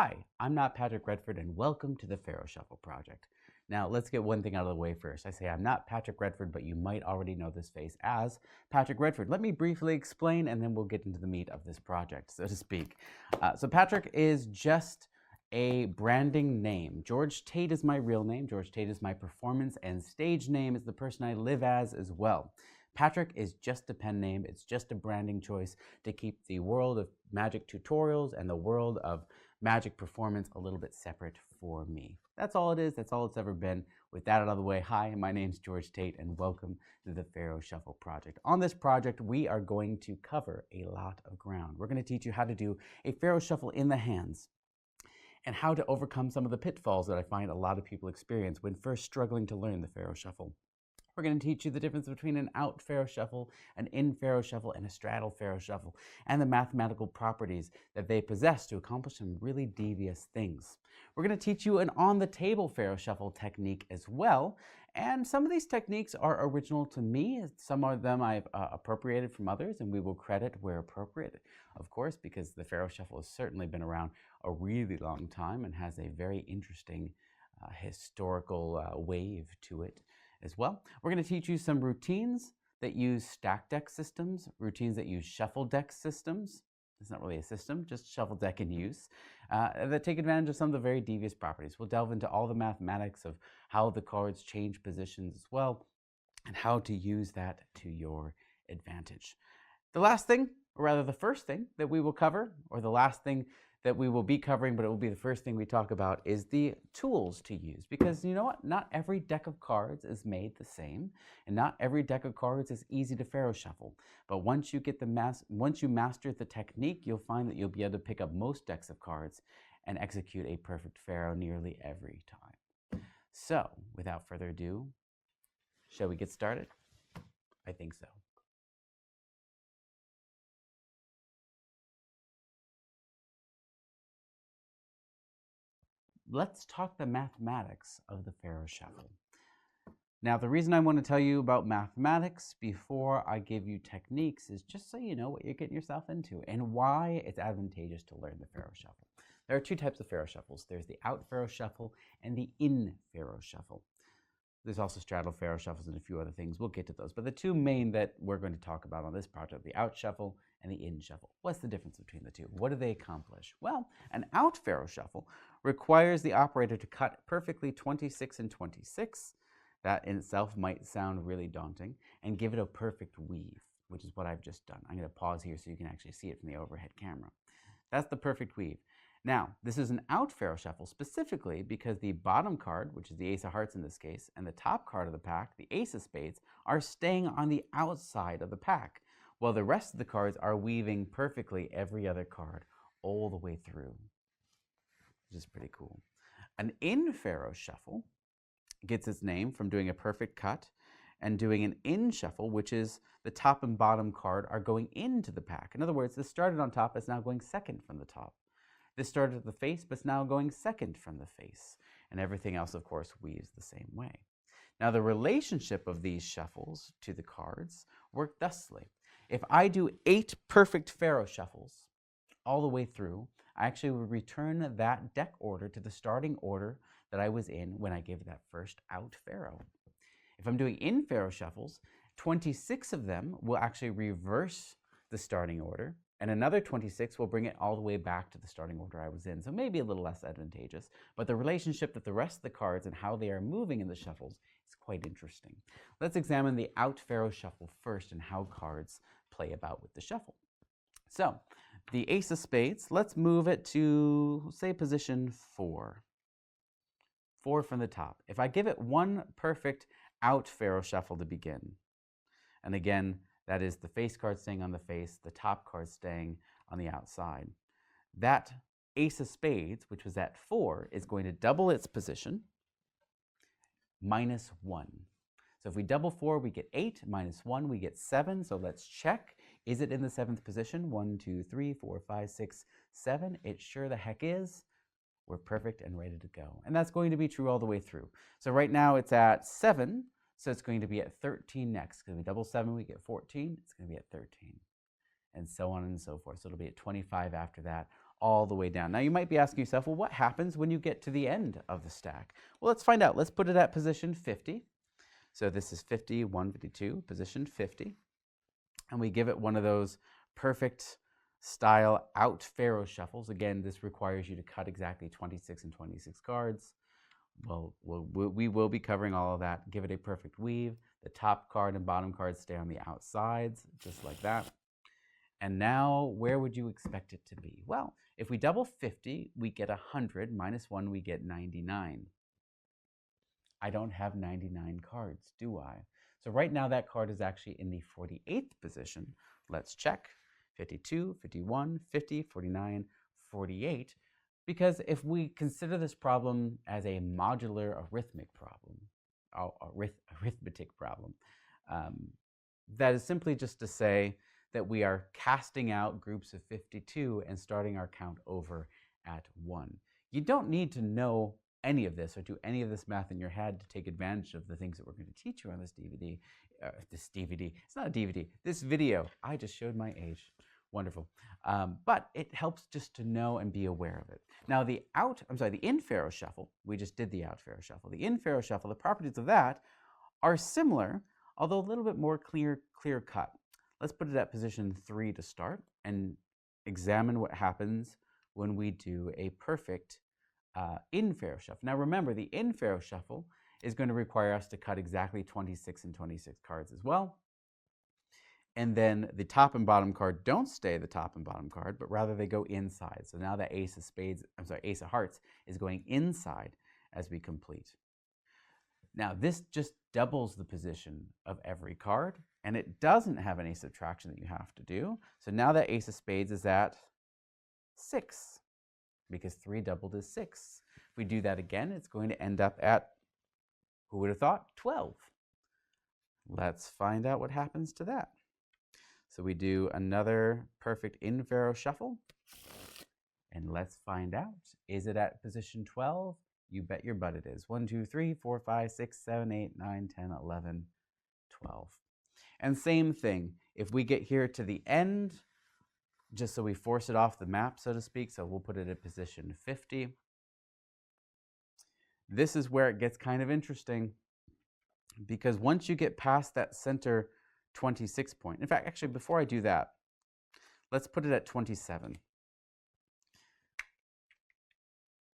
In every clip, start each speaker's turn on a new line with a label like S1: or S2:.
S1: Hi, I'm not Patrick Redford, and welcome to the Pharaoh Shuffle Project. Now, let's get one thing out of the way first. I say I'm not Patrick Redford, but you might already know this face as Patrick Redford. Let me briefly explain, and then we'll get into the meat of this project, so to speak. So Patrick is just a branding name. George Tate is my real name. George Tate is my performance and stage name. Is the person I live as well. Patrick is just a pen name. It's just a branding choice to keep the world of magic tutorials and the world of magic performance a little bit separate for me. That's all it is. That's all it's ever been. With that out of the way, hi, my name's George Tate, and welcome to the Pharaoh Shuffle Project. On this project, we are going to cover a lot of ground. We're going to teach you how to do a Pharaoh Shuffle in the hands and how to overcome some of the pitfalls that I find a lot of people experience when first struggling to learn the Pharaoh Shuffle. We're going to teach you the difference between an out Pharaoh Shuffle, an in Pharaoh Shuffle, and a straddle Pharaoh Shuffle, and the mathematical properties that they possess to accomplish some really devious things. We're going to teach you an on-the-table Pharaoh Shuffle technique as well, and some of these techniques are original to me. Some of them I've appropriated from others, and we will credit where appropriate, of course, because the Pharaoh Shuffle has certainly been around a really long time and has a very interesting historical wave to it as well. We're going to teach you some routines that use stack deck systems, routines that use shuffle deck systems. It's not really a system, just shuffle deck in use, that take advantage of some of the very devious properties. We'll delve into all the mathematics of how the cards change positions as well, and how to use that to your advantage. The last thing, or rather the first thing that we will cover, or the last thing that we will be covering, but it will be the first thing we talk about, is the tools to use. Because you know what? Not every deck of cards is made the same, and not every deck of cards is easy to Pharaoh Shuffle. But once you master the technique, you'll find that you'll be able to pick up most decks of cards and execute a perfect Pharaoh nearly every time. So, without further ado, shall we get started? I think so. Let's talk the mathematics of the Pharaoh Shuffle. Now, the reason I want to tell you about mathematics before I give you techniques is just so you know what you're getting yourself into and why it's advantageous to learn the Pharaoh Shuffle. There are two types of Pharaoh Shuffles. There's the out Pharaoh Shuffle and the in Pharaoh Shuffle. There's also straddle Pharaoh Shuffles and a few other things. We'll get to those. But the two main that we're going to talk about on this project, the out Shuffle and the in Shuffle. What's the difference between the two? What do they accomplish? Well, an out Pharaoh Shuffle requires the operator to cut perfectly 26 and 26. That in itself might sound really daunting, and give it a perfect weave, which is what I've just done. I'm going to pause here so you can actually see it from the overhead camera. That's the perfect weave. Now, this is an out Pharaoh Shuffle specifically because the bottom card, which is the Ace of Hearts in this case, and the top card of the pack, the Ace of Spades, are staying on the outside of the pack, while the rest of the cards are weaving perfectly every other card all the way through, which is pretty cool. An in Pharaoh Shuffle gets its name from doing a perfect cut and doing an in shuffle, which is the top and bottom card are going into the pack. In other words, this started on top, it's now going second from the top. This started at the face, but it's now going second from the face. And everything else, of course, weaves the same way. Now, the relationship of these shuffles to the cards work thusly. If I do 8 perfect Pharaoh Shuffles all the way through, I actually would return that deck order to the starting order that I was in when I gave that first out Pharaoh. If I'm doing in Pharaoh Shuffles, 26 of them will actually reverse the starting order, and another 26 will bring it all the way back to the starting order I was in. So maybe a little less advantageous, but the relationship with the rest of the cards and how they are moving in the shuffles is quite interesting. Let's examine the out Pharaoh Shuffle first and how cards play about with the shuffle. So, the Ace of Spades, let's move it to, say, position 4. 4 from the top. If I give it one perfect out Pharaoh Shuffle to begin, and again, that is the face card staying on the face, the top card staying on the outside. That Ace of Spades, which was at 4, is going to double its position, -1. So if we double 4, we get 8, -1, we get 7. So let's check. Is it in the 7th position? 1, 2, 3, 4, 5, 6, 7. It sure the heck is. We're perfect and ready to go. And that's going to be true all the way through. So right now it's at 7. So it's going to be at 13 next. Because we double 7, we get 14. It's going to be at 13. And so on and so forth. So it'll be at 25 after that, all the way down. Now you might be asking yourself, well, what happens when you get to the end of the stack? Well, let's find out. Let's put it at position 50. So this is 50, 152, position 50. And we give it one of those perfect style out Pharaoh shuffles. Again, this requires you to cut exactly 26 and 26 cards. Well, we will be covering all of that. Give it a perfect weave. The top card and bottom cards stay on the outsides, just like that. And now, where would you expect it to be? Well, if we double 50, we get 100. Minus 1, we get 99. I don't have 99 cards, do I? So right now, that card is actually in the 48th position. Let's check. 52, 51, 50, 49, 48. Because if we consider this problem as a modular arithmetic problem, that is simply just to say that we are casting out groups of 52 and starting our count over at 1. You don't need to know any of this or do any of this math in your head to take advantage of the things that we're going to teach you on this DVD. It's not a DVD, this video. I just showed my age. Wonderful. But it helps just to know and be aware of it. Now the in-Pharaoh shuffle, we just did the out-Pharaoh shuffle. The in-Pharaoh shuffle, the properties of that are similar, although a little bit more clear cut. Let's put it at position 3 to start and examine what happens when we do a perfect in-Pharaoh shuffle. Now remember, the in-Pharaoh shuffle is going to require us to cut exactly 26 and 26 cards as well. And then the top and bottom card don't stay the top and bottom card, but rather they go inside. So now that Ace of Hearts is going inside as we complete. Now this just doubles the position of every card, and it doesn't have any subtraction that you have to do. So now that Ace of Spades is at 6, because 3 doubled is 6. If we do that again, it's going to end up at, who would have thought, 12. Let's find out what happens to that. So we do another perfect in-Pharaoh shuffle, and let's find out. Is it at position 12? You bet your butt it is. 1, 2, 3, 4, 5, 6, 7, 8, 9, 10, 11, 12. And same thing, if we get here to the end, just so we force it off the map, so to speak, so we'll put it at position 50. This is where it gets kind of interesting, because once you get past that center 26 point, in fact, actually, before I do that, let's put it at 27.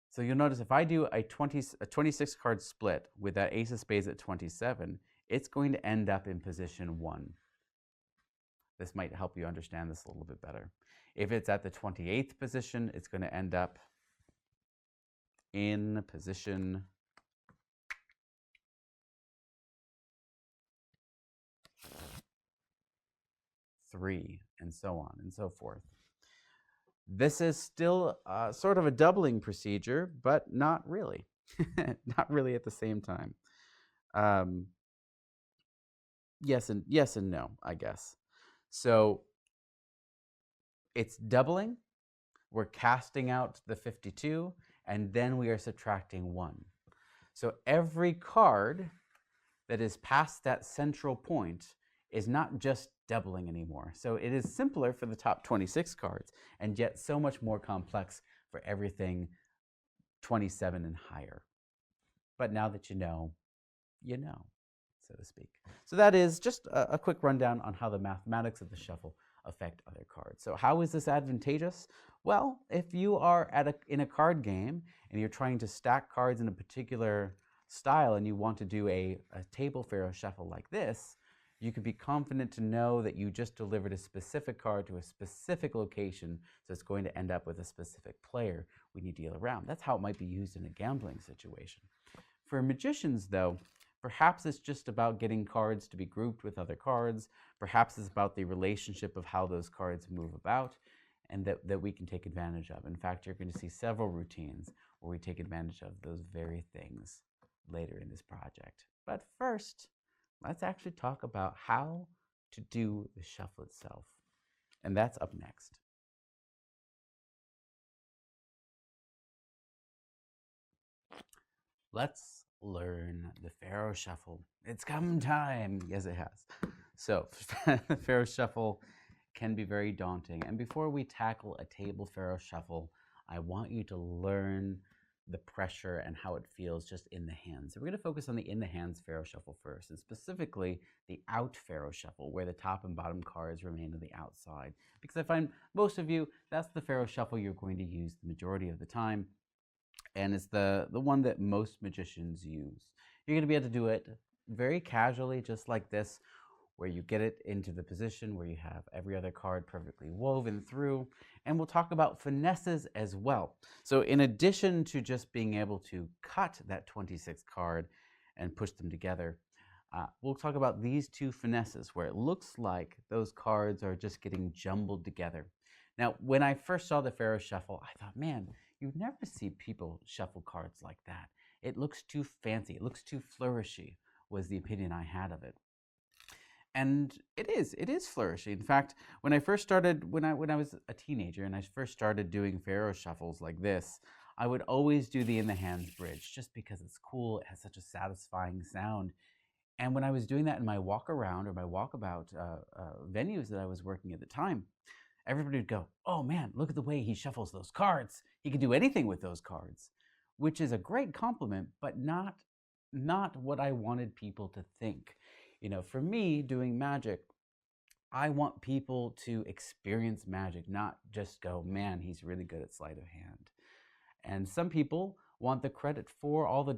S1: So you'll notice if I do a 26 card split with that Ace of Spades at 27, it's going to end up in position 1. This might help you understand this a little bit better. If it's at the 28th position, it's going to end up in position 3, and so on and so forth. This is still sort of a doubling procedure, but not really. Not really at the same time. Yes and no, I guess. So it's doubling. We're casting out the 52, and then we are subtracting 1. So every card that is past that central point is not just doubling anymore. So it is simpler for the top 26 cards, and yet so much more complex for everything 27 and higher. But now that you know, so to speak. So that is just a quick rundown on how the mathematics of the shuffle affect other cards. So how is this advantageous? Well, if you are in a card game and you're trying to stack cards in a particular style and you want to do a table Pharaoh shuffle like this, you can be confident to know that you just delivered a specific card to a specific location, so it's going to end up with a specific player when you deal around. That's how it might be used in a gambling situation. For magicians, though, perhaps it's just about getting cards to be grouped with other cards. Perhaps it's about the relationship of how those cards move about, and that we can take advantage of. In fact, you're going to see several routines where we take advantage of those very things later in this project. But first, let's actually talk about how to do the shuffle itself. And that's up next. Let's learn the Pharaoh shuffle. It's come time. Yes, it has. So the Pharaoh shuffle can be very daunting. And before we tackle a table Pharaoh shuffle, I want you to learn the pressure and how it feels just in the hands. So we're going to focus on the in the hands Pharaoh shuffle first, and specifically the out Pharaoh shuffle, where the top and bottom cards remain on the outside. Because I find most of you, that's the Pharaoh shuffle you're going to use the majority of the time, and it's the one that most magicians use. You're going to be able to do it very casually, just like this, where you get it into the position where you have every other card perfectly woven through. And we'll talk about finesses as well. So in addition to just being able to cut that 26th card and push them together, we'll talk about these two finesses where it looks like those cards are just getting jumbled together. Now, when I first saw the Pharaoh shuffle, I thought, man, you never see people shuffle cards like that. It looks too fancy. It looks too flourishy, was the opinion I had of it. And it is flourishy. In fact, when I first started, when I was a teenager and I first started doing Pharaoh shuffles like this, I would always do the in the hands bridge just because it's cool. It has such a satisfying sound. And when I was doing that in my walk around or my walkabout venues that I was working at the time, everybody would go, "Oh man, look at the way he shuffles those cards. He can do anything with those cards," which is a great compliment, but not what I wanted people to think. You know, for me, doing magic, I want people to experience magic, not just go, "Man, he's really good at sleight of hand." And some people want the credit for all the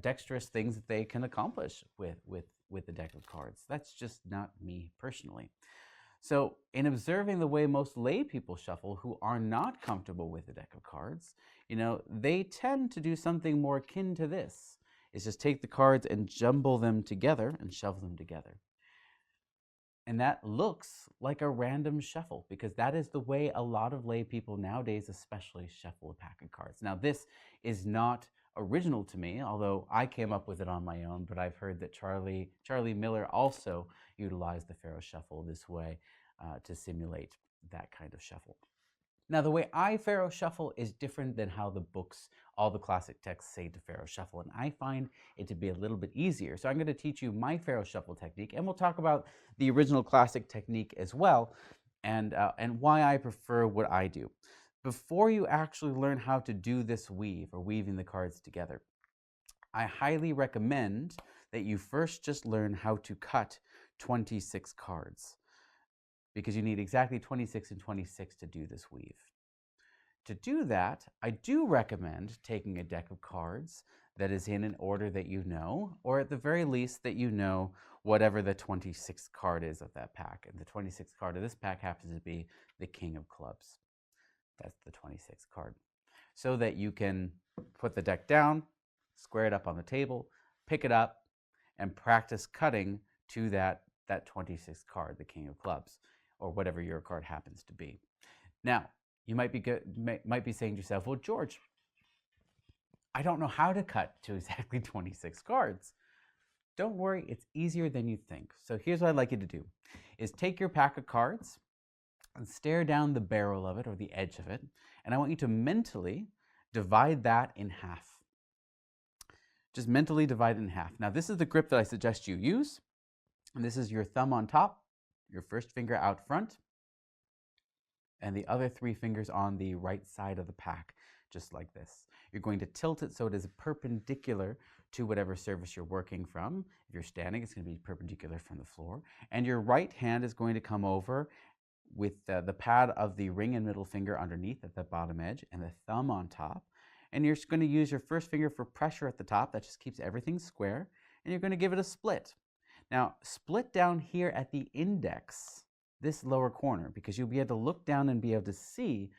S1: dexterous things that they can accomplish with the deck of cards. That's just not me personally. So in observing the way most lay people shuffle who are not comfortable with the deck of cards, you know, they tend to do something more akin to this. Is just take the cards and jumble them together and shove them together. And that looks like a random shuffle because that is the way a lot of lay people nowadays especially shuffle a pack of cards. Now, this is not original to me, although I came up with it on my own, but I've heard that Charlie Miller also utilized the Pharaoh shuffle this way to simulate that kind of shuffle. Now, the way I Pharaoh shuffle is different than how the books, all the classic texts say to Pharaoh shuffle, and I find it to be a little bit easier. So I'm going to teach you my Pharaoh shuffle technique, and we'll talk about the original classic technique as well, and why I prefer what I do. Before you actually learn how to do this weave, or weaving the cards together, I highly recommend that you first just learn how to cut 26 cards, because you need exactly 26 and 26 to do this weave. To do that, I do recommend taking a deck of cards that is in an order that you know, or at the very least that you know whatever the 26th card is of that pack. And the 26th card of this pack happens to be the King of Clubs. That's the 26th card. So that you can put the deck down, square it up on the table, pick it up, and practice cutting to that 26th card, the King of Clubs, or whatever your card happens to be. Now, you might be saying to yourself, "Well, George, I don't know how to cut to exactly 26 cards." Don't worry, it's easier than you think. So here's what I'd like you to do, is take your pack of cards and stare down the barrel of it or the edge of it, and I want you to mentally divide that in half. Just mentally divide it in half. Now, this is the grip that I suggest you use, and this is your thumb on top, your first finger out front, and the other 3 fingers on the right side of the pack, just like this. You're going to tilt it so it is perpendicular to whatever surface you're working from. If you're standing, it's going to be perpendicular from the floor. And your right hand is going to come over with the pad of the ring and middle finger underneath at the bottom edge and the thumb on top. And you're just going to use your first finger for pressure at the top. That just keeps everything square. And you're going to give it a split. Now, split down here at the index, this lower corner, because you'll be able to look down and be able to see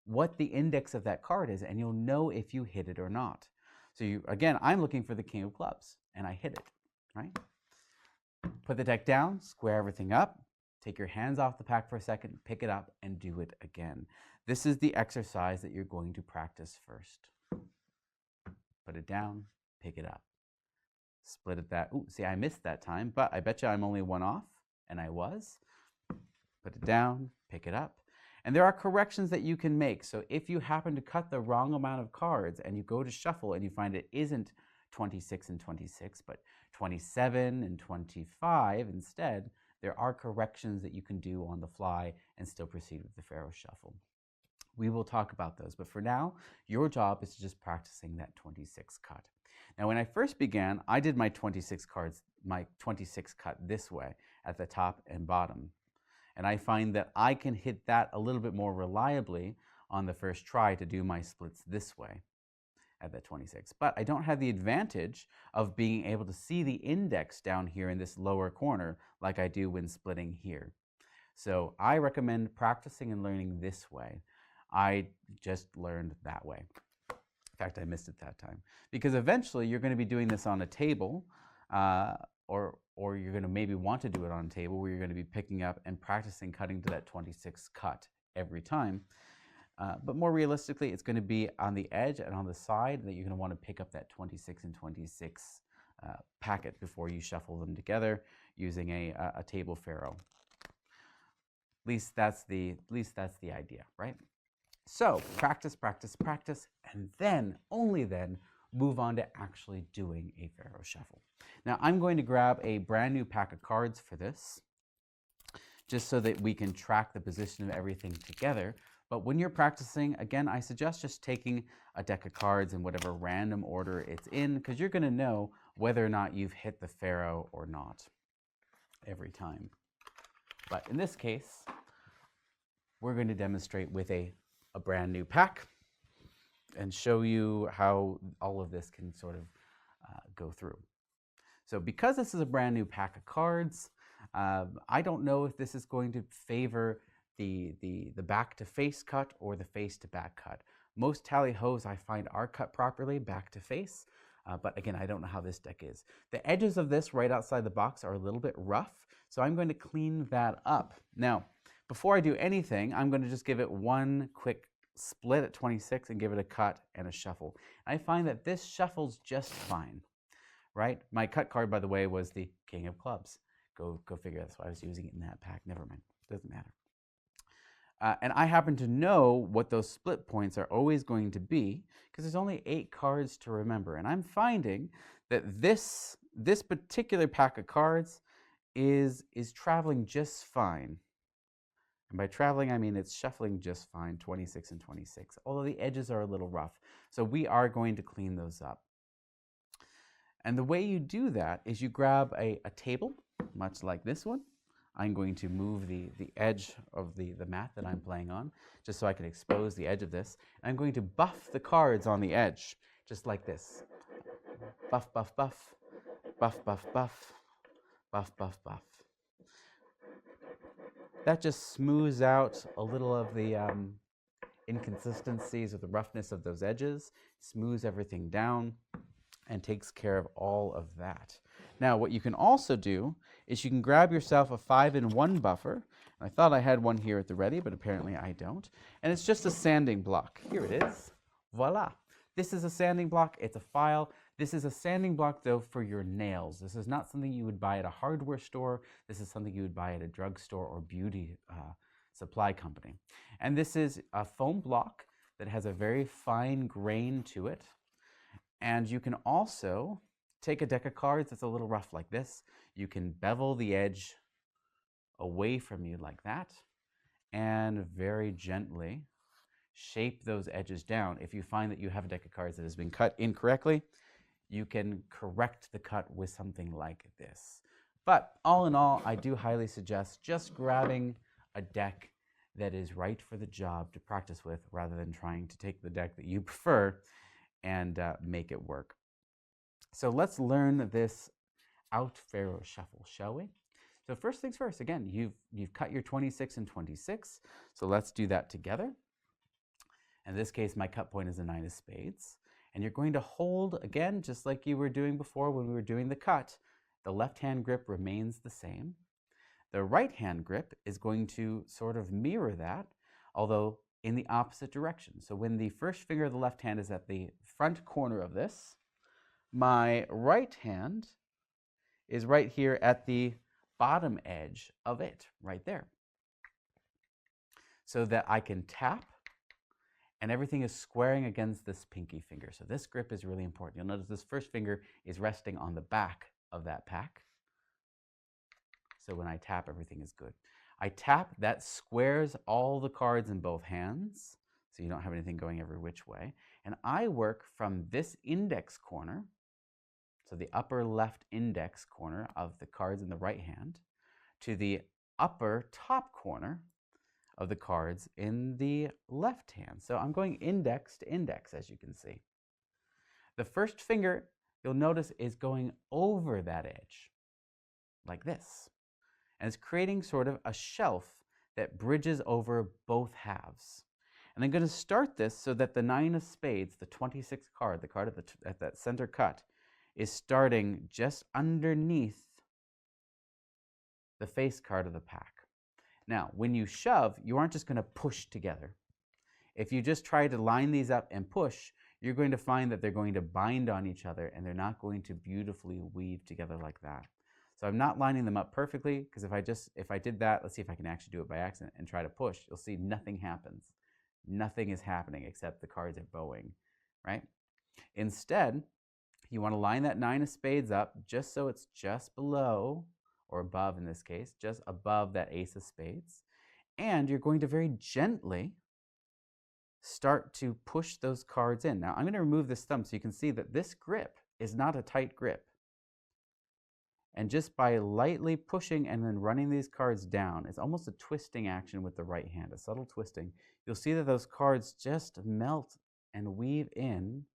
S1: what the index of that card is, and you'll know if you hit it or not. So again, I'm looking for the King of Clubs, and I hit it, right? Put the deck down, square everything up, take your hands off the pack for a second, pick it up, and do it again. This is the exercise that you're going to practice first. Put it down, pick it up. Split it that, ooh, see, I missed that time, but I bet you I'm only 1 off, and I was. Put it down, pick it up. And there are corrections that you can make. So if you happen to cut the wrong amount of cards and you go to shuffle and you find it isn't 26 and 26, but 27 and 25 instead, there are corrections that you can do on the fly and still proceed with the Pharaoh shuffle. We will talk about those, but for now, your job is just practicing that 26 cut. Now, when I first began, I did my 26 cut this way at the top and bottom. And I find that I can hit that a little bit more reliably on the first try to do my splits this way at the 26. But I don't have the advantage of being able to see the index down here in this lower corner like I do when splitting here. So I recommend practicing and learning this way. I just learned that way. In fact, I missed it that time. Because eventually you're going to be doing this on a table, or you're going to maybe want to do it on a table where you're going to be picking up and practicing cutting to that 26 cut every time. But more realistically, it's going to be on the edge and on the side that you're going to want to pick up that 26 and 26 packet before you shuffle them together using a table Pharaoh. At least that's the idea, right? So practice, practice, practice, and then, only then, move on to actually doing a Pharaoh shuffle. Now I'm going to grab a brand new pack of cards for this, just so that we can track the position of everything together. But when you're practicing, again, I suggest just taking a deck of cards in whatever random order it's in, because you're going to know whether or not you've hit the Pharaoh or not every time. But in this case, we're going to demonstrate with a brand new pack and show you how all of this can sort of go through. So because this is a brand new pack of cards, I don't know if this is going to favor the back to face cut or the face to back cut. Most tally-hos I find are cut properly back to face, but again, I don't know how this deck is. The edges of this right outside the box are a little bit rough, so I'm going to clean that up. Now, before I do anything, I'm going to just give it one quick split at 26 and give it a cut and a shuffle. I find that this shuffles just fine, right? My cut card, by the way, was the King of Clubs. Go figure. That's why I was using it in that pack. Never mind. Doesn't matter. And I happen to know what those split points are always going to be because there's only 8 cards to remember. And I'm finding that this particular pack of cards is traveling just fine. And by traveling, I mean it's shuffling just fine, 26 and 26, although the edges are a little rough. So we are going to clean those up. And the way you do that is you grab a table, much like this one. I'm going to move the edge of the mat that I'm playing on, just so I can expose the edge of this. And I'm going to buff the cards on the edge, just like this. Buff, buff, buff, buff, buff, buff, buff, buff, buff. That just smooths out a little of the inconsistencies or the roughness of those edges, smooths everything down, and takes care of all of that. Now, what you can also do is you can grab yourself a 5-in-1 buffer. I thought I had one here at the ready, but apparently I don't. And it's just a sanding block. Here it is. Voila. This is a sanding block. It's a file. This is a sanding block, though, for your nails. This is not something you would buy at a hardware store. This is something you would buy at a drugstore or beauty supply company. And this is a foam block that has a very fine grain to it. And you can also take a deck of cards that's a little rough like this. You can bevel the edge away from you like that and very gently shape those edges down. If you find that you have a deck of cards that has been cut incorrectly, you can correct the cut with something like this. But all in all, I do highly suggest just grabbing a deck that is right for the job to practice with rather than trying to take the deck that you prefer and make it work. So let's learn this out Pharaoh shuffle, shall we? So first things first, again, you've cut your 26 and 26, so let's do that together. In this case, my cut point is a 9 of spades. And you're going to hold, again, just like you were doing before when we were doing the cut, the left hand grip remains the same. The right hand grip is going to sort of mirror that, although in the opposite direction. So when the first finger of the left hand is at the front corner of this, my right hand is right here at the bottom edge of it, right there. So that I can tap and everything is squaring against this pinky finger. So this grip is really important. You'll notice this first finger is resting on the back of that pack. So when I tap, everything is good. I tap, that squares all the cards in both hands, so you don't have anything going every which way. And I work from this index corner, so the upper left index corner of the cards in the right hand, to the upper top corner of the cards in the left hand. So I'm going index to index, as you can see. The first finger, you'll notice, is going over that edge, like this. And it's creating sort of a shelf that bridges over both halves. And I'm going to start this so that the 9 of spades, the 26th card, the card at that center cut, is starting just underneath the face card of the pack. Now, when you shove, you aren't just going to push together. If you just try to line these up and push, you're going to find that they're going to bind on each other and they're not going to beautifully weave together like that. So I'm not lining them up perfectly, because if I did that, let's see if I can actually do it by accident and try to push, you'll see nothing happens. Nothing is happening except the cards are bowing, right? Instead, you want to line that 9 of spades up just so it's just below, or above in this case, just above that ace of spades. And you're going to very gently start to push those cards in. Now I'm going to remove this thumb so you can see that this grip is not a tight grip. And just by lightly pushing and then running these cards down, it's almost a twisting action with the right hand, a subtle twisting. You'll see that those cards just melt and weave in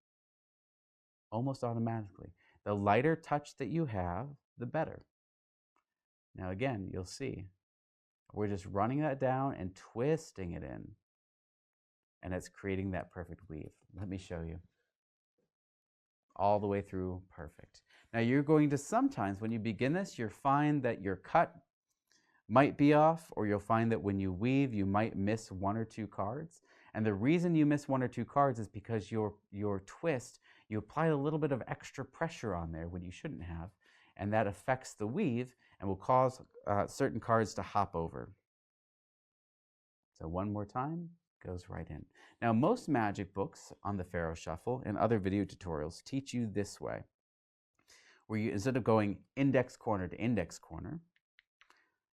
S1: almost automatically. The lighter touch that you have, the better. Now again, you'll see, we're just running that down and twisting it in. And it's creating that perfect weave. Let me show you. All the way through, perfect. Now you're going to sometimes, when you begin this, you'll find that your cut might be off, or you'll find that when you weave, you might miss 1 or 2 cards. And the reason you miss 1 or 2 cards is because your twist, you apply a little bit of extra pressure on there when you shouldn't have, and that affects the weave and will cause certain cards to hop over. So one more time, goes right in. Now most magic books on the Pharaoh Shuffle and other video tutorials teach you this way, where you, instead of going index corner to index corner,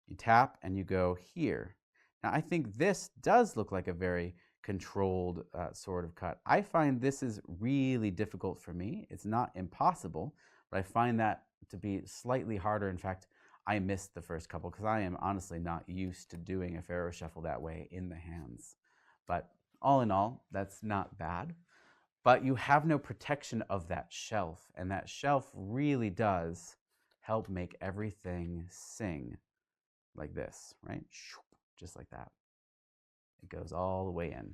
S1: you tap and you go here. Now I think this does look like a very controlled sort of cut. I find this is really difficult for me. It's not impossible, but I find that to be slightly harder. In fact, I missed the first couple because I am honestly not used to doing a Pharaoh Shuffle that way in the hands. But all in all, that's not bad. But you have no protection of that shelf, and that shelf really does help make everything sing like this, right? Just like that. It goes all the way in.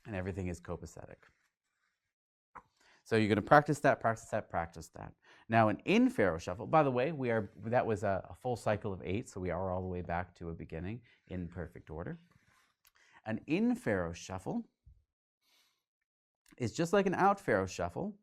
S1: And everything is copacetic. So you're going to practice that, practice that, practice that. Now in Pharaoh Shuffle, by the way, that was a full cycle of 8, so we are all the way back to a beginning in perfect order. And in Pharaoh Shuffle is just like an out Pharaoh Shuffle,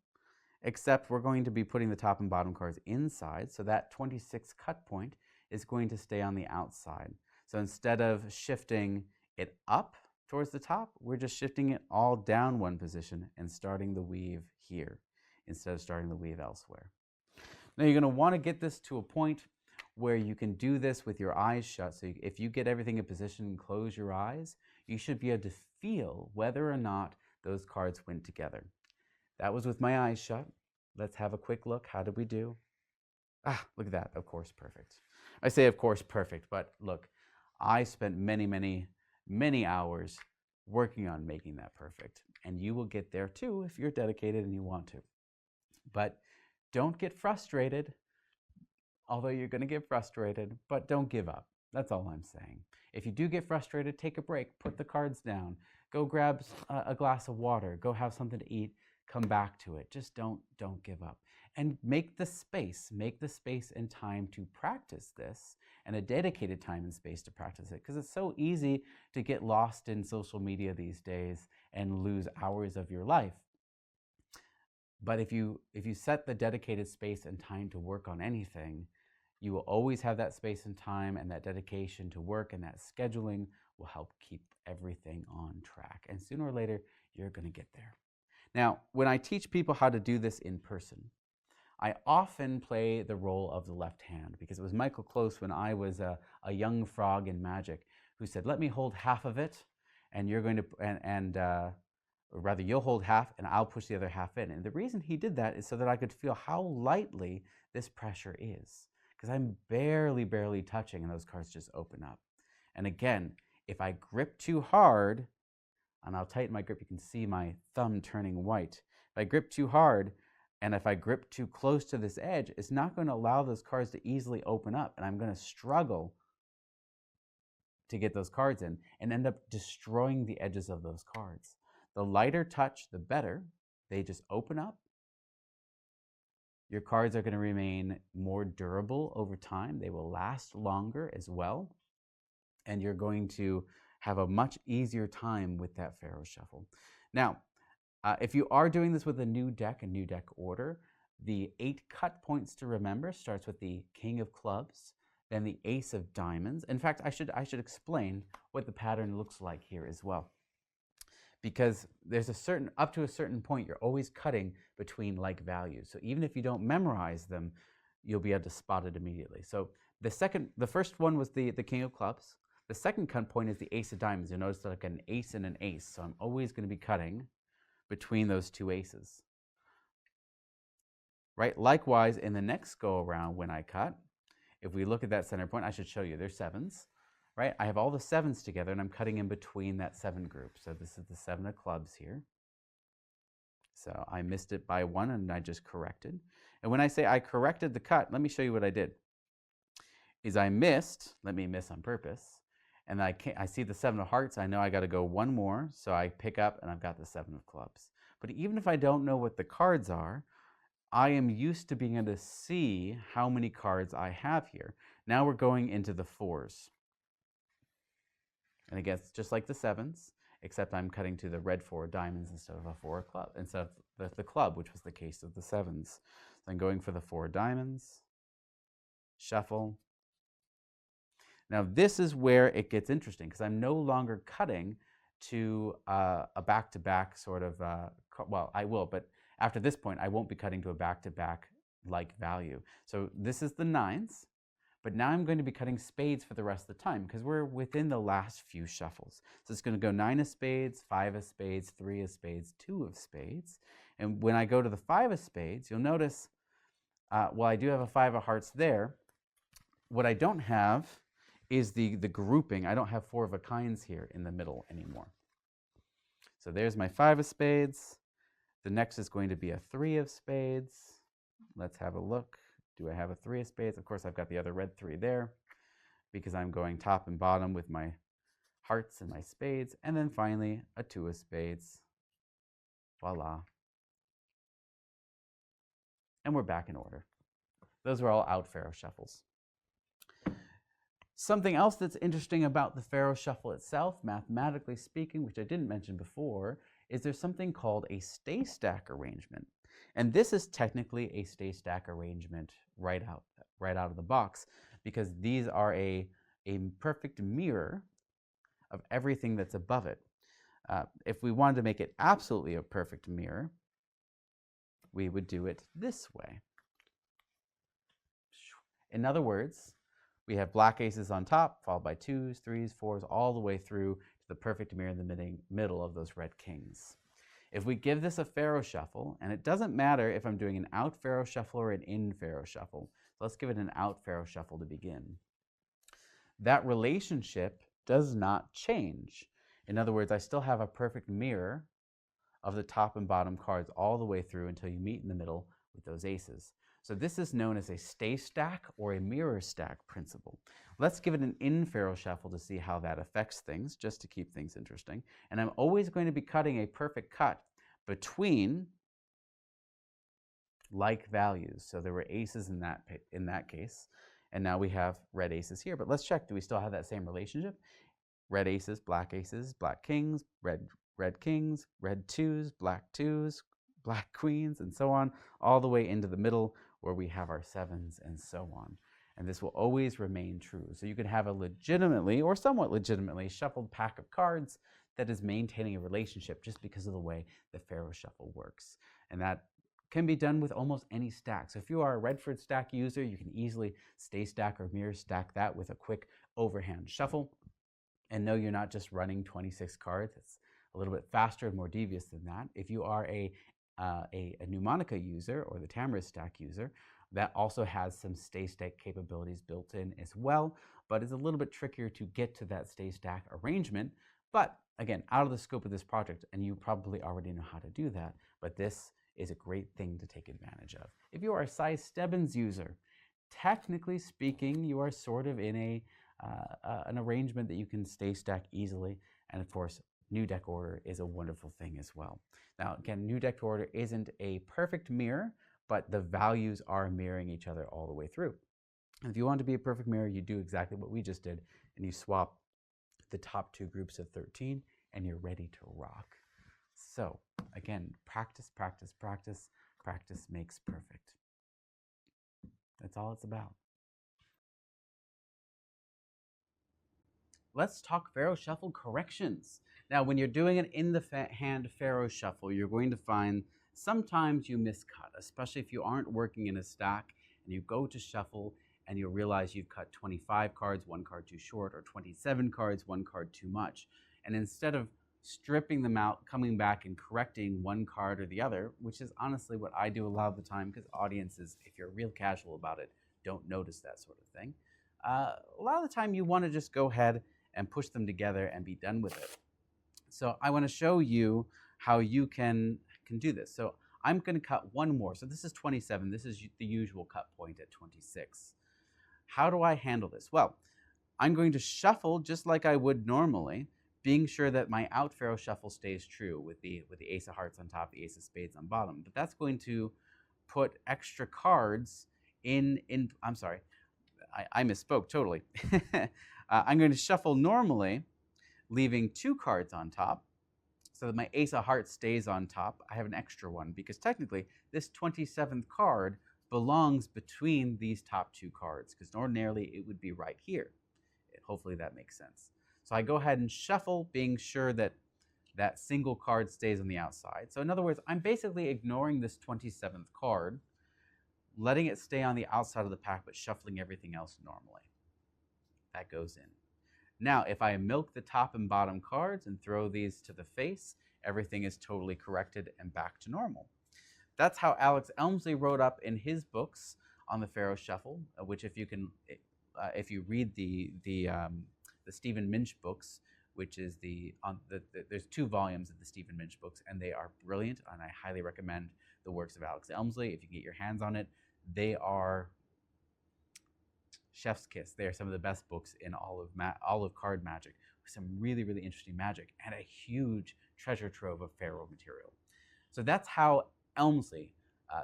S1: except we're going to be putting the top and bottom cards inside, so that 26th cut point is going to stay on the outside. So instead of shifting it up towards the top, we're just shifting it all down 1 position and starting the weave here instead of starting the weave elsewhere. Now you're going to want to get this to a point where you can do this with your eyes shut. So if you get everything in position and close your eyes, you should be able to feel whether or not those cards went together. That was with my eyes shut. Let's have a quick look. How did we do? Ah, look at that. Of course, perfect. I say, of course, perfect, but look, I spent many hours working on making that perfect. And you will get there too if you're dedicated and you want to. But don't get frustrated, although you're going to get frustrated, but don't give up. That's all I'm saying. If you do get frustrated, take a break, put the cards down, go grab a glass of water, go have something to eat, come back to it. Just don't give up. And make the space and time to practice this, and a dedicated time and space to practice it, because it's so easy to get lost in social media these days and lose hours of your life. But if you set the dedicated space and time to work on anything, you will always have that space and time, and that dedication to work and that scheduling will help keep everything on track. And sooner or later, you're going to get there. Now, when I teach people how to do this in person, I often play the role of the left hand because it was Michael Close when I was a young frog in Magic who said, let me hold half of it and you're going to, or rather you'll hold half and I'll push the other half in. And the reason he did that is so that I could feel how lightly this pressure is, because I'm barely touching and those cards just open up. And again, if I grip too hard, and I'll tighten my grip, you can see my thumb turning white. If I grip too hard, and if I grip too close to this edge, it's not going to allow those cards to easily open up, and I'm going to struggle to get those cards in and end up destroying the edges of those cards. The lighter touch, the better. They just open up. Your cards are going to remain more durable over time. They will last longer as well. And you're going to have a much easier time with that Pharaoh Shuffle. Now, if you are doing this with a new deck order, the 8 cut points to remember starts with the King of Clubs, then the Ace of Diamonds. In fact, I should explain what the pattern looks like here as well. Because there's up to a certain point, you're always cutting between like values. So even if you don't memorize them, you'll be able to spot it immediately. So the first one was the King of Clubs. The second cut point is the Ace of Diamonds. You'll notice like an ace and an ace. So I'm always going to be cutting between those two aces. Right? Likewise, in the next go around when I cut, if we look at that center point, I should show you, there's sevens. Right? I have all the sevens together and I'm cutting in between that 7 group. So this is the 7 of clubs here. So I missed it by 1 and I just corrected. And when I say I corrected the cut, let me show you what I did. Is I missed, let me miss on purpose, and I see the 7 of hearts, I know I got to go 1 more, so I pick up and I've got the 7 of clubs. But even if I don't know what the cards are, I am used to being able to see how many cards I have here. Now we're going into the 4s. And again, it's just like the 7s, except I'm cutting to the red 4 of diamonds instead of a 4 of club, instead of the club, which was the case of the 7s. So I'm going for the 4 of diamonds, shuffle. Now this is where it gets interesting because I'm no longer cutting to a back-to-back sort of, well, I will, but after this point, I won't be cutting to a back-to-back like value. So this is the 9s. But now I'm going to be cutting spades for the rest of the time because we're within the last few shuffles. So it's going to go 9 of spades, 5 of spades, 3 of spades, 2 of spades. And when I go to the 5 of spades, you'll notice, well, I do have a 5 of hearts there. What I don't have is the grouping. I don't have 4 of a kinds here in the middle anymore. So there's my 5 of spades. The next is going to be a 3 of spades. Let's have a look. Do I have a 3 of spades? Of course, I've got the other red 3 there because I'm going top and bottom with my hearts and my spades. And then finally, a 2 of spades. Voila. And we're back in order. Those are all out Pharaoh shuffles. Something else that's interesting about the Pharaoh shuffle itself, mathematically speaking, which I didn't mention before, is there's something called a stay stack arrangement. And this is technically a stay stack arrangement right out of the box because these are a perfect mirror of everything that's above it. If we wanted to make it absolutely a perfect mirror, we would do it this way. In other words, we have black aces on top, followed by 2s, 3s, 4s, all the way through to the perfect mirror in the middle of those red kings. If we give this a Pharaoh shuffle, and it doesn't matter if I'm doing an out Pharaoh shuffle or an in Pharaoh shuffle, so let's give it an out Pharaoh shuffle to begin. That relationship does not change. In other words, I still have a perfect mirror of the top and bottom cards all the way through until you meet in the middle with those aces. So this is known as a stay stack or a mirror stack principle. Let's give it an in Pharaoh shuffle to see how that affects things, just to keep things interesting. And I'm always going to be cutting a perfect cut between like values. So there were aces in that case, and now we have red aces here. But let's check, do we still have that same relationship? Red aces, black kings, red kings, red 2s, black queens, and so on, all the way into the middle where we have our 7s and so on. And this will always remain true. So you could have a legitimately or somewhat legitimately shuffled pack of cards that is maintaining a relationship just because of the way the Pharaoh shuffle works. And that can be done with almost any stack. So if you are a Redford stack user, you can easily stay stack or mirror stack that with a quick overhand shuffle. And no, you're not just running 26 cards. It's a little bit faster and more devious than that. If you are a mnemonica user or the Tamarisk stack user, that also has some stay stack capabilities built in as well, but it's a little bit trickier to get to that stay stack arrangement. But again, out of the scope of this project, and you probably already know how to do that, but this is a great thing to take advantage of. If you are a size Stebbins user, technically speaking, you are sort of in an arrangement that you can stay stack easily. And of course, new deck order is a wonderful thing as well. Now, again, new deck order isn't a perfect mirror, but the values are mirroring each other all the way through. And if you want to be a perfect mirror, you do exactly what we just did, and you swap the top two groups of 13, and you're ready to rock. So again, practice, practice, practice. Practice makes perfect. That's all it's about. Let's talk Pharaoh Shuffle corrections. Now, when you're doing an in the hand Pharaoh Shuffle, you're going to find sometimes you miscut, especially if you aren't working in a stack and you go to shuffle and you realize you've cut 25 cards, one card too short, or 27 cards, one card too much. And instead of stripping them out, coming back and correcting one card or the other, which is honestly what I do a lot of the time, because audiences, if you're real casual about it, don't notice that sort of thing. A lot of the time you want to just go ahead and push them together and be done with it. So I want to show you how you can do this. So I'm going to cut one more. So this is 27. This is the usual cut point at 26. How do I handle this? Well, I'm going to shuffle just like I would normally, being sure that my out Pharaoh shuffle stays true with the Ace of Hearts on top, the Ace of Spades on bottom. But that's going to put extra cards in I'm sorry, I misspoke totally. I'm going to shuffle normally, leaving two cards on top, so that my Ace of Hearts stays on top. I have an extra one, because technically this 27th card belongs between these top two cards, because ordinarily it would be right here. Hopefully that makes sense. So I go ahead and shuffle, being sure that that single card stays on the outside. So in other words, I'm basically ignoring this 27th card, letting it stay on the outside of the pack, but shuffling everything else normally. That goes in. Now, if I milk the top and bottom cards and throw these to the face, everything is totally corrected and back to normal. That's how Alex Elmsley wrote up in his books on the Pharaoh Shuffle, which if you read the Stephen Minch books, which is there's 2 volumes of the Stephen Minch books, and they are brilliant, and I highly recommend the works of Alex Elmsley. If you can get your hands on it, they are chef's kiss. They are some of the best books in all of card magic, with some really, really interesting magic and a huge treasure trove of Pharaoh material. So that's how Elmsley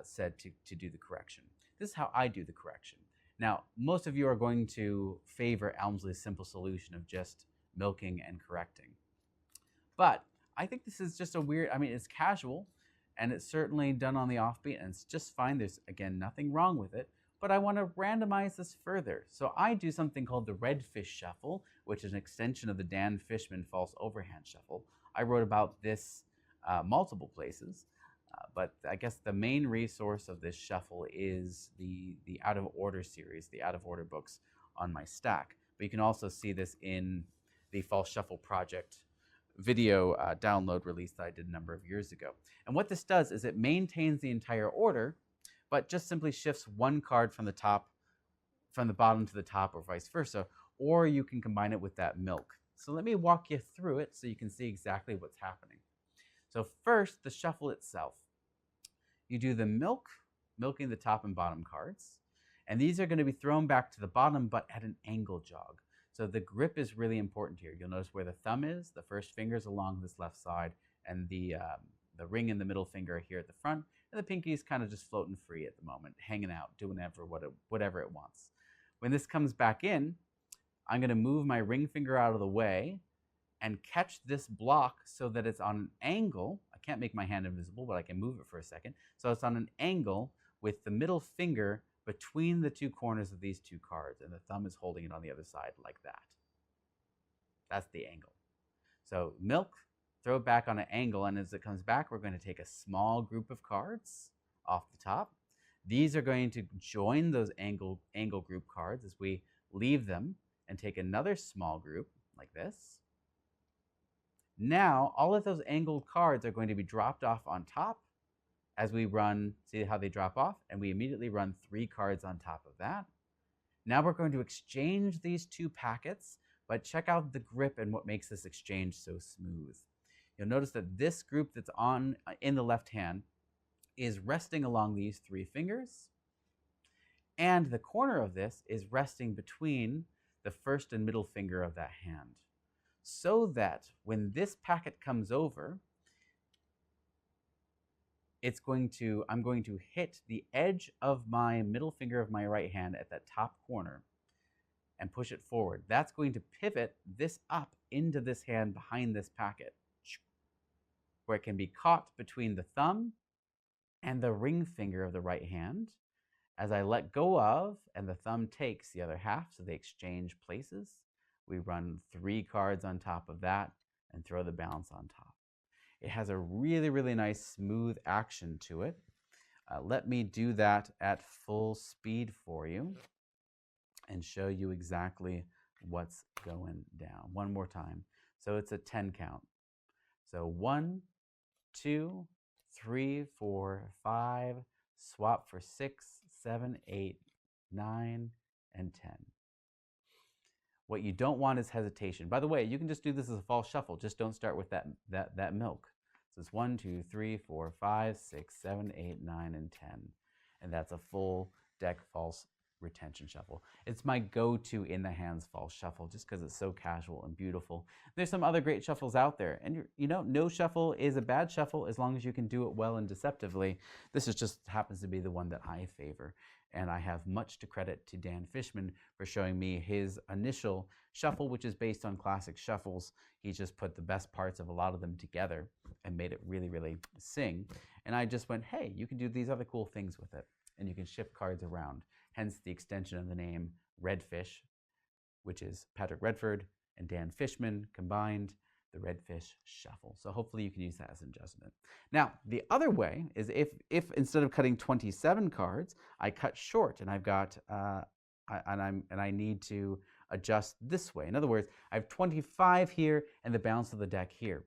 S1: said to do the correction. This is how I do the correction. Now, most of you are going to favor Elmsley's simple solution of just milking and correcting. But I think this is just it's casual, and it's certainly done on the offbeat, and it's just fine. There's, again, nothing wrong with it. But I want to randomize this further. So I do something called the Red Fish Shuffle, which is an extension of the Dan Fishman False Overhand Shuffle. I wrote about this multiple places, but I guess the main resource of this shuffle is the Out of Order series, the Out of Order books on my stack. But you can also see this in the False Shuffle Project video download release that I did a number of years ago. And what this does is it maintains the entire order, but just simply shifts one card from the bottom to the top, or vice versa, or you can combine it with that milk. So let me walk you through it so you can see exactly what's happening. So first, the shuffle itself. You do the milking the top and bottom cards, and these are going to be thrown back to the bottom, but at an angle jog. So the grip is really important here. You'll notice where the thumb is, the first finger's along this left side, and the ring and the middle finger are here at the front, and the pinky is kind of just floating free at the moment, hanging out, doing whatever it wants. When this comes back in, I'm going to move my ring finger out of the way and catch this block so that it's on an angle. I can't make my hand invisible, but I can move it for a second. So it's on an angle with the middle finger between the two corners of these two cards, and the thumb is holding it on the other side like that. That's the angle. So milk, throw it back on an angle, and as it comes back, we're going to take a small group of cards, off the top. These are going to join those angle group cards as we leave them and take another small group like this. Now, all of those angled cards are going to be dropped off on top as we run, see how they drop off? And we immediately run 3 cards on top of that. Now we're going to exchange these 2 packets, but check out the grip and what makes this exchange so smooth. You'll notice that this group that's on in the left hand is resting along these 3 fingers, and the corner of this is resting between the first and middle finger of that hand, so that when this packet comes over, I'm going to hit the edge of my middle finger of my right hand at that top corner and push it forward. That's going to pivot this up into this hand behind this packet, where it can be caught between the thumb and the ring finger of the right hand as I let go of, and the thumb takes the other half, so they exchange places. We run 3 cards on top of that and throw the balance on top. It has a really, really nice smooth action to it. Let me do that at full speed for you and show you exactly what's going down. One more time. So it's a 10 count. So 1, 2, 3, 4, 5, swap for 6, 7, 8, 9, and 10. What you don't want is hesitation. By the way, you can just do this as a false shuffle. Just don't start with that milk. So it's 1, 2, 3, 4, 5, 6, 7, 8, 9, and 10. And that's a full deck false retention shuffle. It's my go-to in the hands false shuffle just because it's so casual and beautiful. There's some other great shuffles out there. And you know, no shuffle is a bad shuffle as long as you can do it well and deceptively. This is just happens to be the one that I favor. And I have much to credit to Dan Fishman for showing me his initial shuffle, which is based on classic shuffles. He just put the best parts of a lot of them together and made it really, really sing. And I just went, hey, you can do these other cool things with it. And you can shift cards around. Hence the extension of the name Redfish, which is Patrick Redford and Dan Fishman combined, the Redfish Shuffle. So hopefully you can use that as an adjustment. Now, the other way is if instead of cutting 27 cards, I cut short and I've got, I need to adjust this way. In other words, I have 25 here and the balance of the deck here.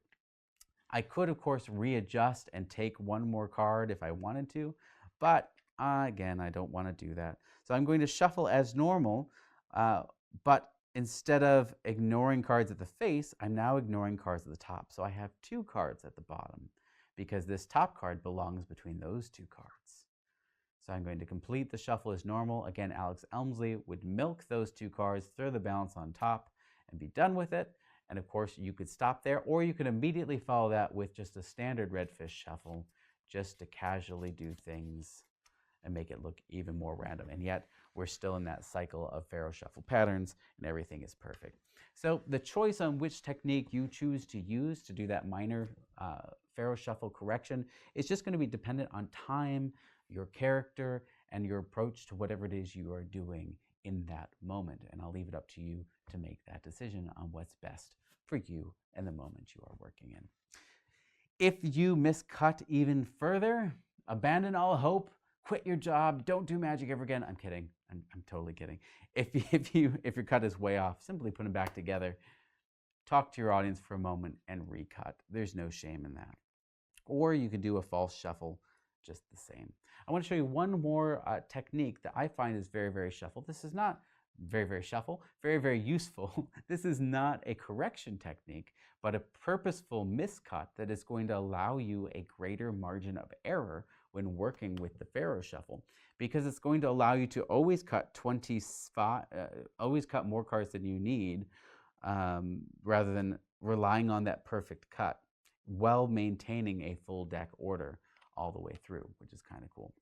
S1: I could, of course, readjust and take one more card if I wanted to, but again, I don't want to do that. So I'm going to shuffle as normal, but instead of ignoring cards at the face, I'm now ignoring cards at the top. So I have 2 cards at the bottom because this top card belongs between those 2 cards. So I'm going to complete the shuffle as normal. Again, Alex Elmsley would milk those 2 cards, throw the balance on top, and be done with it. And of course, you could stop there, or you could immediately follow that with just a standard Redfish shuffle, just to casually do things and make it look even more random. And yet, we're still in that cycle of Pharaoh shuffle patterns, and everything is perfect. So the choice on which technique you choose to use to do that minor Pharaoh shuffle correction is just going to be dependent on time, your character, and your approach to whatever it is you are doing in that moment. And I'll leave it up to you to make that decision on what's best for you and the moment you are working in. If you miscut even further, abandon all hope, quit your job, don't do magic ever again. I'm kidding. I'm totally kidding. If your cut is way off, simply put them back together. Talk to your audience for a moment and recut. There's no shame in that. Or you could do a false shuffle just the same. I want to show you one more technique that I find is very, very shuffle. This is not very, very shuffle, very, very useful. This is not a correction technique, but a purposeful miscut that is going to allow you a greater margin of error when working with the Pharaoh shuffle, because it's going to allow you to always cut always cut more cards than you need, rather than relying on that perfect cut, while maintaining a full deck order all the way through, which is kind of cool.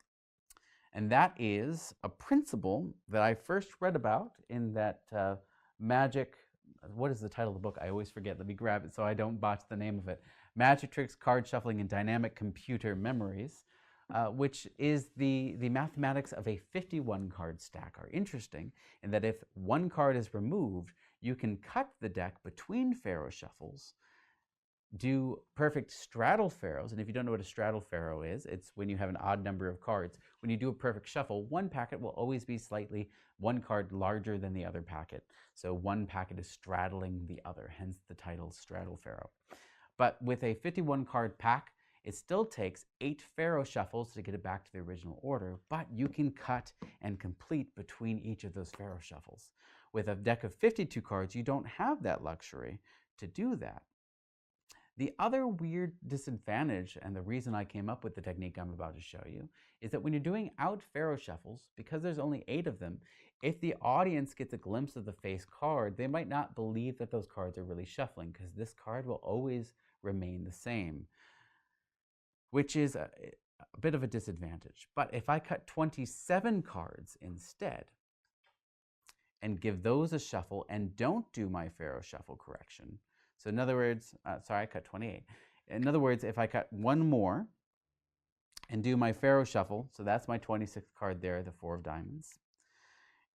S1: And that is a principle that I first read about in that Magic, what is the title of the book? I always forget. Let me grab it so I don't botch the name of it. Magic Tricks, Card Shuffling, and Dynamic Computer Memories, which is the mathematics of a 51 card stack are interesting in that if one card is removed, you can cut the deck between Pharaoh shuffles do perfect straddle pharaohs, and if you don't know what a straddle pharaoh is, it's when you have an odd number of cards. When you do a perfect shuffle, one packet will always be slightly one card larger than the other packet. So one packet is straddling the other, hence the title straddle pharaoh. But with a 51 card pack, it still takes 8 pharaoh shuffles to get it back to the original order, but you can cut and complete between each of those pharaoh shuffles. With a deck of 52 cards, you don't have that luxury to do that. The other weird disadvantage, and the reason I came up with the technique I'm about to show you, is that when you're doing out pharaoh shuffles, because there's only 8 of them, if the audience gets a glimpse of the face card, they might not believe that those cards are really shuffling, because this card will always remain the same, which is a bit of a disadvantage. But if I cut 27 cards instead and give those a shuffle and don't do my pharaoh shuffle correction, so in other words, sorry, I cut 28. In other words, if I cut one more and do my pharaoh shuffle, so that's my 26th card there, the 4 of diamonds,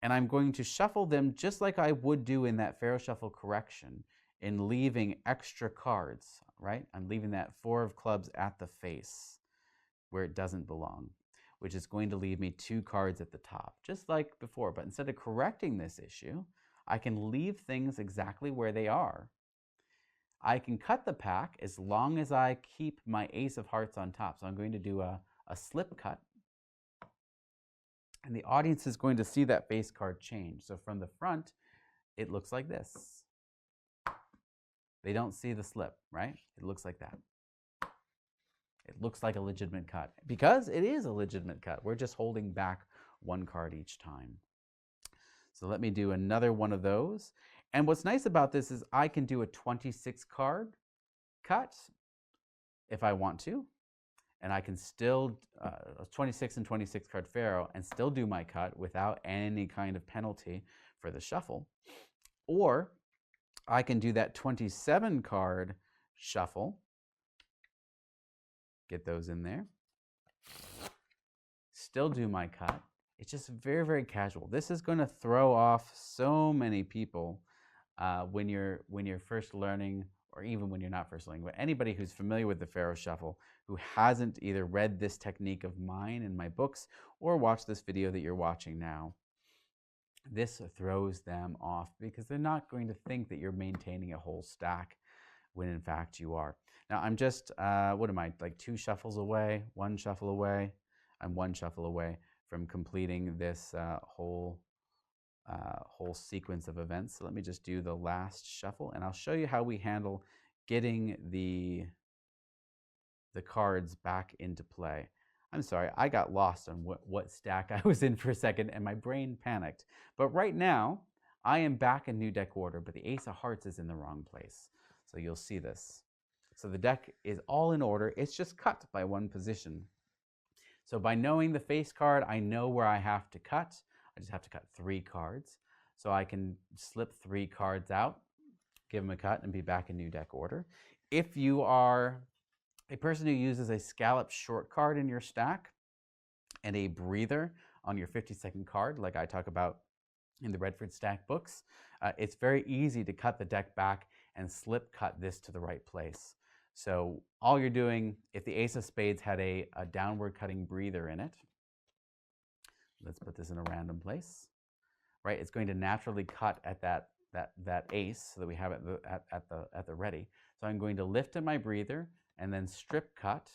S1: and I'm going to shuffle them just like I would do in that pharaoh shuffle correction in leaving extra cards, right? I'm leaving that 4 of clubs at the face where it doesn't belong, which is going to leave me 2 cards at the top, just like before. But instead of correcting this issue, I can leave things exactly where they are. I can cut the pack as long as I keep my ace of hearts on top. So I'm going to do a slip cut. And the audience is going to see that face card change. So from the front, it looks like this. They don't see the slip, right? It looks like that. It looks like a legitimate cut because it is a legitimate cut. We're just holding back 1 card each time. So let me do another one of those. And what's nice about this is I can do a 26 card cut if I want to, and I can still, 26 and 26 card pharaoh, and still do my cut without any kind of penalty for the shuffle. Or I can do that 27 card shuffle, get those in there, still do my cut. It's just very, very casual. This is going to throw off so many people when you're first learning, or even when you're not first learning. But anybody who's familiar with the pharaoh shuffle, who hasn't either read this technique of mine in my books or watched this video that you're watching now, this throws them off because they're not going to think that you're maintaining a whole stack when in fact you are. Now I'm just, what am I, like 2 shuffles away, 1 shuffle away? I'm 1 shuffle away from completing this whole sequence of events. So let me just do the last shuffle, and I'll show you how we handle getting the cards back into play. I'm sorry, I got lost on what stack I was in for a second, and my brain panicked. But right now, I am back in new deck order, but the ace of hearts is in the wrong place. So you'll see this. So the deck is all in order. It's just cut by 1 position. So by knowing the face card, I know where I have to cut. I just have to cut 3 cards. So I can slip 3 cards out, give them a cut, and be back in new deck order. If you are a person who uses a scallop short card in your stack and a breather on your 52nd card, like I talk about in the Redford stack books, it's very easy to cut the deck back and slip cut this to the right place. So all you're doing, if the ace of spades had a downward cutting breather in it, let's put this in a random place, right? It's going to naturally cut at that ace so that we have it at the ready. So I'm going to lift in my breather and then slip cut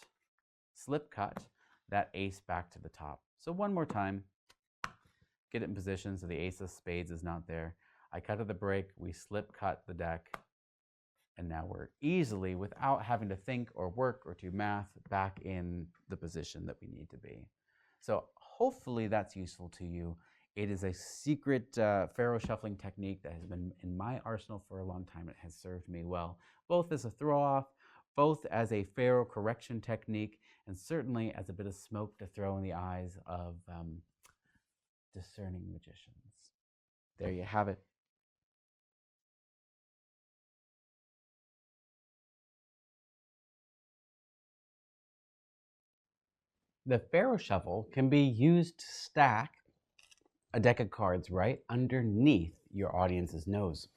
S1: that ace back to the top. So one more time, get it in position so the ace of spades is not there. I cut at the break, we slip cut the deck, and now we're easily, without having to think or work or do math, back in the position that we need to be. So hopefully that's useful to you. It is a secret pharaoh shuffling technique that has been in my arsenal for a long time. It has served me well, both as a throw-off, both as a pharaoh correction technique, and certainly as a bit of smoke to throw in the eyes of discerning magicians. There you have it. The pharaoh shuffle can be used to stack a deck of cards right underneath your audience's nose,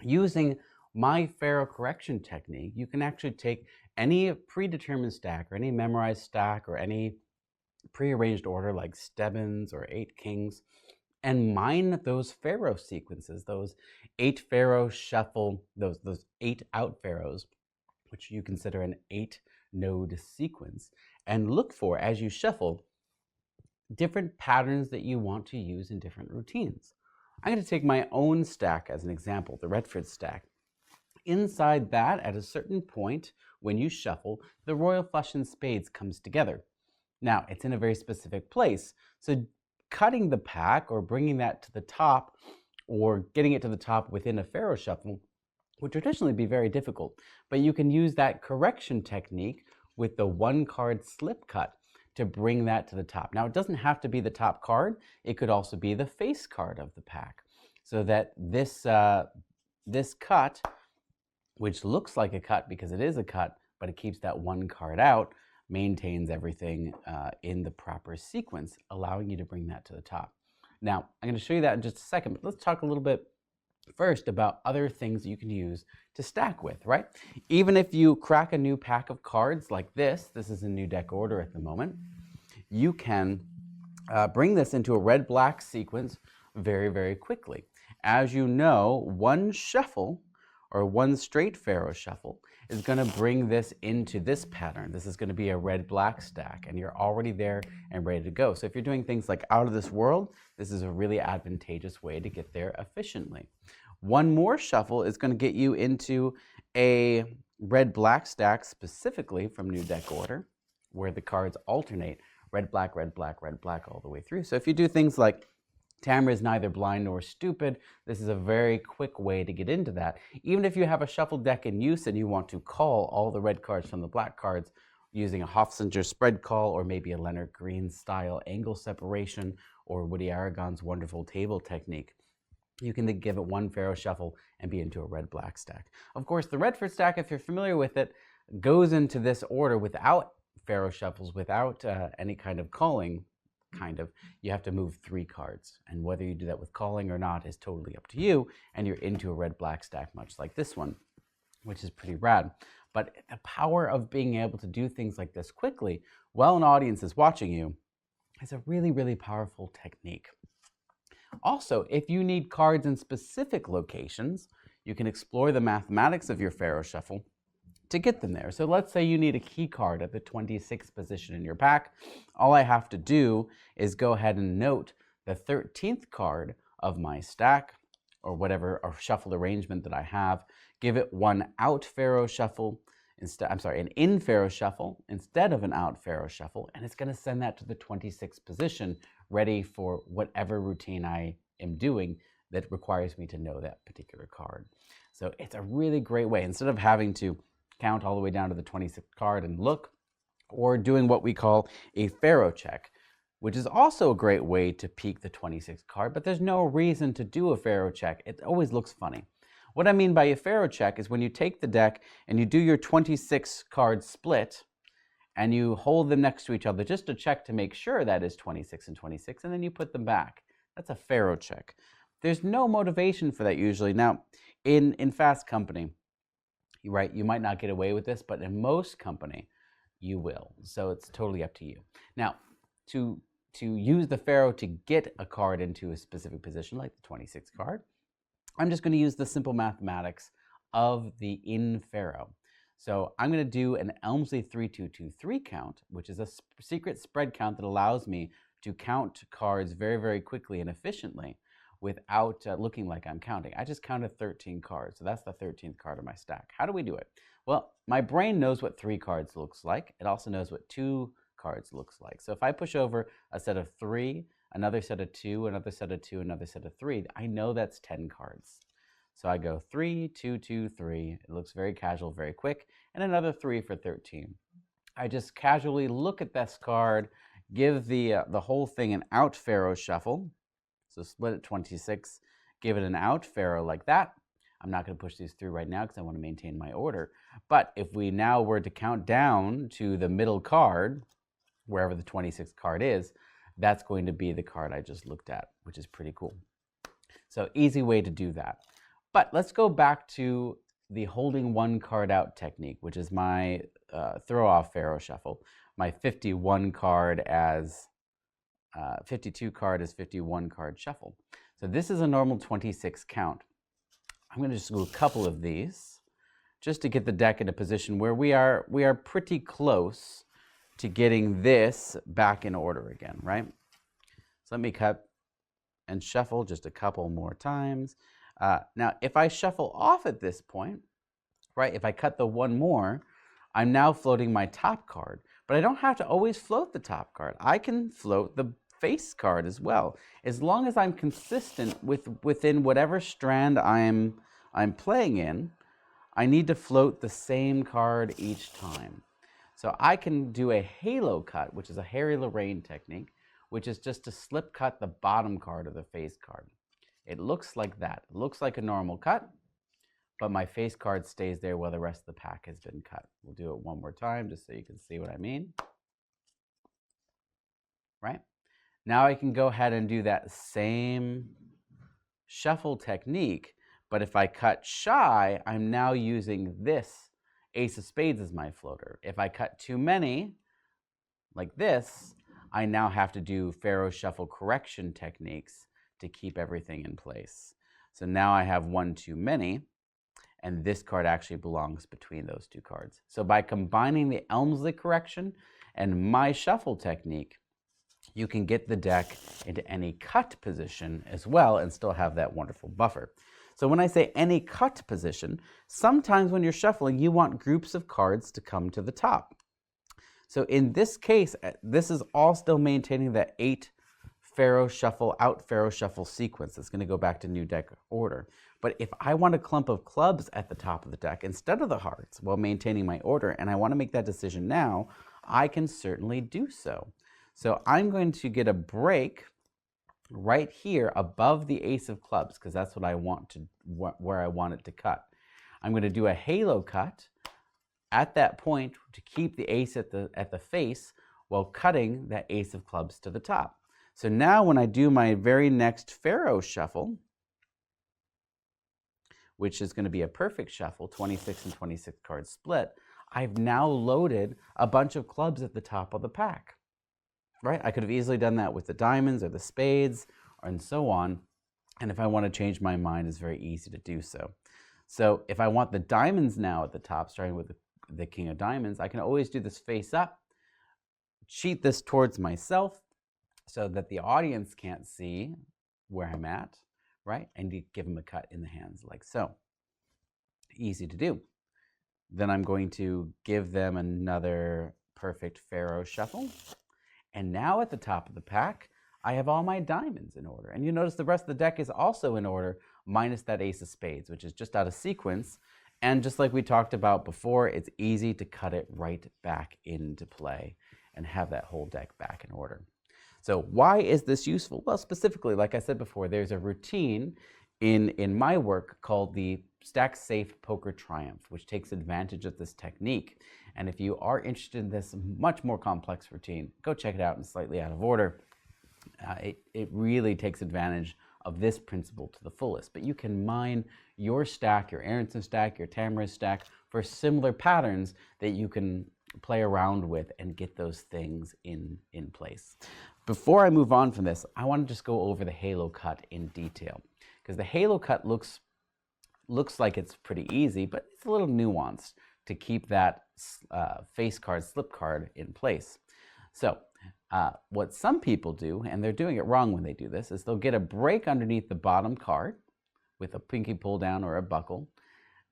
S1: using my Pharaoh correction technique, you can actually take any predetermined stack or any memorized stack or any prearranged order like Stebbins or 8 Kings and mine those Pharaoh sequences, those 8 Pharaoh shuffle, those 8 out Pharaohs, which you consider an 8 node sequence, and look for, as you shuffle, different patterns that you want to use in different routines. I'm going to take my own stack as an example, the Redford stack. Inside that, at a certain point, when you shuffle, the Royal Flush and Spades comes together. Now, it's in a very specific place, so cutting the pack or bringing that to the top or getting it to the top within a Pharaoh shuffle would traditionally be very difficult, but you can use that correction technique with the 1 card slip cut to bring that to the top. Now, it doesn't have to be the top card. It could also be the face card of the pack, so that this cut, which looks like a cut because it is a cut, but it keeps that 1 card out, maintains everything in the proper sequence, allowing you to bring that to the top. Now, I'm going to show you that in just a second, but let's talk a little bit first about other things you can use to stack with, right? Even if you crack a new pack of cards like this is a new deck order at the moment, you can bring this into a red-black sequence very, very quickly. As you know, 1 shuffle or 1 straight Pharaoh shuffle is going to bring this into this pattern. This is going to be a red-black stack, and you're already there and ready to go. So if you're doing things like Out of This World, this is a really advantageous way to get there efficiently. 1 more shuffle is going to get you into a red-black stack, specifically from New Deck Order, where the cards alternate red, black, red, black, red, black all the way through. So if you do things like Tamara is neither blind nor stupid, this is a very quick way to get into that. Even if you have a shuffled deck in use and you want to call all the red cards from the black cards using a Hofzinger spread call or maybe a Leonard Green style angle separation or Woody Aragon's wonderful table technique, you can give it 1 Pharaoh shuffle and be into a red-black stack. Of course, the Redford stack, if you're familiar with it, goes into this order without Pharaoh shuffles, without any kind of calling. You have to move 3 cards, and whether you do that with calling or not is totally up to you, and you're into a red-black stack much like this one, which is pretty rad. But the power of being able to do things like this quickly while an audience is watching you is a really, really powerful technique. Also, if you need cards in specific locations, you can explore the mathematics of your Pharaoh shuffle to get them there. So let's say you need a key card at the 26th position in your pack. All I have to do is go ahead and note the 13th card of my stack or whatever or shuffle arrangement that I have, give it 1 out Pharaoh shuffle, an in Pharaoh shuffle instead of an out Pharaoh shuffle, and it's going to send that to the 26th position, ready for whatever routine I am doing that requires me to know that particular card. So it's a really great way, instead of having to count all the way down to the 26th card and look, or doing what we call a Pharaoh check, which is also a great way to peek the 26th card, but there's no reason to do a Pharaoh check. It always looks funny. What I mean by a Pharaoh check is when you take the deck and you do your 26 card split and you hold them next to each other just to check to make sure that is 26 and 26, and then you put them back. That's a Pharaoh check. There's no motivation for that usually. Now, in fast company, right, you might not get away with this, but in most company, you will. So it's totally up to you. Now, to use the Pharaoh to get a card into a specific position, like the 26th card, I'm just going to use the simple mathematics of the in Pharaoh. So I'm going to do an Elmsley 3223 count, which is a secret spread count that allows me to count cards very, very quickly and efficiently without looking like I'm counting. I just counted 13 cards, so that's the 13th card of my stack. How do we do it? Well, my brain knows what 3 cards looks like. It also knows what 2 cards looks like. So if I push over a set of 3, another set of 2, another set of 2, another set of 3, I know that's 10 cards. So I go 3, 2, 2, 3. It looks very casual, very quick, and another 3 for 13. I just casually look at this card, give the whole thing an out Pharaoh shuffle. So split it 26, give it an out Pharaoh like that. I'm not going to push these through right now because I want to maintain my order. But if we now were to count down to the middle card, wherever the 26th card is, that's going to be the card I just looked at, which is pretty cool. So easy way to do that. But let's go back to the Pharaoh the holding one card out technique, which is my throw off Pharaoh shuffle. My 51 card as 52 card as 51 card shuffle. So this is a normal 26 count. I'm going to just do a couple of these just to get the deck in a position where we are pretty close to getting this back in order again, right? So let me cut and shuffle just a couple more times. Now, if I shuffle off at this point, right, if I cut the one more, I'm now floating my top card. But I don't have to always float the top card. I can float the face card as well, as long as I'm consistent within whatever strand I'm playing in. I need to float the same card each time. So I can do a halo cut, which is a Harry Lorraine technique, which is just to slip cut the bottom card of the face card. It looks like that. It looks like a normal cut, but my face card stays there while the rest of the pack has been cut. We'll do it one more time just so you can see what I mean. Right? Now I can go ahead and do that same shuffle technique, but if I cut shy, I'm now using this ace of spades as my floater. If I cut too many, like this, I now have to do Pharaoh shuffle correction techniques to keep everything in place. So now I have one too many, and this card actually belongs between those two cards. So by combining the Elmsley correction and my shuffle technique, you can get the deck into any cut position as well and still have that wonderful buffer. So when I say any cut position, sometimes when you're shuffling, you want groups of cards to come to the top. So in this case, this is all still maintaining that 8 Pharaoh shuffle, out Pharaoh shuffle sequence. It's going to go back to new deck order. But if I want a clump of clubs at the top of the deck instead of the hearts while maintaining my order, and I want to make that decision now, I can certainly do so. So I'm going to get a break right here above the ace of clubs, because that's what I want to, where I want it to cut. I'm going to do a halo cut at that point to keep the ace at the face while cutting that ace of clubs to the top. So now when I do my very next Pharaoh shuffle, which is going to be a perfect shuffle, 26 and 26 card split, I've now loaded a bunch of clubs at the top of the pack. Right? I could have easily done that with the diamonds or the spades and so on. And if I want to change my mind, it's very easy to do so. So if I want the diamonds now at the top, starting with the king of diamonds, I can always do this face up, cheat this towards myself so that the audience can't see where I'm at, right? And give them a cut in the hands like so. Easy to do. Then I'm going to give them another perfect Pharaoh shuffle. And now at the top of the pack, I have all my diamonds in order. And you notice the rest of the deck is also in order, minus that ace of spades, which is just out of sequence. And just like we talked about before, it's easy to cut it right back into play and have that whole deck back in order. So why is this useful? Well, specifically, like I said before, there's a routine in my work called the Stack Safe Poker Triumph, which takes advantage of this technique. And if you are interested in this much more complex routine, go check it out in Slightly Out of Order. It really takes advantage of this principle to the fullest. But you can mine your stack, your Aronson stack, your Tamariz stack, for similar patterns that you can play around with and get those things in place. Before I move on from this, I want to just go over the halo cut in detail, because the halo cut looks like it's pretty easy, but it's a little nuanced to keep that face card, slip card in place. So what some people do, and they're doing it wrong when they do this, is they'll get a break underneath the bottom card with a pinky pull down or a buckle,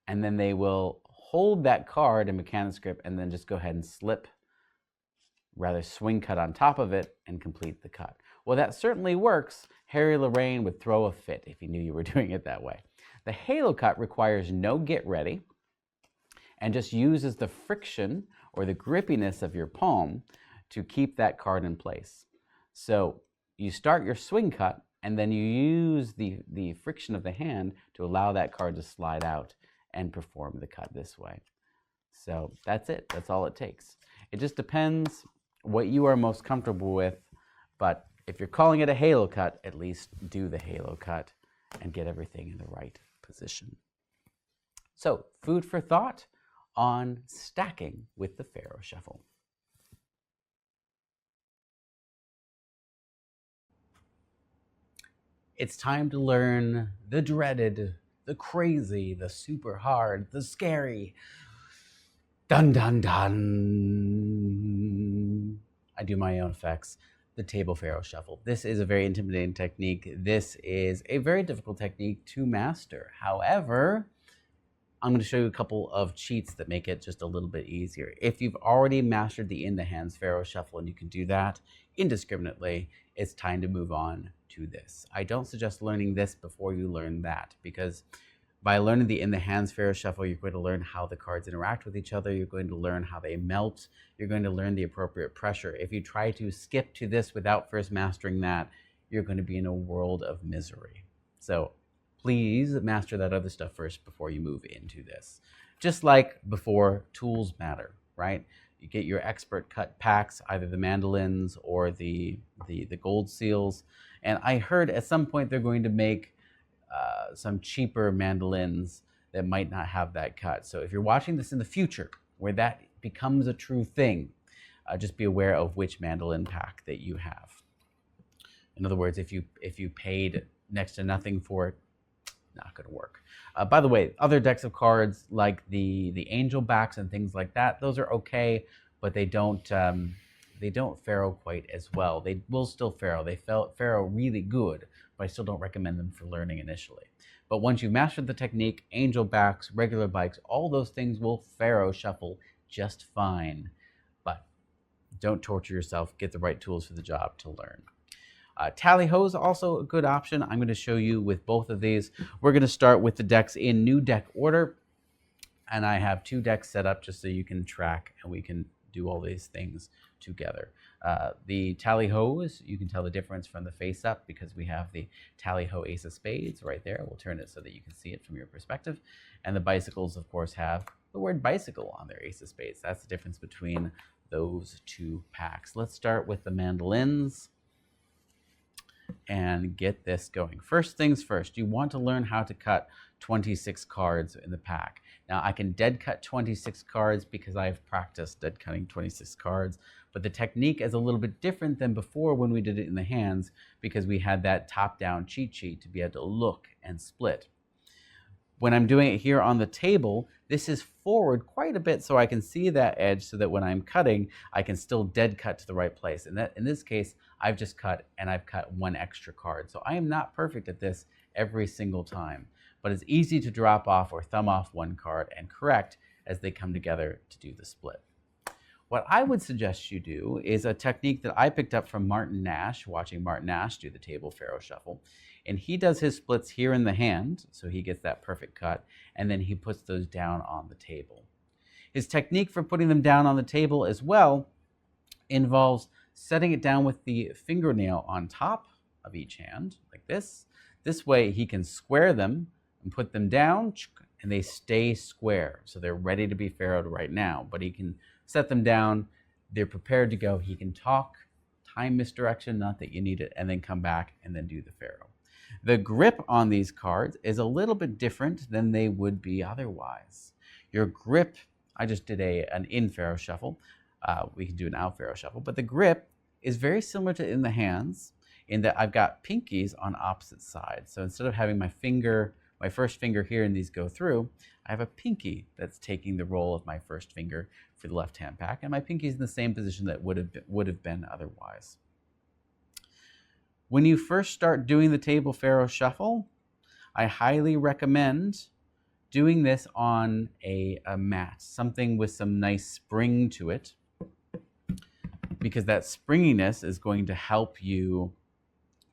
S1: and then they will hold that card in mechanics grip and then just go ahead and slip, rather swing cut on top of it and complete the cut. Well, that certainly works. Harry Lorraine would throw a fit if he knew you were doing it that way. The halo cut requires no get ready and just uses the friction or the grippiness of your palm to keep that card in place. So you start your swing cut and then you use the friction of the hand to allow that card to slide out and perform the cut this way. So that's it. That's all it takes. It just depends what you are most comfortable with, but if you're calling it a halo cut, at least do the halo cut and get everything in the right position. So, food for thought on stacking with the Pharaoh Shuffle. It's time to learn the dreaded, the crazy, the super hard, the scary. Dun dun dun. I do my own effects. The table Pharaoh Shuffle. This is a very intimidating technique. This is a very difficult technique to master. However, I'm going to show you a couple of cheats that make it just a little bit easier. If you've already mastered the in the hands Pharaoh Shuffle and you can do that indiscriminately, it's time to move on to this. I don't suggest learning this before you learn that, because by learning the in the hands Pharaoh Shuffle, you're going to learn how the cards interact with each other. You're going to learn how they melt. You're going to learn the appropriate pressure. If you try to skip to this without first mastering that, you're going to be in a world of misery. So please master that other stuff first before you move into this. Just like before, tools matter, right? You get your expert cut packs, either the mandolins or the gold seals. And I heard at some point they're going to make some cheaper mandolins that might not have that cut. So if you're watching this in the future where that becomes a true thing, just be aware of which mandolin pack that you have. In other words, if you paid next to nothing for it, not going to work. By the way, other decks of cards like the angel backs and things like that, those are okay, but they don't Pharaoh quite as well. They will still Pharaoh. They Pharaoh really good, but I still don't recommend them for learning initially. But once you've mastered the technique, angel backs, regular bikes, all those things will Pharaoh Shuffle just fine. But don't torture yourself. Get the right tools for the job to learn. Tally-ho is also a good option. I'm going to show you with both of these. We're going to start with the decks in new deck order. And I have 2 decks set up just so you can track and we can do all these things together. The tally-hos, you can tell the difference from the face-up because we have the tally-ho ace of spades right there. We'll turn it so that you can see it from your perspective. And the bicycles, of course, have the word bicycle on their ace of spades. That's the difference between those 2 packs. Let's start with the mandolins and get this going. First things first, you want to learn how to cut 26 cards in the pack. Now, I can dead cut 26 cards because I've practiced dead cutting 26 cards, but the technique is a little bit different than before when we did it in the hands because we had that top-down cheat sheet to be able to look and split. When I'm doing it here on the table, this is forward quite a bit so I can see that edge so that when I'm cutting, I can still dead cut to the right place. And that, in this case, I've just cut and I've cut 1 extra card. So I am not perfect at this every single time, but it's easy to drop off or thumb off 1 card and correct as they come together to do the split. What I would suggest you do is a technique that I picked up from Martin Nash, watching Martin Nash do the table Pharaoh Shuffle. And he does his splits here in the hand, so he gets that perfect cut, and then he puts those down on the table. His technique for putting them down on the table as well involves setting it down with the fingernail on top of each hand, like this. This way he can square them and put them down, and they stay square. So they're ready to be Pharaohed right now, but he can set them down, they're prepared to go. He can talk, time misdirection, not that you need it, and then come back and then do the Pharaoh. The grip on these cards is a little bit different than they would be otherwise. Your grip, I just did an in Pharaoh Shuffle. We can do an out Pharaoh Shuffle, but the grip is very similar to in the hands in that I've got pinkies on opposite sides. So instead of having my first finger here and these go through, I have a pinky that's taking the role of my first finger for the left-hand pack, and my pinky is in the same position that would have been otherwise. When you first start doing the table Pharaoh Shuffle, I highly recommend doing this on a mat, something with some nice spring to it, because that springiness is going to help you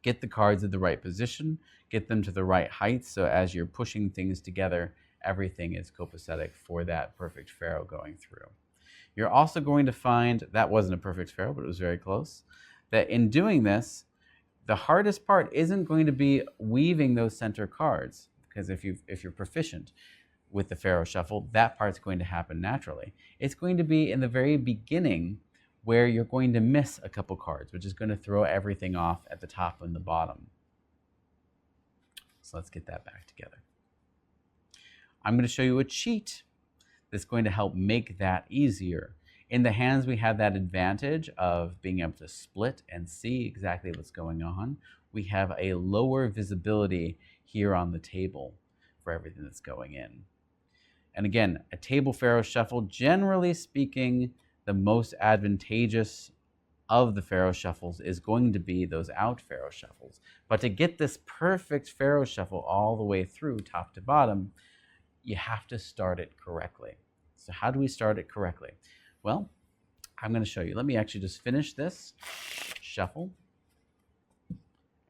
S1: get the cards in the right position, get them to the right height, so as you're pushing things together, everything is copacetic for that perfect Pharaoh going through. You're also going to find, that wasn't a perfect Pharaoh, but it was very close, that in doing this, the hardest part isn't going to be weaving those center cards, because if you're proficient with the Pharaoh Shuffle, that part's going to happen naturally. It's going to be in the very beginning where you're going to miss a couple cards, which is going to throw everything off at the top and the bottom. So let's get that back together. I'm going to show you a cheat that's going to help make that easier. In the hands, we have that advantage of being able to split and see exactly what's going on. We have a lower visibility here on the table for everything that's going in. And again, a table Pharaoh shuffle, generally speaking, the most advantageous of the Pharaoh shuffles is going to be those out Pharaoh shuffles. But to get this perfect Pharaoh shuffle all the way through, top to bottom, you have to start it correctly. So how do we start it correctly? Well, I'm going to show you. Let me actually just finish this shuffle.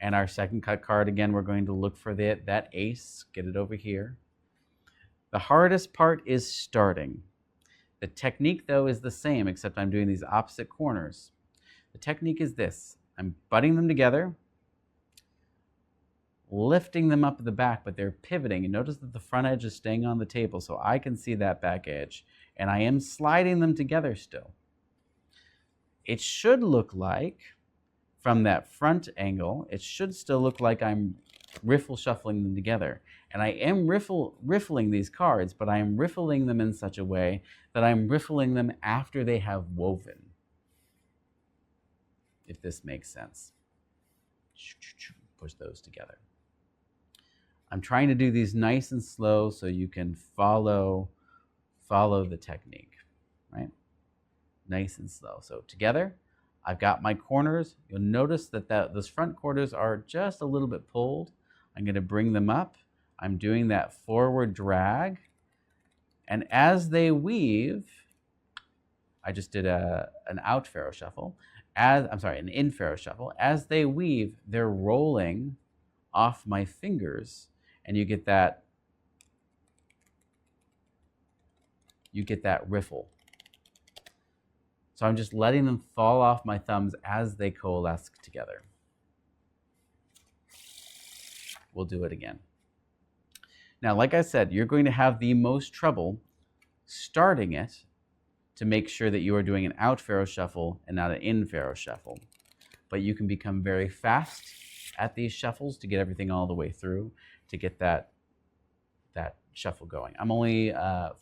S1: And our second cut card, again, we're going to look for that ace, get it over here. The hardest part is starting. The technique, though, is the same, except I'm doing these opposite corners. The technique is this. I'm butting them together, lifting them up at the back, but they're pivoting. And notice that the front edge is staying on the table, so I can see that back edge. And I am sliding them together still. It should look like, from that front angle, it should still look like I'm riffle shuffling them together. And I am riffling these cards, but I am riffling them in such a way that I'm riffling them after they have woven. If this makes sense. Push those together. I'm trying to do these nice and slow so you can follow the technique, right? Nice and slow. So together, I've got my corners. You'll notice that those front corners are just a little bit pulled. I'm going to bring them up. I'm doing that forward drag. And as they weave, I just did an out Pharaoh shuffle. An in Pharaoh shuffle. As they weave, they're rolling off my fingers, and you get that riffle. So I'm just letting them fall off my thumbs as they coalesce together. We'll do it again. Now, like I said, you're going to have the most trouble starting it to make sure that you are doing an out Pharaoh shuffle and not an in Pharaoh shuffle. But you can become very fast at these shuffles to get everything all the way through, to get that shuffle going. I'm only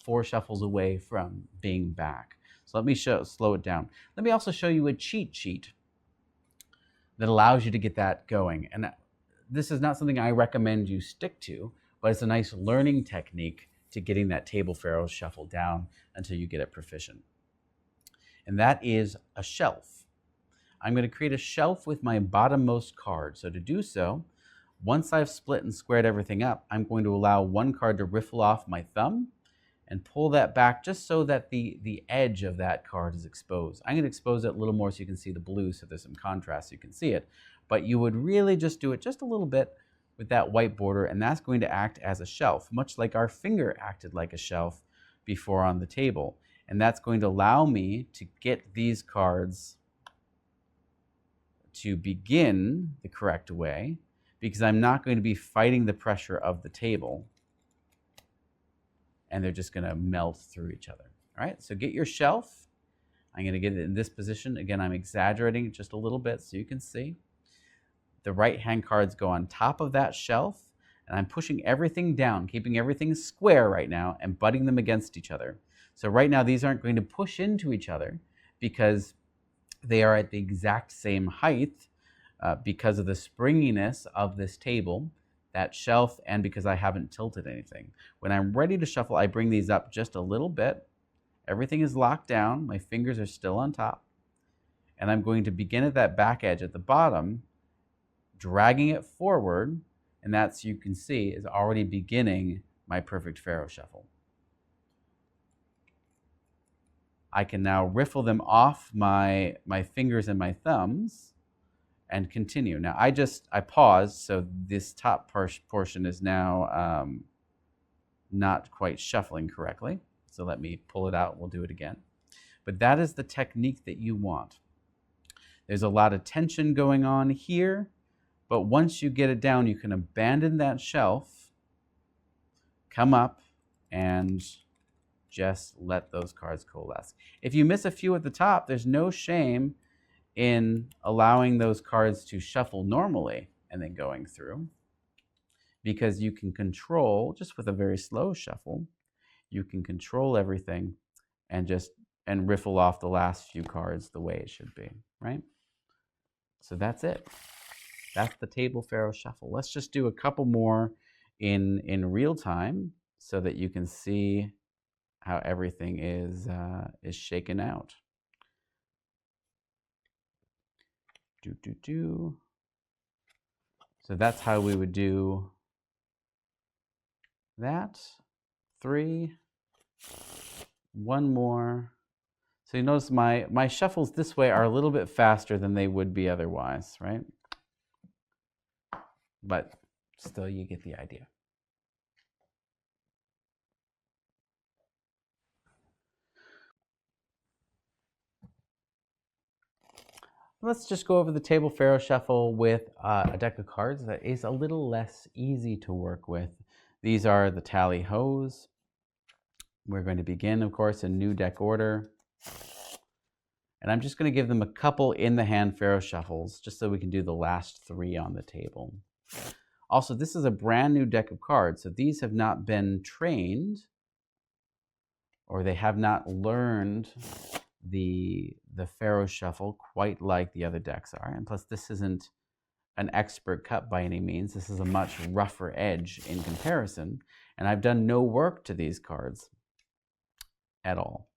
S1: 4 shuffles away from being back. So let me slow it down. Let me also show you a cheat sheet that allows you to get that going. And this is not something I recommend you stick to, but it's a nice learning technique to getting that table Pharaoh shuffle down until you get it proficient. And that is a shelf. I'm going to create a shelf with my bottommost card. So to do so, once I've split and squared everything up, I'm going to allow one card to riffle off my thumb and pull that back just so that the edge of that card is exposed. I'm going to expose it a little more so you can see the blue, so there's some contrast so you can see it. But you would really just do it just a little bit with that white border, and that's going to act as a shelf, much like our finger acted like a shelf before on the table. And that's going to allow me to get these cards to begin the correct way, because I'm not going to be fighting the pressure of the table, and they're just going to melt through each other. All right, so get your shelf. I'm going to get it in this position. Again, I'm exaggerating it just a little bit so you can see. The right-hand cards go on top of that shelf, and I'm pushing everything down, keeping everything square right now, and butting them against each other. So right now, these aren't going to push into each other because they are at the exact same height because of the springiness of this table, that shelf, and because I haven't tilted anything. When I'm ready to shuffle, I bring these up just a little bit. Everything is locked down. My fingers are still on top. And I'm going to begin at that back edge at the bottom, dragging it forward, and that's, you can see, is already beginning my perfect Pharaoh shuffle. I can now riffle them off my fingers and my thumbs and continue. Now I paused, so this top portion is now not quite shuffling correctly. So let me pull it out, we'll do it again. But that is the technique that you want. There's a lot of tension going on here, but once you get it down, you can abandon that shelf, come up, and just let those cards coalesce. If you miss a few at the top, there's no shame in allowing those cards to shuffle normally and then going through. because you can control, just with a very slow shuffle, you can control everything and riffle off the last few cards the way it should be, right? So that's it. That's the table Pharaoh shuffle. Let's just do a couple more in real time so that you can see how everything is shaken out. So that's how we would do that. 3, one more. So you notice my shuffles this way are a little bit faster than they would be otherwise, right? But still, you get the idea. Let's just go over the table Pharaoh shuffle with a deck of cards that is a little less easy to work with. These are the tally hos. We're going to begin, of course, in new deck order. And I'm just going to give them a couple in the hand Pharaoh shuffles just so we can do the last 3 on the table. Also, this is a brand new deck of cards, so these have not been trained, or they have not learned the Pharaoh shuffle quite like the other decks are. And plus, this isn't an expert cut by any means. This is a much rougher edge in comparison, and I've done no work to these cards at all.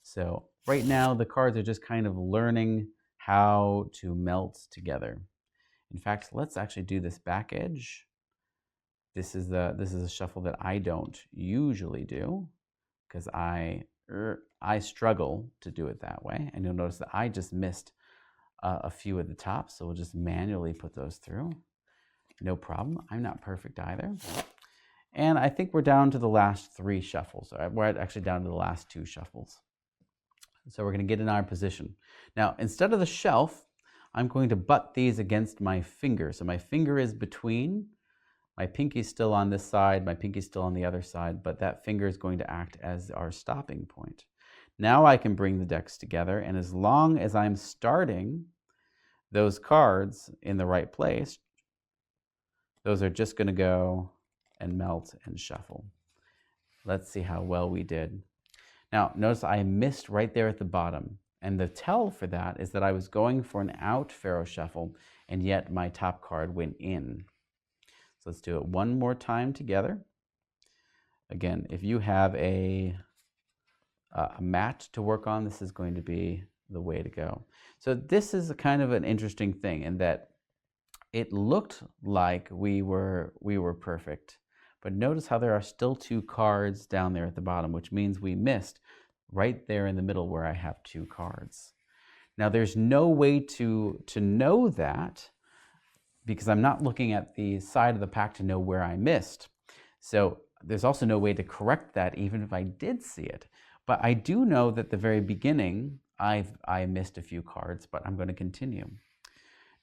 S1: So right now, the cards are just kind of learning how to melt together. In fact, let's actually do this back edge. This is a shuffle that I don't usually do because I struggle to do it that way. And you'll notice that I just missed a few at the top, so we'll just manually put those through. No problem. I'm not perfect either. And I think we're down to the last 3 shuffles. We're actually down to the last 2 shuffles. So we're going to get in our position. Now, instead of the shelf, I'm going to butt these against my finger. So my finger is between. My pinky's still on this side, my pinky's still on the other side, but that finger is going to act as our stopping point. Now I can bring the decks together, and as long as I'm starting those cards in the right place, those are just going to go and melt and shuffle. Let's see how well we did. Now, notice I missed right there at the bottom, and the tell for that is that I was going for an out Pharaoh shuffle, and yet my top card went in. So let's do it one more time together. Again, if you have a mat to work on, this is going to be the way to go. So this is a kind of an interesting thing in that it looked like we were perfect, but notice how there are still 2 cards down there at the bottom, which means we missed right there in the middle where I have 2 cards. Now there's no way to know that, because I'm not looking at the side of the pack to know where I missed. So there's also no way to correct that even if I did see it. But I do know that at the very beginning, I missed a few cards, but I'm going to continue.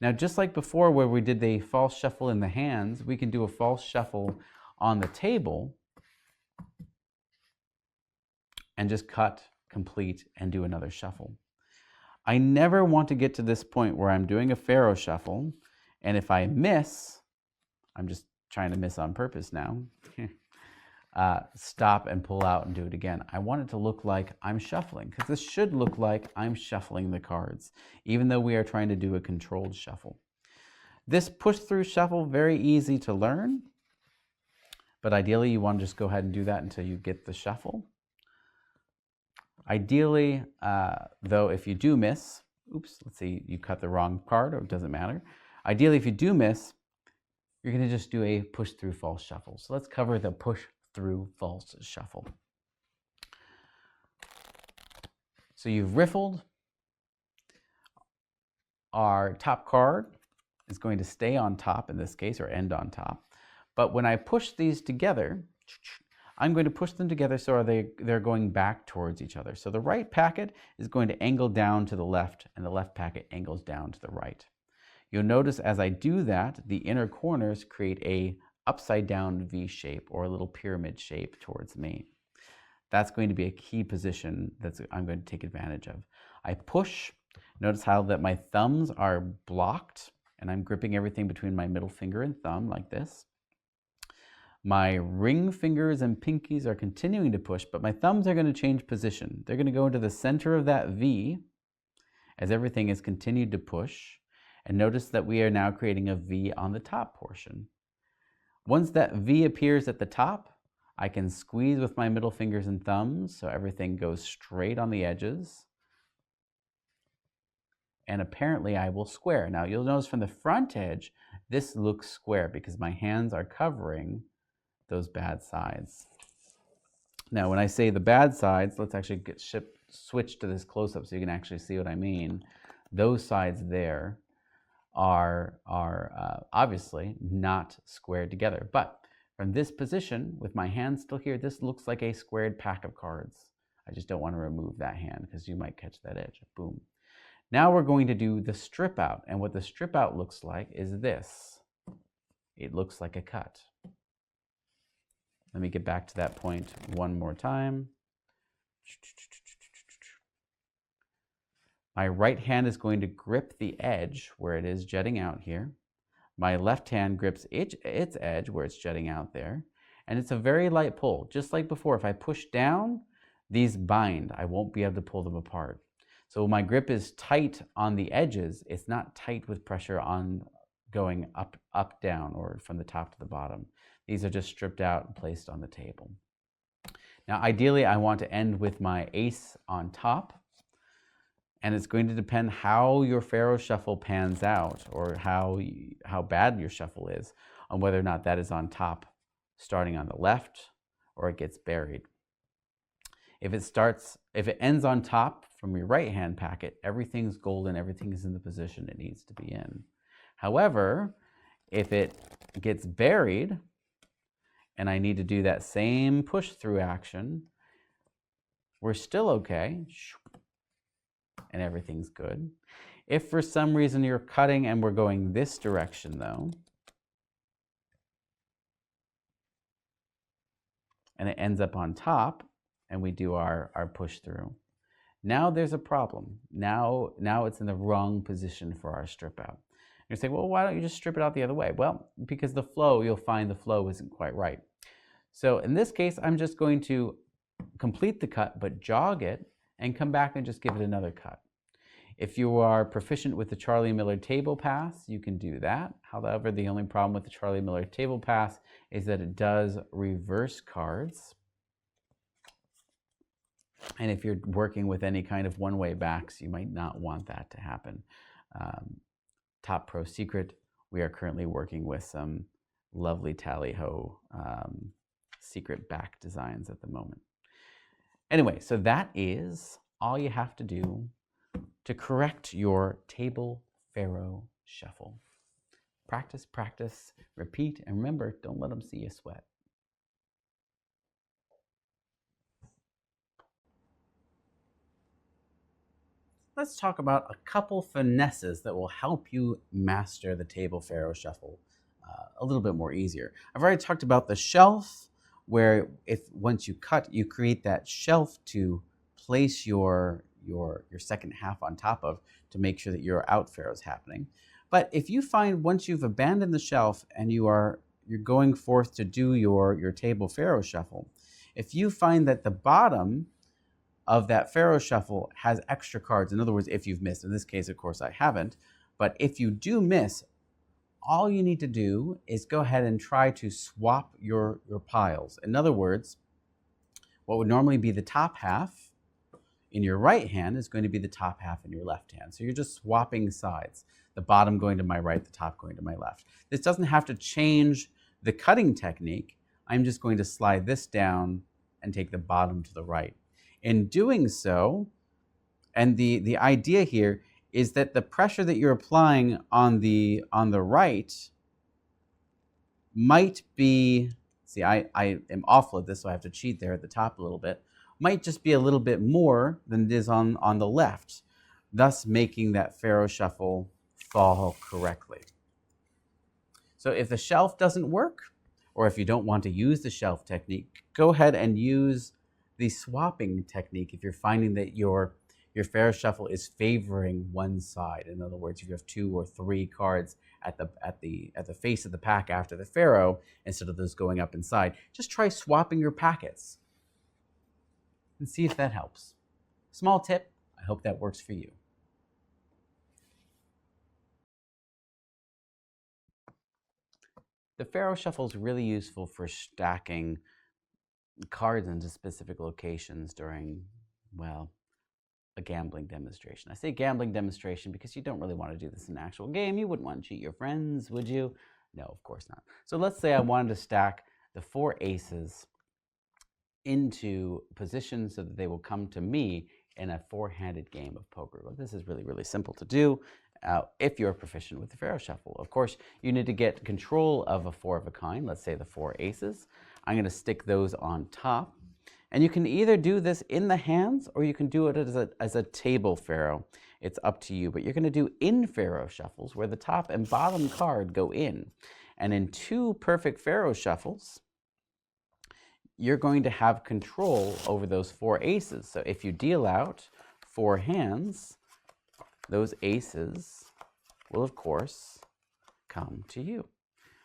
S1: Now, just like before where we did the false shuffle in the hands, we can do a false shuffle on the table and just cut, complete, and do another shuffle. I never want to get to this point where I'm doing a Pharaoh shuffle, and if I miss, I'm just trying to miss on purpose now, stop and pull out and do it again. I want it to look like I'm shuffling, because this should look like I'm shuffling the cards, even though we are trying to do a controlled shuffle. This push-through shuffle, very easy to learn, but ideally you want to just go ahead and do that until you get the shuffle. Ideally, though, if you do miss, oops, let's see, you cut the wrong card, or it doesn't matter. Ideally, if you do miss, you're going to just do a push-through false shuffle. So let's cover the push-through false shuffle. So you've riffled. Our top card is going to stay on top in this case, or end on top. But when I push these together, I'm going to push them together so they're going back towards each other. So the right packet is going to angle down to the left, and the left packet angles down to the right. You'll notice as I do that, the inner corners create a upside down V shape, or a little pyramid shape towards me. That's going to be a key position that I'm going to take advantage of. I push. Notice how that my thumbs are blocked, and I'm gripping everything between my middle finger and thumb like this. My ring fingers and pinkies are continuing to push, but my thumbs are going to change position. They're going to go into the center of that V as everything has continued to push. And notice that we are now creating a V on the top portion. Once that V appears at the top, I can squeeze with my middle fingers and thumbs so everything goes straight on the edges. And apparently I will square. Now you'll notice from the front edge, this looks square because my hands are covering those bad sides. Now when I say the bad sides, let's actually switch to this close-up so you can actually see what I mean. Those sides there are obviously not squared together. But from this position, with my hand still here, this looks like a squared pack of cards. I just don't want to remove that hand because you might catch that edge. Boom. Now we're going to do the strip out. And what the strip out looks like is this. It looks like a cut. Let me get back to that point one more time. My right hand is going to grip the edge where it is jetting out here. My left hand grips its edge where it's jetting out there. And it's a very light pull. Just like before, if I push down, these bind. I won't be able to pull them apart. So my grip is tight on the edges. It's not tight with pressure on going up, down, or from the top to the bottom. These are just stripped out and placed on the table. Now, ideally, I want to end with my ace on top. And it's going to depend how your Pharaoh shuffle pans out, or how bad your shuffle is, on whether or not that is on top, starting on the left, or it gets buried. If it ends on top from your right hand packet, everything's golden, everything is in the position it needs to be in. However, if it gets buried, and I need to do that same push through action, we're still okay. And everything's good. If for some reason you're cutting and we're going this direction though, and it ends up on top, and we do our push through, now there's a problem. Now it's in the wrong position for our strip out. You're saying, well, why don't you just strip it out the other way? Well, because the flow, you'll find the flow isn't quite right. So in this case, I'm just going to complete the cut, but jog it, and come back and just give it another cut. If you are proficient with the Charlie Miller table pass, you can do that. However, the only problem with the Charlie Miller table pass is that it does reverse cards. And if you're working with any kind of one-way backs, you might not want that to happen. Top Pro secret, we are currently working with some lovely tally-ho secret back designs at the moment. Anyway, so that is all you have to do to correct your table Pharaoh shuffle. Practice, practice, repeat, and remember, don't let them see you sweat. Let's talk about a couple finesses that will help you master the table Pharaoh shuffle a little bit more easier. I've already talked about the shelf, where once you cut, you create that shelf to place your second half on top of, to make sure that your out Pharaoh is happening. But if you find once you've abandoned the shelf and you're going forth to do your table Pharaoh shuffle, if you find that the bottom of that Pharaoh shuffle has extra cards, in other words, if you've missed, in this case, of course, I haven't, but if you do miss, all you need to do is go ahead and try to swap your piles. In other words, what would normally be the top half in your right hand is going to be the top half in your left hand. So you're just swapping sides, the bottom going to my right, the top going to my left. This doesn't have to change the cutting technique. I'm just going to slide this down and take the bottom to the right. In doing so, and the idea here is that the pressure that you're applying on the right might be, see, I am awful at this, so I have to cheat there at the top a little bit, might just be a little bit more than it is on the left, thus making that Pharaoh shuffle fall correctly. So if the shelf doesn't work, or if you don't want to use the shelf technique, go ahead and use the swapping technique if you're finding that your your Pharaoh shuffle is favoring one side. In other words, if you have 2 or 3 cards at the face of the pack after the Pharaoh, instead of those going up inside, just try swapping your packets and see if that helps. Small tip, I hope that works for you. The Pharaoh shuffle is really useful for stacking cards into specific locations during, well, a gambling demonstration. I say gambling demonstration because you don't really want to do this in an actual game. You wouldn't want to cheat your friends, would you? No, of course not. So let's say I wanted to stack the 4 aces into positions so that they will come to me in a 4-handed game of poker. Well, this is really, really simple to do if you're proficient with the Pharaoh shuffle. Of course, you need to get control of a 4 of a kind, let's say the 4 aces. I'm going to stick those on top. And you can either do this in the hands or you can do it as a table Pharaoh. It's up to you, but you're going to do in Pharaoh shuffles where the top and bottom card go in. And in 2 perfect Pharaoh shuffles, you're going to have control over those 4 aces. So if you deal out 4 hands, those aces will, of course, come to you,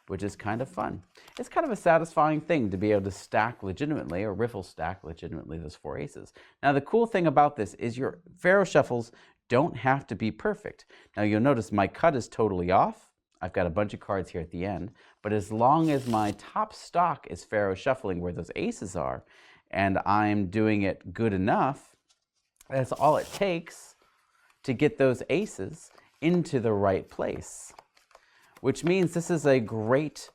S1: which is kind of fun. It's kind of a satisfying thing to be able to stack legitimately, or riffle stack legitimately, those 4 aces. Now, the cool thing about this is your Pharaoh shuffles don't have to be perfect. Now, you'll notice my cut is totally off. I've got a bunch of cards here at the end, but as long as my top stock is Pharaoh shuffling where those aces are, and I'm doing it good enough, that's all it takes to get those aces into the right place. Which means this is a great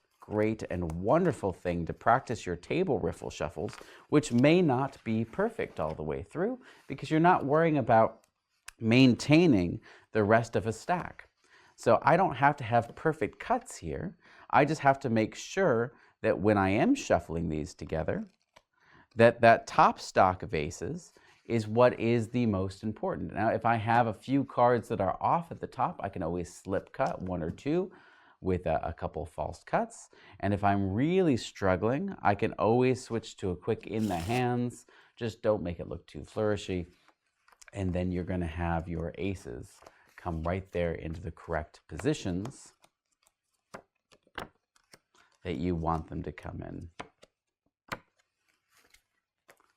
S1: and wonderful thing to practice your table riffle shuffles, which may not be perfect all the way through because you're not worrying about maintaining the rest of a stack. So I don't have to have perfect cuts here. I just have to make sure that when I am shuffling these together, that top stock of aces is what is the most important. Now, if I have a few cards that are off at the top, I can always slip cut 1 or 2 with a couple false cuts. And if I'm really struggling, I can always switch to a quick in the hands. Just don't make it look too flourishy. And then you're going to have your aces come right there into the correct positions that you want them to come in.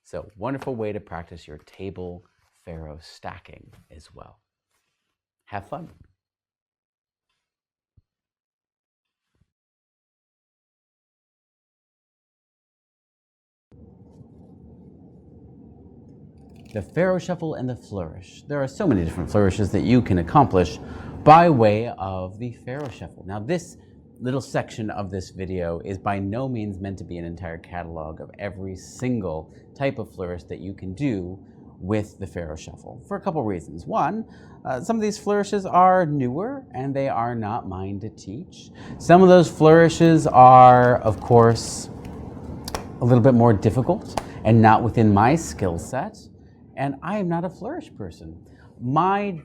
S1: So, wonderful way to practice your table Pharaoh stacking as well. Have fun. The Pharaoh shuffle and the flourish. There are so many different flourishes that you can accomplish by way of the Pharaoh shuffle. Now, this little section of this video is by no means meant to be an entire catalog of every single type of flourish that you can do with the Pharaoh shuffle for a couple reasons. One, some of these flourishes are newer and they are not mine to teach. Some of those flourishes are, of course, a little bit more difficult and not within my skill set. And I am not a flourish person. My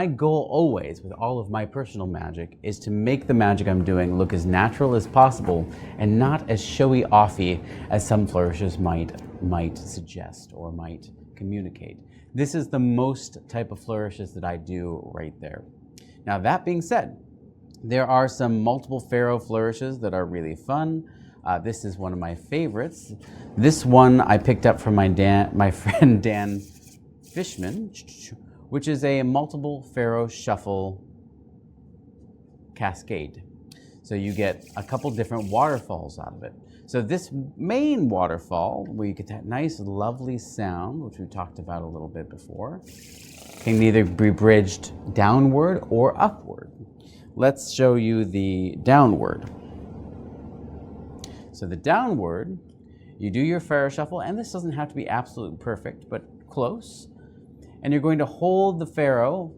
S1: goal always with all of my personal magic is to make the magic I'm doing look as natural as possible and not as showy offy as some flourishes might suggest or might communicate. This is the most type of flourishes that I do right there. Now, that being said, there are some multiple Pharaoh flourishes that are really fun. This is one of my favorites. This one I picked up from my friend Dan Fishman, which is a multiple Pharaoh shuffle cascade. So you get a couple different waterfalls out of it. So this main waterfall, where you get that nice, lovely sound, which we talked about a little bit before, can either be bridged downward or upward. Let's show you the downward. So the downward, you do your Pharaoh shuffle, and this doesn't have to be absolutely perfect, but close. And you're going to hold the Pharaoh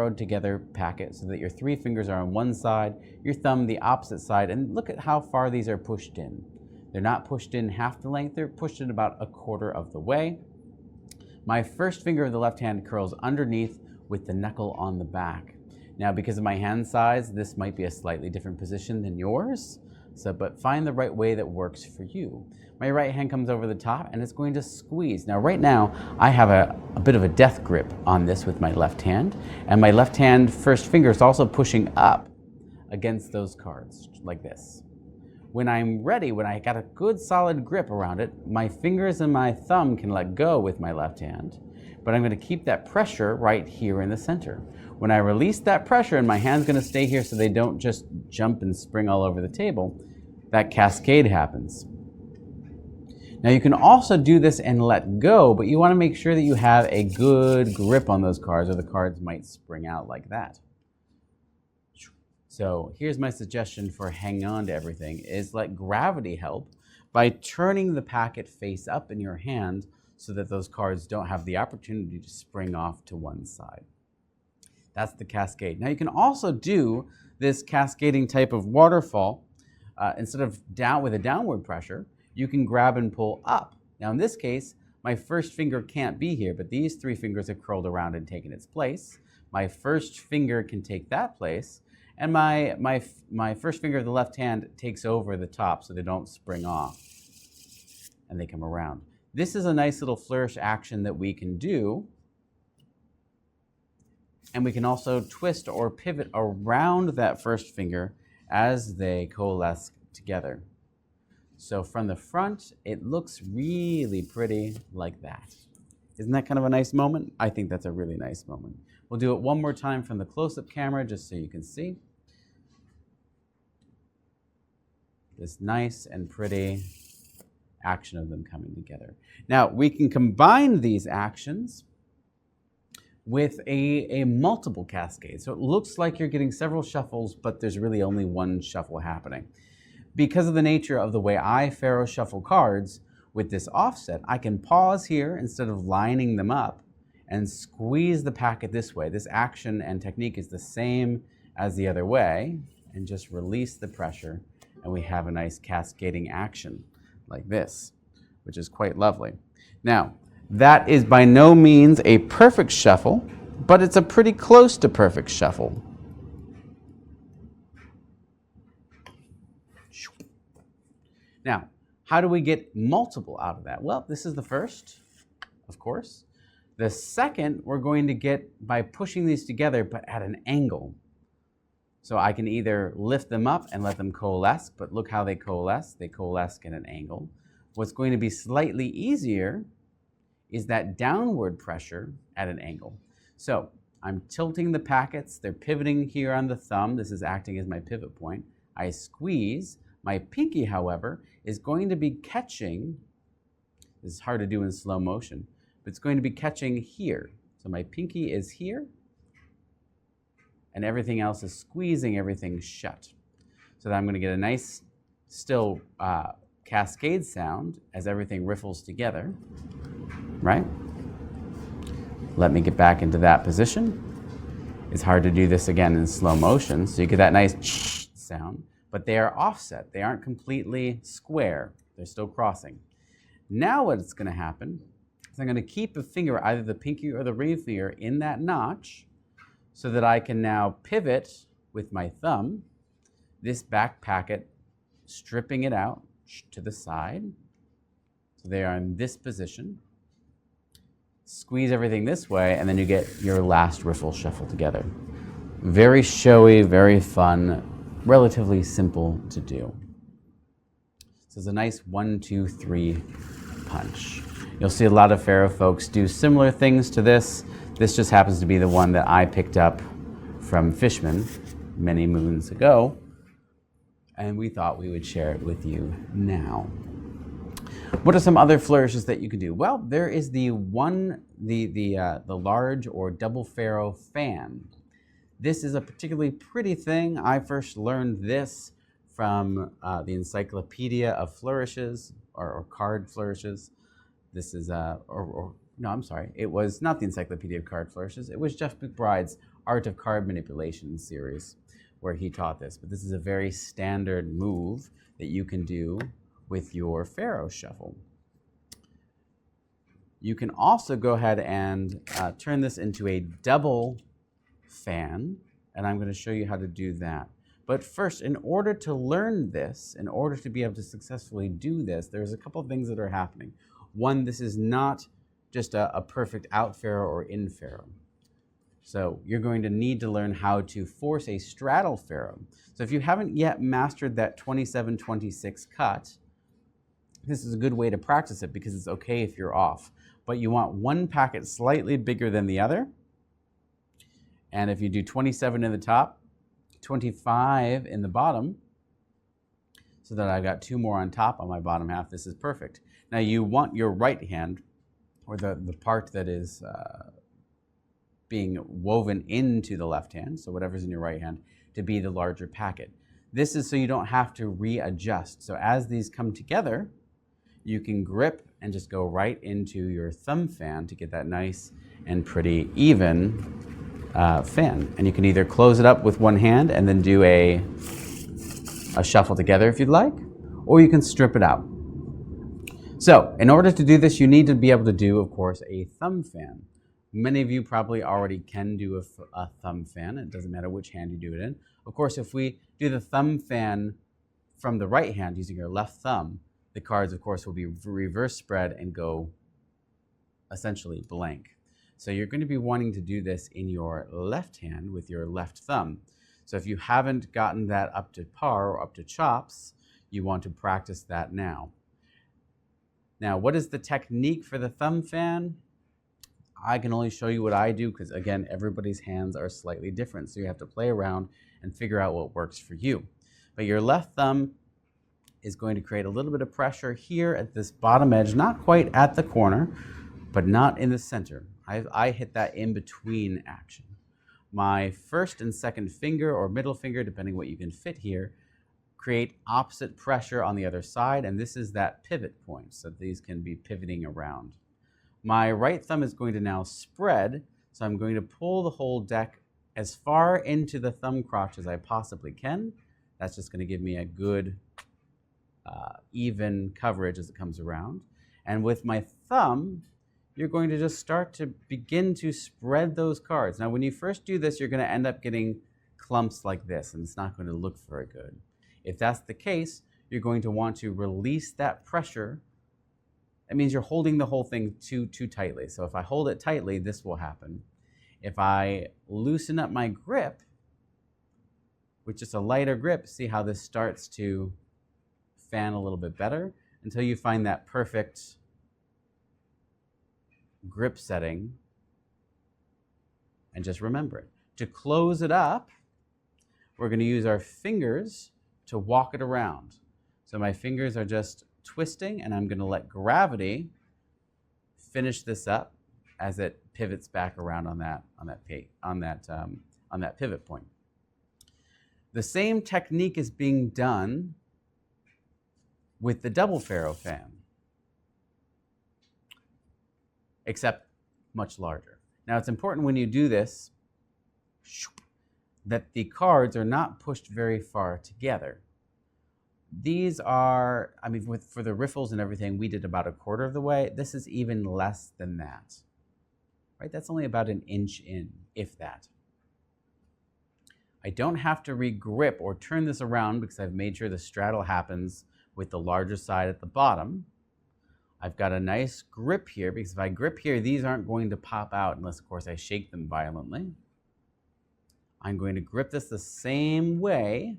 S1: together packet so that your 3 fingers are on one side, your thumb the opposite side, and look at how far these are pushed in. They're not pushed in half the length, they're pushed in about 1/4 of the way. My first finger of the left hand curls underneath with the knuckle on the back. Now, because of my hand size, this might be a slightly different position than yours. So, but find the right way that works for you. My right hand comes over the top and it's going to squeeze. Now, right now, I have a bit of a death grip on this with my left hand, and my left hand first finger is also pushing up against those cards, like this. When I'm ready, when I got a good solid grip around it, my fingers and my thumb can let go with my left hand, but I'm going to keep that pressure right here in the center. When I release that pressure and my hand's going to stay here so they don't just jump and spring all over the table, that cascade happens. Now you can also do this and let go, but you want to make sure that you have a good grip on those cards or the cards might spring out like that. So here's my suggestion for hanging on to everything is let gravity help by turning the packet face up in your hand so that those cards don't have the opportunity to spring off to one side. That's the cascade. Now you can also do this cascading type of waterfall instead of down with a downward pressure. You can grab and pull up. Now in this case, my first finger can't be here, but these three fingers have curled around and taken its place. My first finger can take that place, and my first finger of the left hand takes over the top so they don't spring off and they come around. This is a nice little flourish action that we can do, and we can also twist or pivot around that first finger as they coalesce together. So from the front, it looks really pretty like that. Isn't that kind of a nice moment? I think that's a really nice moment. We'll do it one more time from the close-up camera just so you can see. This nice and pretty action of them coming together. Now, we can combine these actions with a multiple cascade. So it looks like you're getting several shuffles, but there's really only one shuffle happening. Because of the nature of the way I Pharaoh shuffle cards with this offset, I can pause here instead of lining them up and squeeze the packet this way. This action and technique is the same as the other way, and just release the pressure, and we have a nice cascading action like this, which is quite lovely. Now, that is by no means a perfect shuffle, but it's a pretty close to perfect shuffle. Now, how do we get multiple out of that? Well, this is the first, of course. The second, we're going to get by pushing these together, but at an angle. So I can either lift them up and let them coalesce, but look how they coalesce. They coalesce at an angle. What's going to be slightly easier is that downward pressure at an angle. So I'm tilting the packets. They're pivoting here on the thumb. This is acting as my pivot point. I squeeze. My pinky, however, is going to be catching, this is hard to do in slow motion, but it's going to be catching here. So my pinky is here, and everything else is squeezing everything shut. So that I'm going to get a nice, still cascade sound as everything riffles together, right? Let me get back into that position. It's hard to do this again in slow motion, so you get that nice sound. But they are offset. They aren't completely square. They're still crossing. Now what's going to happen is I'm going to keep a finger, either the pinky or the ring finger, in that notch so that I can now pivot with my thumb this back packet, stripping it out to the side. So they are in this position. Squeeze everything this way, and then you get your last riffle shuffle together. Very showy, very fun, relatively simple to do. So it's a nice 1, 2, 3 punch. You'll see a lot of Pharaoh folks do similar things to this. This just happens to be the one that I picked up from Fishman many moons ago, and we thought we would share it with you now. What are some other flourishes that you can do? Well, there is the large or double Pharaoh fan. This is a particularly pretty thing. I first learned this from the Encyclopedia of Flourishes, or Card Flourishes. This is, no, I'm sorry. It was not the Encyclopedia of Card Flourishes. It was Jeff McBride's Art of Card Manipulation series where he taught this. But this is a very standard move that you can do with your Pharaoh shuffle. You can also go ahead and turn this into a double fan, and I'm going to show you how to do that. But first, in order to learn this, in order to be able to successfully do this, there's a couple of things that are happening. One, this is not just a perfect out faro or in faro. So you're going to need to learn how to force a straddle faro. So if you haven't yet mastered that 27-26 cut, this is a good way to practice it because it's okay if you're off. But you want one packet slightly bigger than the other. And if you do 27 in the top, 25 in the bottom, so that I've got 2 more on top on my bottom half, this is perfect. Now you want your right hand, or the part that is being woven into the left hand, so whatever's in your right hand, to be the larger packet. This is so you don't have to readjust. So as these come together, you can grip and just go right into your thumb fan to get that nice and pretty even fan. And you can either close it up with one hand and then do a shuffle together if you'd like, or you can strip it out. So in order to do this, you need to be able to do, of course, a thumb fan. Many of you probably already can do a thumb fan. It doesn't matter which hand you do it in. Of course, if we do the thumb fan from the right hand using your left thumb, the cards, of course, will be reverse spread and go essentially blank. So you're going to be wanting to do this in your left hand with your left thumb. So if you haven't gotten that up to par or up to chops, you want to practice that now. Now, what is the technique for the thumb fan? I can only show you what I do because, again, everybody's hands are slightly different. So you have to play around and figure out what works for you. But your left thumb is going to create a little bit of pressure here at this bottom edge, not quite at the corner, but not in the center. I hit that in between action. My first and second finger or middle finger, depending what you can fit here, create opposite pressure on the other side, and this is that pivot point, so these can be pivoting around. My right thumb is going to now spread, so I'm going to pull the whole deck as far into the thumb crotch as I possibly can. That's just going to give me a good even coverage as it comes around. And with my thumb, you're going to just start to begin to spread those cards. Now, when you first do this, you're going to end up getting clumps like this, and it's not going to look very good. If that's the case, you're going to want to release that pressure. That means you're holding the whole thing too tightly. So if I hold it tightly, this will happen. If I loosen up my grip, with just a lighter grip, see how this starts to fan a little bit better until you find that perfect grip setting, and just remember it. To close it up, we're going to use our fingers to walk it around. So my fingers are just twisting, and I'm going to let gravity finish this up as it pivots back around on that pivot point. The same technique is being done with the double faro fan, except much larger. Now, it's important when you do this that the cards are not pushed very far together. These are, I mean, for the riffles and everything, we did about 1/4 of the way. This is even less than that, right? That's only about 1 inch in, if that. I don't have to re-grip or turn this around because I've made sure the straddle happens with the larger side at the bottom. I've got a nice grip here because if I grip here, these aren't going to pop out unless, of course, I shake them violently. I'm going to grip this the same way.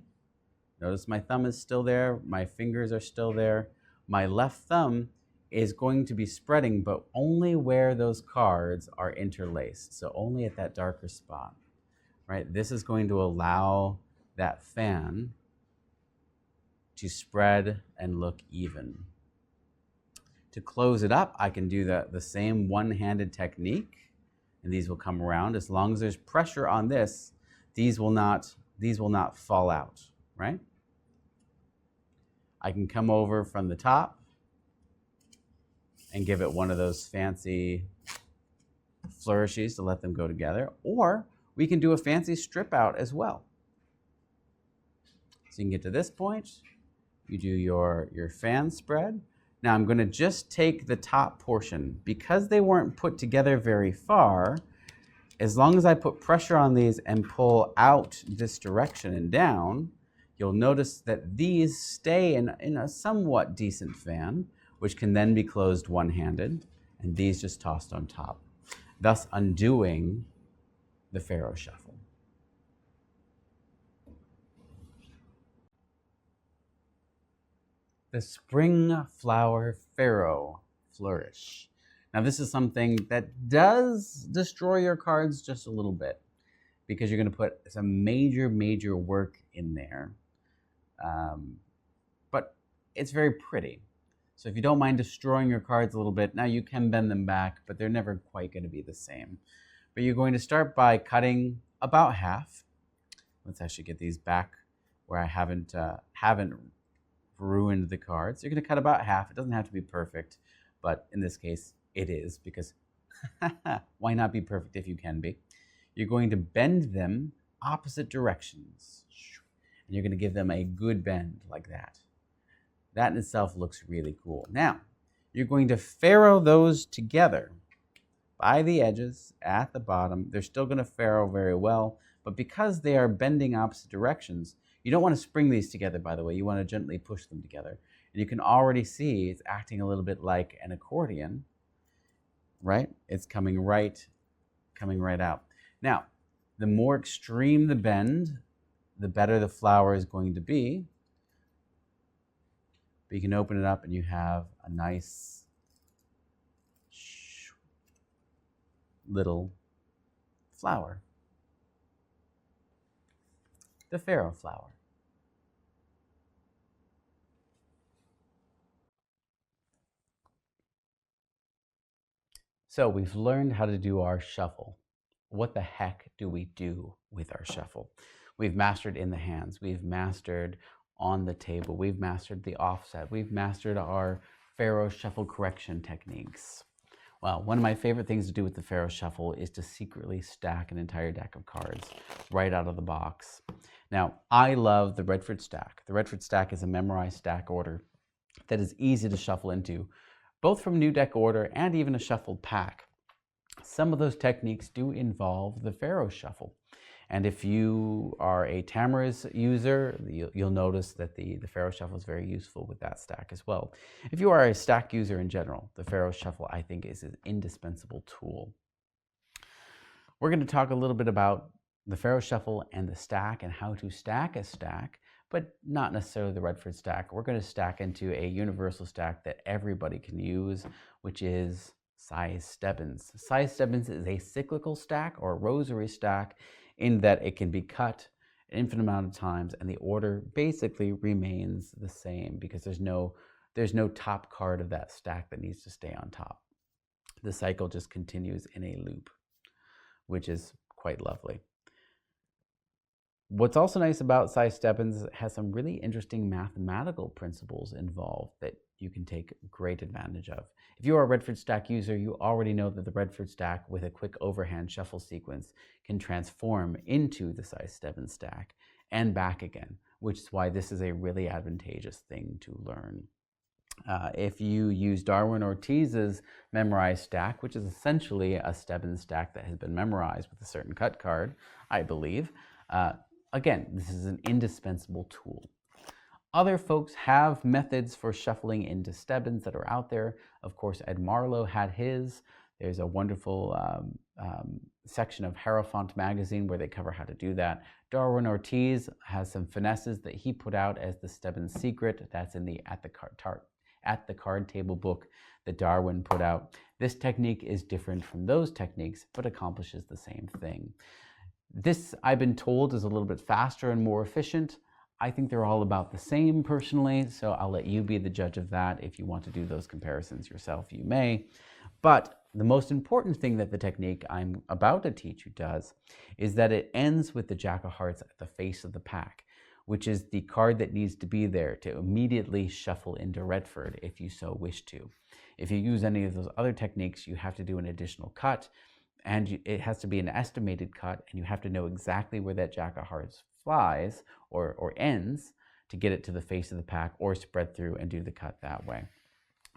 S1: Notice my thumb is still there. My fingers are still there. My left thumb is going to be spreading, but only where those cards are interlaced. So only at that darker spot, right? This is going to allow that fan to spread and look even. To close it up, I can do the same one-handed technique, and these will come around. As long as there's pressure on this, these will not fall out, right? I can come over from the top and give it one of those fancy flourishes to let them go together, or we can do a fancy strip out as well. So you can get to this point, you do your fan spread. Now I'm going to just take the top portion. Because they weren't put together very far, as long as I put pressure on these and pull out this direction and down, you'll notice that these stay in a somewhat decent fan, which can then be closed one-handed, and these just tossed on top, thus undoing the Pharaoh shuffle. The spring flower Pharaoh flourish. Now this is something that does destroy your cards just a little bit, because you're going to put some major work in there. But it's very pretty. So if you don't mind destroying your cards a little bit, now you can bend them back, but they're never quite going to be the same. But you're going to start by cutting about half. Let's actually get these back where I haven't ruined the cards. You're going to cut about half. It doesn't have to be perfect, but in this case, it is, because why not be perfect if you can be? You're going to bend them opposite directions. And you're going to give them a good bend like that. That in itself looks really cool. Now, you're going to Pharaoh those together by the edges at the bottom. They're still going to Pharaoh very well, but because they are bending opposite directions, you don't want to spring these together, by the way. You want to gently push them together. And you can already see it's acting a little bit like an accordion, right? It's coming right out. Now, the more extreme the bend, the better the flower is going to be. But you can open it up and you have a nice little flower. The Pharaoh flower. So we've learned how to do our shuffle. What the heck do we do with our shuffle? We've mastered in the hands. We've mastered on the table. We've mastered the offset. We've mastered our Pharaoh shuffle correction techniques. Well, one of my favorite things to do with the Pharaoh shuffle is to secretly stack an entire deck of cards right out of the box. Now, I love the Redford stack. The Redford stack is a memorized stack order that is easy to shuffle into, both from new deck order and even a shuffled pack. Some of those techniques do involve the Pharaoh shuffle. And if you are a Tamariz user, you'll notice that the Pharaoh shuffle is very useful with that stack as well. If you are a stack user in general, the Pharaoh shuffle, I think, is an indispensable tool. We're going to talk a little bit about the Pharaoh shuffle and the stack and how to stack a stack, but not necessarily the Redford stack. We're going to stack into a universal stack that everybody can use, which is Size Stebbins. Size Stebbins is a cyclical stack or a rosary stack in that it can be cut an infinite amount of times and the order basically remains the same, because there's no top card of that stack that needs to stay on top. The cycle just continues in a loop, which is quite lovely. What's also nice about Size Stebbins is it has some really interesting mathematical principles involved that you can take great advantage of. If you are a Redford stack user, you already know that the Redford stack with a quick overhand shuffle sequence can transform into the Size Stebbins stack and back again, which is why this is a really advantageous thing to learn. If you use Darwin Ortiz's memorized stack, which is essentially a Stebbins stack that has been memorized with a certain cut card, I believe, again, this is an indispensable tool. Other folks have methods for shuffling into Stebbins that are out there. Of course, Ed Marlowe had his. There's a wonderful section of Hierophant magazine where they cover how to do that. Darwin Ortiz has some finesses that he put out as the Stebbins secret. That's in the At the Card Table book that Darwin put out. This technique is different from those techniques, but accomplishes the same thing. This, I've been told, is a little bit faster and more efficient. I think they're all about the same personally, so I'll let you be the judge of that. If you want to do those comparisons yourself, you may. But the most important thing that the technique I'm about to teach you does is that it ends with the Jack of Hearts at the face of the pack, which is the card that needs to be there to immediately shuffle into Redford if you so wish to. If you use any of those other techniques, you have to do an additional cut, and it has to be an estimated cut, and you have to know exactly where that Jack of Hearts flies or ends to get it to the face of the pack or spread through and do the cut that way.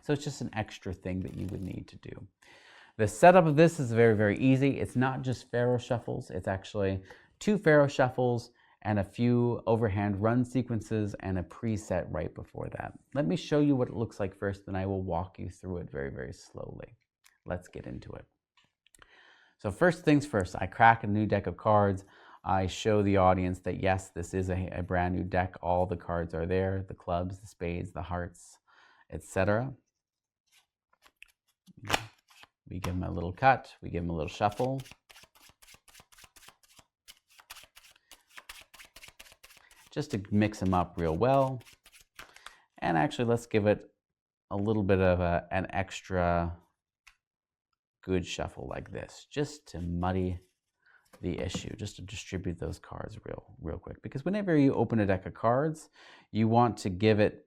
S1: So it's just an extra thing that you would need to do. The setup of this is very, very easy. It's not just pharaoh shuffles. It's actually 2 pharaoh shuffles and a few overhand run sequences and a preset right before that. Let me show you what it looks like first, then I will walk you through it very, very slowly. Let's get into it. So first things first, I crack a new deck of cards. I show the audience that yes, this is a brand new deck. All the cards are there, the clubs, the spades, the hearts, etc. We give them a little cut, we give them a little shuffle. Just to mix them up real well. And actually, let's give it a little bit of an extra good shuffle like this, just to muddy the issue, just to distribute those cards real quick. Because whenever you open a deck of cards, you want to give it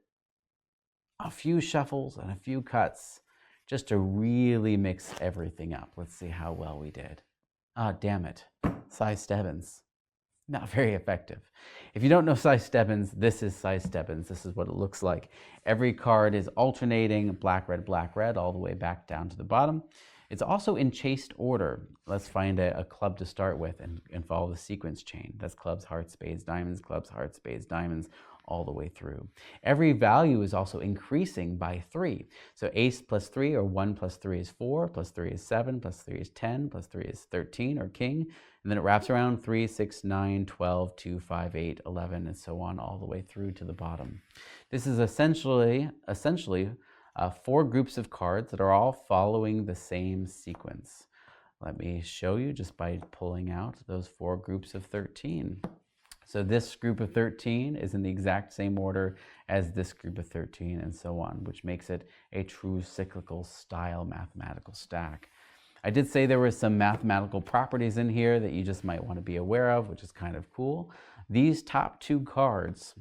S1: a few shuffles and a few cuts just to really mix everything up. Let's see how well we did. Ah, damn it. Cy Stebbins. Not very effective. If you don't know Cy Stebbins, this is Cy Stebbins. This is what it looks like. Every card is alternating black, red, all the way back down to the bottom. It's also in chased order. Let's find a club to start with and follow the sequence chain. That's clubs, hearts, spades, diamonds, clubs, hearts, spades, diamonds, all the way through. Every value is also increasing by 3. So ace plus 3, or 1 plus 3 is 4, plus 3 is 7, plus 3 is 10, plus 3 is 13, or king. And then it wraps around 3, 6, 9, 12, 2, 5, 8, 11, and so on, all the way through to the bottom. This is essentially 4 groups of cards that are all following the same sequence. Let me show you just by pulling out those 4 groups of 13. So this group of 13 is in the exact same order as this group of 13, and so on, which makes it a true cyclical style mathematical stack. I did say there were some mathematical properties in here that you just might want to be aware of, which is kind of cool. These top 2 cards,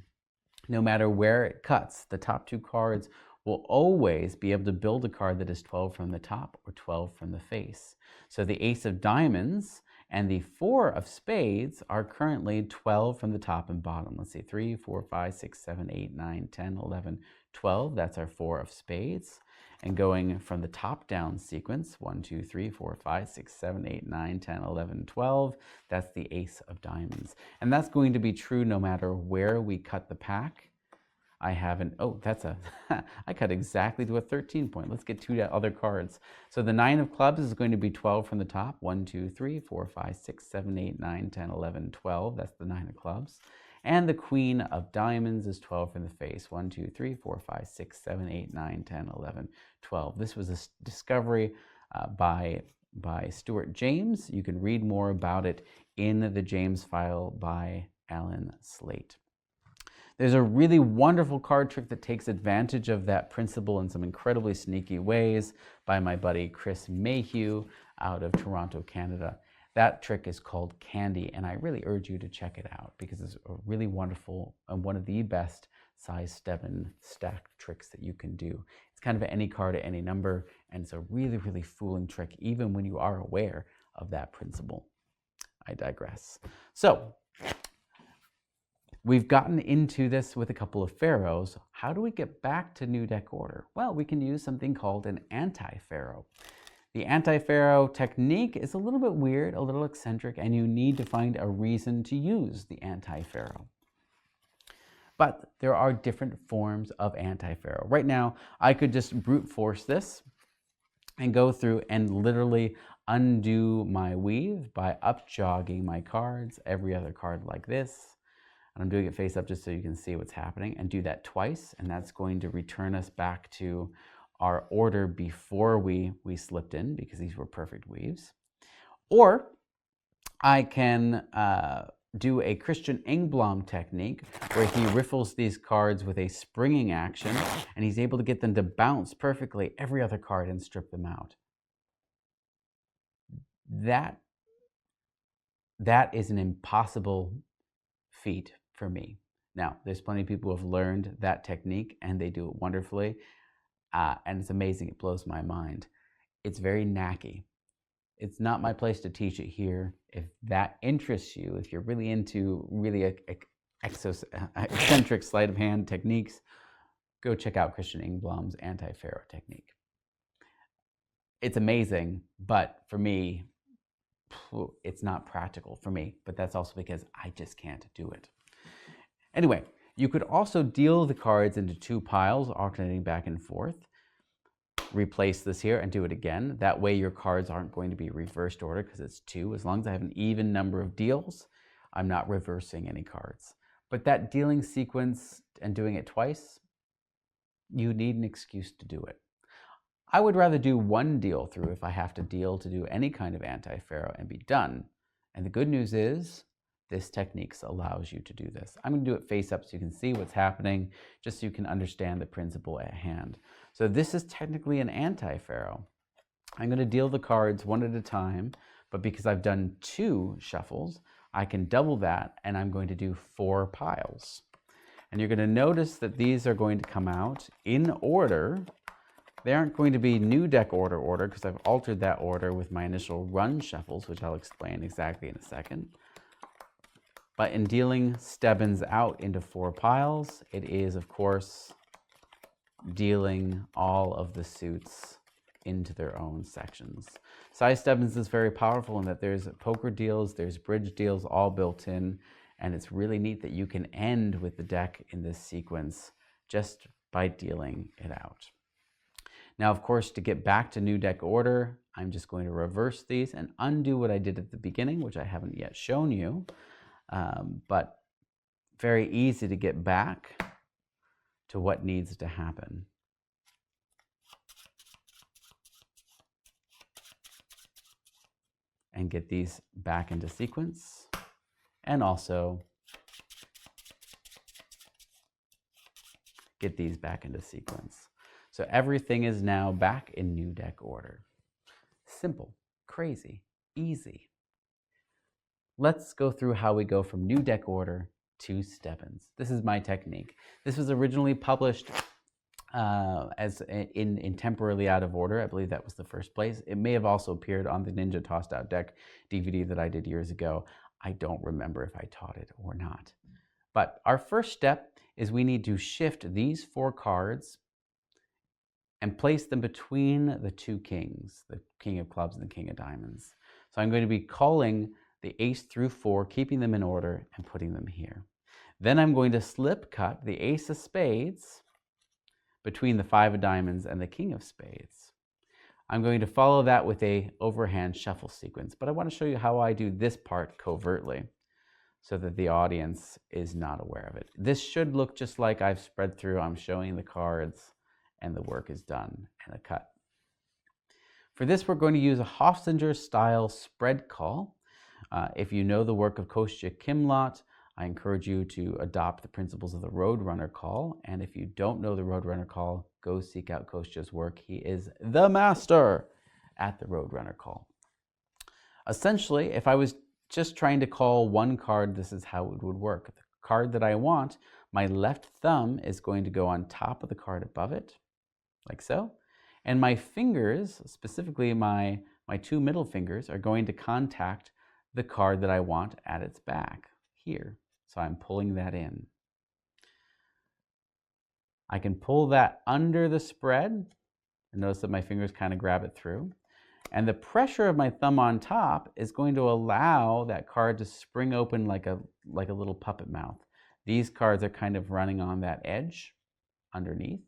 S1: no matter where it cuts, the top 2 cards will always be able to build a card that is 12 from the top or 12 from the face. So the ace of diamonds and the 4 of spades are currently 12 from the top and bottom. Let's see, 3, 4, 5, 6, 7, 8, 9, 10, 11, 12. That's our 4 of spades. And going from the top down sequence, 1, 2, 3, 4, 5, 6, 7, 8, 9, 10, 11, 12, that's the ace of diamonds. And that's going to be true no matter where we cut the pack. I haven't, oh, that's a, I cut exactly to a 13 point. Let's get 2 other cards. So the 9 of clubs is going to be 12 from the top. 1, 2, 3, 4, 5, 6, 7, 8, 9, 10, 11, 12. That's the 9 of clubs. And the queen of diamonds is 12 from the face. 1, 2, 3, 4, 5, 6, 7, 8, 9, 10, 11, 12. This was a discovery by Stuart James. You can read more about it in the James file by Alan Slate. There's a really wonderful card trick that takes advantage of that principle in some incredibly sneaky ways by my buddy Chris Mayhew out of Toronto, Canada. That trick is called Candy, and I really urge you to check it out because it's a really wonderful and one of the best Cy Stebbins stack tricks that you can do. It's kind of any card at any number, and it's a really, really fooling trick even when you are aware of that principle. I digress. So, we've gotten into this with a couple of pharaohs. How do we get back to new deck order? Well, we can use something called an anti-pharaoh. The anti-pharaoh technique is a little bit weird, a little eccentric, and you need to find a reason to use the anti-pharaoh. But there are different forms of anti-pharaoh. Right now, I could just brute force this and go through and literally undo my weave by up-jogging my cards, every other card like this. And I'm doing it face up just so you can see what's happening, and do that twice, and that's going to return us back to our order before we slipped in, because these were perfect weaves. Or I can do a Christian Engblom technique where he riffles these cards with a springing action, and he's able to get them to bounce perfectly every other card and strip them out. That is an impossible feat for me. Now, there's plenty of people who have learned that technique and they do it wonderfully, and it's amazing. It blows my mind. It's very knacky. It's not my place to teach it here. If that interests you, if you're really into really eccentric sleight of hand techniques, go check out Christian Engblom's anti-pharaoh technique. It's amazing, but for me, it's not practical for me, but that's also because I just can't do it. Anyway, you could also deal the cards into 2 piles, alternating back and forth. Replace this here and do it again. That way your cards aren't going to be reversed order because it's 2. As long as I have an even number of deals, I'm not reversing any cards. But that dealing sequence and doing it twice, you need an excuse to do it. I would rather do 1 deal through if I have to deal to do any kind of anti-pharaoh and be done. And the good news is this technique allows you to do this. I'm going to do it face up so you can see what's happening, just so you can understand the principle at hand. So this is technically an anti-pharaoh. I'm going to deal the cards 1 at a time, but because I've done 2 shuffles, I can double that, and I'm going to do 4 piles. And you're going to notice that these are going to come out in order. They aren't going to be new deck order because I've altered that order with my initial run shuffles, which I'll explain exactly in a second. But in dealing Stebbins out into 4 piles, it is, of course, dealing all of the suits into their own sections. Size Stebbins is very powerful in that there's poker deals, there's bridge deals all built in, and it's really neat that you can end with the deck in this sequence just by dealing it out. Now, of course, to get back to new deck order, I'm just going to reverse these and undo what I did at the beginning, which I haven't yet shown you, but very easy to get back to what needs to happen. And get these back into sequence, and also get these back into sequence. So everything is now back in new deck order. Simple, crazy, easy. Let's go through how we go from new deck order to Stebbins. This is my technique. This was originally published as in temporarily out of order. I believe that was the first place. It may have also appeared on the Ninja Tossed Out Deck DVD that I did years ago. I don't remember if I taught it or not. But our first step is we need to shift these 4 cards and place them between the 2 kings, the King of Clubs and the King of Diamonds. So I'm going to be calling the ace through 4, keeping them in order and putting them here. Then I'm going to slip cut the ace of spades between the 5 of diamonds and the King of spades. I'm going to follow that with a overhand shuffle sequence, but I want to show you how I do this part covertly so that the audience is not aware of it. This should look just like I've spread through. I'm showing the cards and the work is done and a cut. For this, we're going to use a Hofstadter style spread call. If you know the work of Kostya Kimlot, I encourage you to adopt the principles of the Roadrunner call. And if you don't know the Roadrunner call, go seek out Kostya's work. He is the master at the Roadrunner call. Essentially, if I was just trying to call 1 card, this is how it would work. The card that I want, my left thumb is going to go on top of the card above it, like so. And my fingers, specifically my 2 middle fingers, are going to contact the card that I want at its back here. So I'm pulling that in. I can pull that under the spread, and notice that my fingers kind of grab it through. And the pressure of my thumb on top is going to allow that card to spring open like a little puppet mouth. These cards are kind of running on that edge underneath.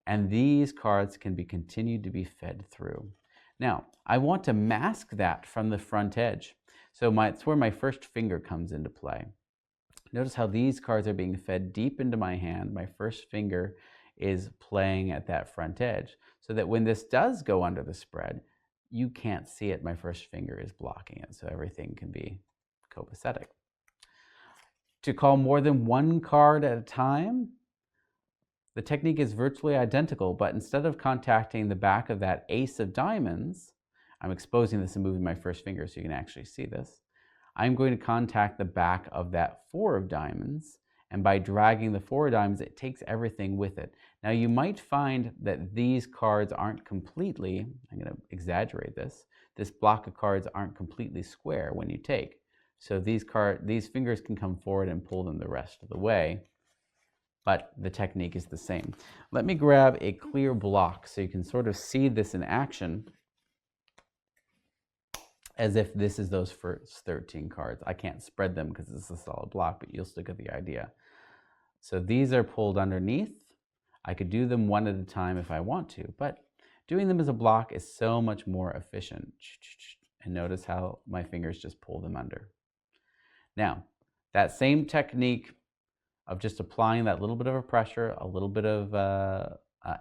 S1: And these cards can be continued to be fed through. Now, I want to mask that from the front edge. So it's where my first finger comes into play. Notice how these cards are being fed deep into my hand. My first finger is playing at that front edge, so that when this does go under the spread, you can't see it. My first finger is blocking it, so everything can be copacetic. To call more than 1 card at a time, the technique is virtually identical, but instead of contacting the back of that ace of diamonds, I'm exposing this and moving my first finger so you can actually see this. I'm going to contact the back of that 4 of diamonds, and by dragging the 4 of diamonds, it takes everything with it. Now you might find that these cards aren't completely, I'm going to exaggerate this block of cards aren't completely square when you take. So these fingers can come forward and pull them the rest of the way. but the technique is the same. Let me grab a clear block so you can sort of see this in action as if this is those first 13 cards. I can't spread them because it's a solid block, but you'll still get the idea. So these are pulled underneath. I could do them one at a time if I want to, but doing them as a block is so much more efficient. And notice how my fingers just pull them under. Now, that same technique of just applying that little bit of a pressure, a little bit of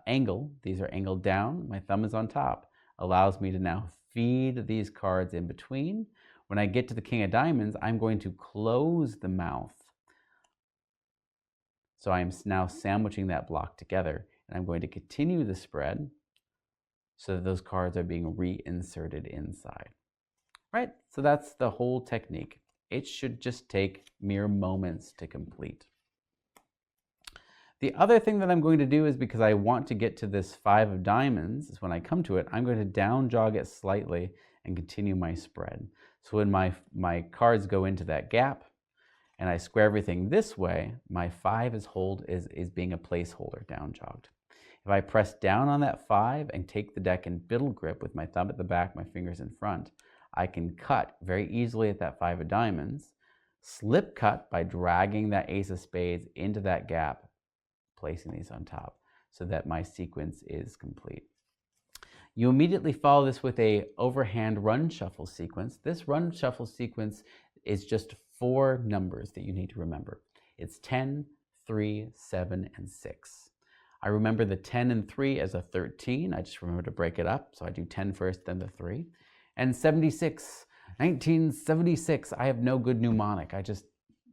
S1: angle, these are angled down, my thumb is on top, allows me to now feed these cards in between. When I get to the King of Diamonds, I'm going to close the mouth. So I'm now sandwiching that block together, and I'm going to continue the spread so that those cards are being reinserted inside. Right? So that's the whole technique. It should just take mere moments to complete. The other thing that I'm going to do is, because I want to get to this 5 of diamonds, is when I come to it, I'm going to down jog it slightly and continue my spread. So when my cards go into that gap and I square everything this way, my 5 is being a placeholder down jogged. If I press down on that 5 and take the deck in biddle grip with my thumb at the back, my fingers in front, I can cut very easily at that 5 of diamonds, slip cut by dragging that ace of spades into that gap, placing these on top so that my sequence is complete. You immediately follow this with a overhand run shuffle sequence. This run shuffle sequence is just 4 numbers that you need to remember. It's 10, 3, 7, and 6. I remember the 10 and 3 as a 13. I just remember to break it up. So I do 10 first, then the 3. And 76, 1976. I have no good mnemonic. I just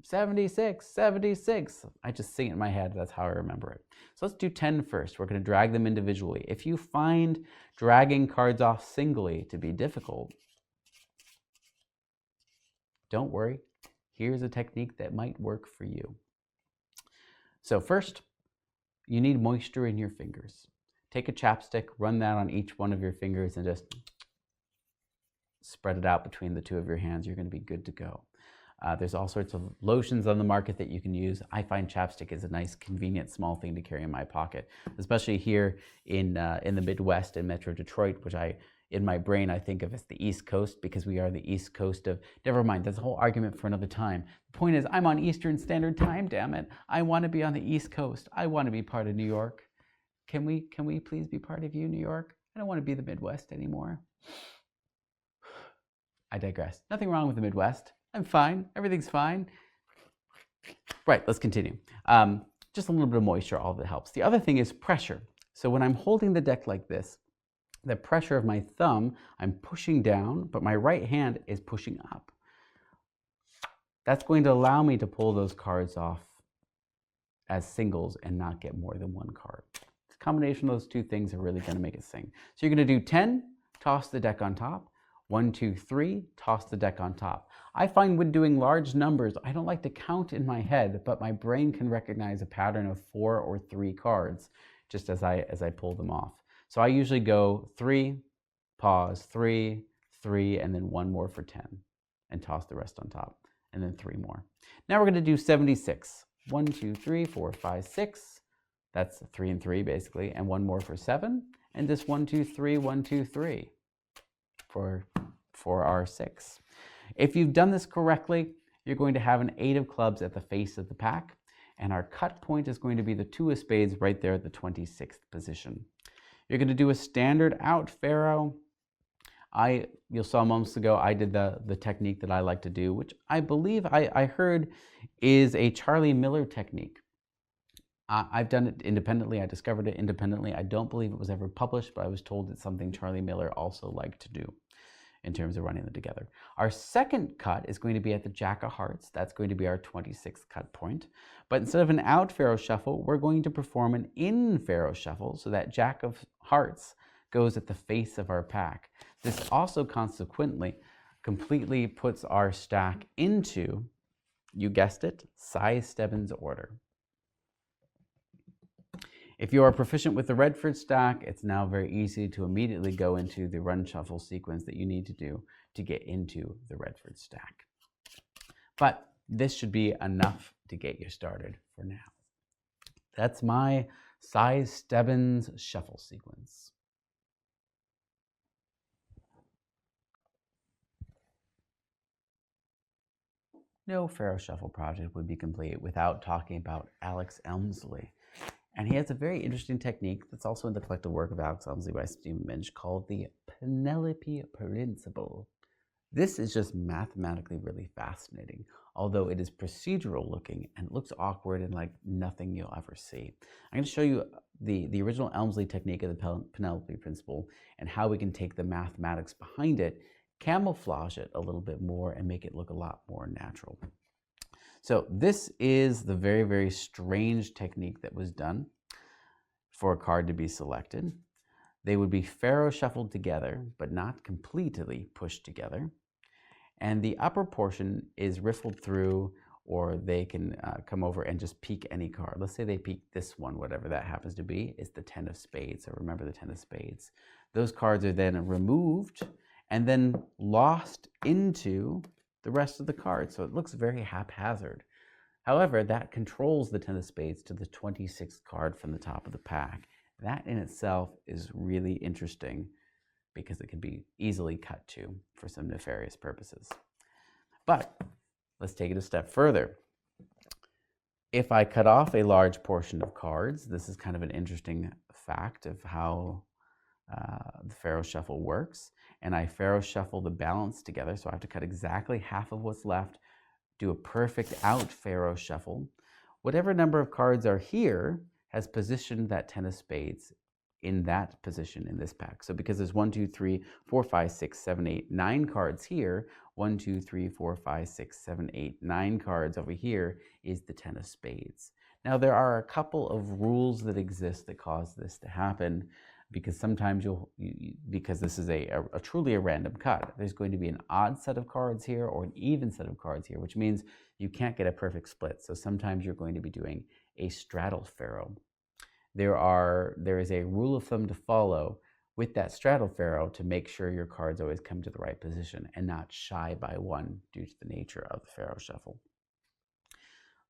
S1: 76, 76. I just sing it in my head. That's how I remember it. So let's do 10 first. We're going to drag them individually. If you find dragging cards off singly to be difficult, don't worry. Here's a technique that might work for you. So first, you need moisture in your fingers. Take a chapstick, run that on each one of your fingers, and just spread it out between the 2 of your hands. You're going to be good to go. There's all sorts of lotions on the market that you can use. I find chapstick is a nice, convenient, small thing to carry in my pocket, especially here in the Midwest in Metro Detroit, which in my brain, I think of as the East Coast, because we are the East Coast of, never mind, that's a whole argument for another time. The point is, I'm on Eastern Standard Time, damn it. I want to be on the East Coast. I want to be part of New York. Can we please be part of you, New York? I don't want to be the Midwest anymore. I digress. Nothing wrong with the Midwest. I'm fine. Everything's fine. Right, let's continue. Just a little bit of moisture, all that helps. The other thing is pressure. So when I'm holding the deck like this, the pressure of my thumb, I'm pushing down, but my right hand is pushing up. That's going to allow me to pull those cards off as singles and not get more than 1 card. The combination of those 2 things are really going to make it sing. So you're going to do 10, toss the deck on top. 1, 2, 3, toss the deck on top. I find when doing large numbers, I don't like to count in my head, but my brain can recognize a pattern of 4 or 3 cards just as I pull them off. So I usually go 3, pause, 3, 3, and then 1 more for 10, and toss the rest on top, and then 3 more. Now we're going to do 76. 1, 2, 3, 4, 5, 6. That's 3 and 3 basically, and 1 more for 7, and just 1, 2, 3, 1, 2, 3 for our 6. If you've done this correctly, you're going to have an 8 of clubs at the face of the pack, and our cut point is going to be the 2 of spades right there at the 26th position. You're going to do a standard out Pharaoh. You saw moments ago, I did the technique that I like to do, which I believe I heard is a Charlie Miller technique. I've done it independently. I discovered it independently. I don't believe it was ever published, but I was told it's something Charlie Miller also liked to do in terms of running them together. Our second cut is going to be at the Jack of Hearts. That's going to be our 26th cut point. But instead of an out Pharaoh shuffle, we're going to perform an in Pharaoh shuffle so that Jack of Hearts goes at the face of our pack. This also consequently completely puts our stack into, you guessed it, Cy Stebbins order. If you are proficient with the Redford stack, it's now very easy to immediately go into the run shuffle sequence that you need to do to get into the Redford stack. But this should be enough to get you started for now. That's my Cy Stebbins shuffle sequence. No Pharaoh Shuffle project would be complete without talking about Alex Elmsley. And he has a very interesting technique that's also in the collective work of Alex Elmsley by Stephen Minch called the Penelope Principle. This is just mathematically really fascinating, although it is procedural looking and it looks awkward and like nothing you'll ever see. I'm going to show you the original Elmsley technique of the Penelope Principle and how we can take the mathematics behind it, camouflage it a little bit more, and make it look a lot more natural. So this is the very, very strange technique that was done for a card to be selected. They would be Pharaoh shuffled together, but not completely pushed together. And the upper portion is riffled through, or they can come over and just peek any card. Let's say they peek this one, whatever that happens to be, is the 10 of spades. So remember the 10 of spades. Those cards are then removed and then lost into the rest of the cards. So it looks very haphazard. However, that controls the 10 of spades to the 26th card from the top of the pack. That in itself is really interesting because it can be easily cut to for some nefarious purposes. But let's take it a step further. If I cut off a large portion of cards, this is kind of an interesting fact of how the Pharaoh Shuffle works, and I Pharaoh Shuffle the balance together, so I have to cut exactly half of what's left, do a perfect out Pharaoh Shuffle. Whatever number of cards are here has positioned that 10 of spades in that position in this pack. So because there's 1, 2, 3, 4, 5, 6, 7, 8, 9 cards here, 1, 2, 3, 4, 5, 6, 7, 8, 9 cards over here is the 10 of spades. Now there are a couple of rules that exist that cause this to happen, because sometimes because this is a truly a random cut, there's going to be an odd set of cards here or an even set of cards here, which means you can't get a perfect split. So sometimes you're going to be doing a straddle Pharaoh. There is a rule of thumb to follow with that straddle Pharaoh to make sure your cards always come to the right position and not shy by one due to the nature of the Pharaoh Shuffle.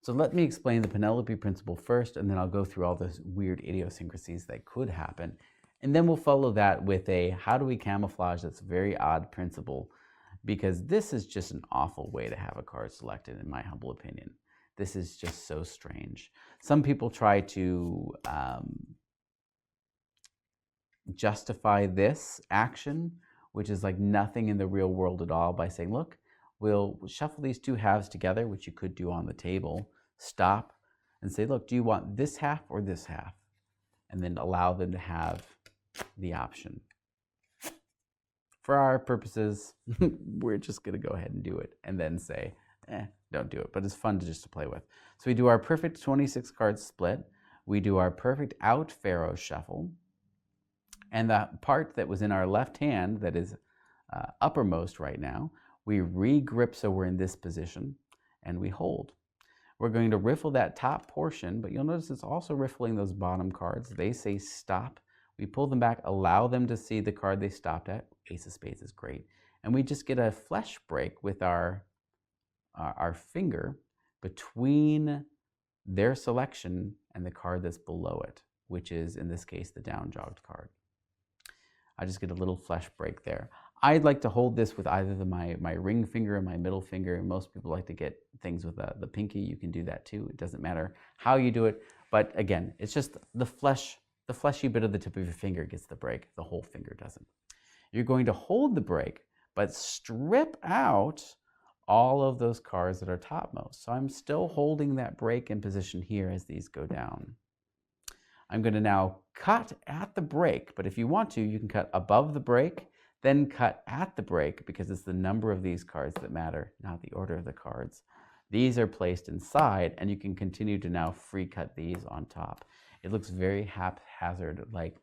S1: So let me explain the Penelope Principle first, and then I'll go through all those weird idiosyncrasies that could happen. And then we'll follow that with a how do we camouflage this very odd principle, because this is just an awful way to have a card selected, in my humble opinion. This is just so strange. Some people try to justify this action, which is like nothing in the real world at all, by saying, look, we'll shuffle these two halves together, which you could do on the table, stop, and say, look, do you want this half or this half? And then allow them to have the option. For our purposes, we're just going to go ahead and do it and then say, don't do it. But it's fun to play with. So we do our perfect 26 card split. We do our perfect out Pharaoh Shuffle. And the part that was in our left hand that is uppermost right now, we re-grip so we're in this position and we hold. We're going to riffle that top portion, but you'll notice it's also riffling those bottom cards. They say stop. We pull them back, allow them to see the card they stopped at. Ace of spades is great. And we just get a flesh break with our finger between their selection and the card that's below it, which is, in this case, the down jogged card. I just get a little flesh break there. I'd like to hold this with either my ring finger and my middle finger. Most people like to get things with the pinky. You can do that too. It doesn't matter how you do it. But again, it's just the fleshy bit of the tip of your finger gets the break. The whole finger doesn't. You're going to hold the break, but strip out all of those cards that are topmost. So I'm still holding that break in position here as these go down. I'm going to now cut at the break, but if you want to, you can cut above the break, then cut at the break, because it's the number of these cards that matter, not the order of the cards. These are placed inside, and you can continue to now free cut these on top. It looks very haphazard, like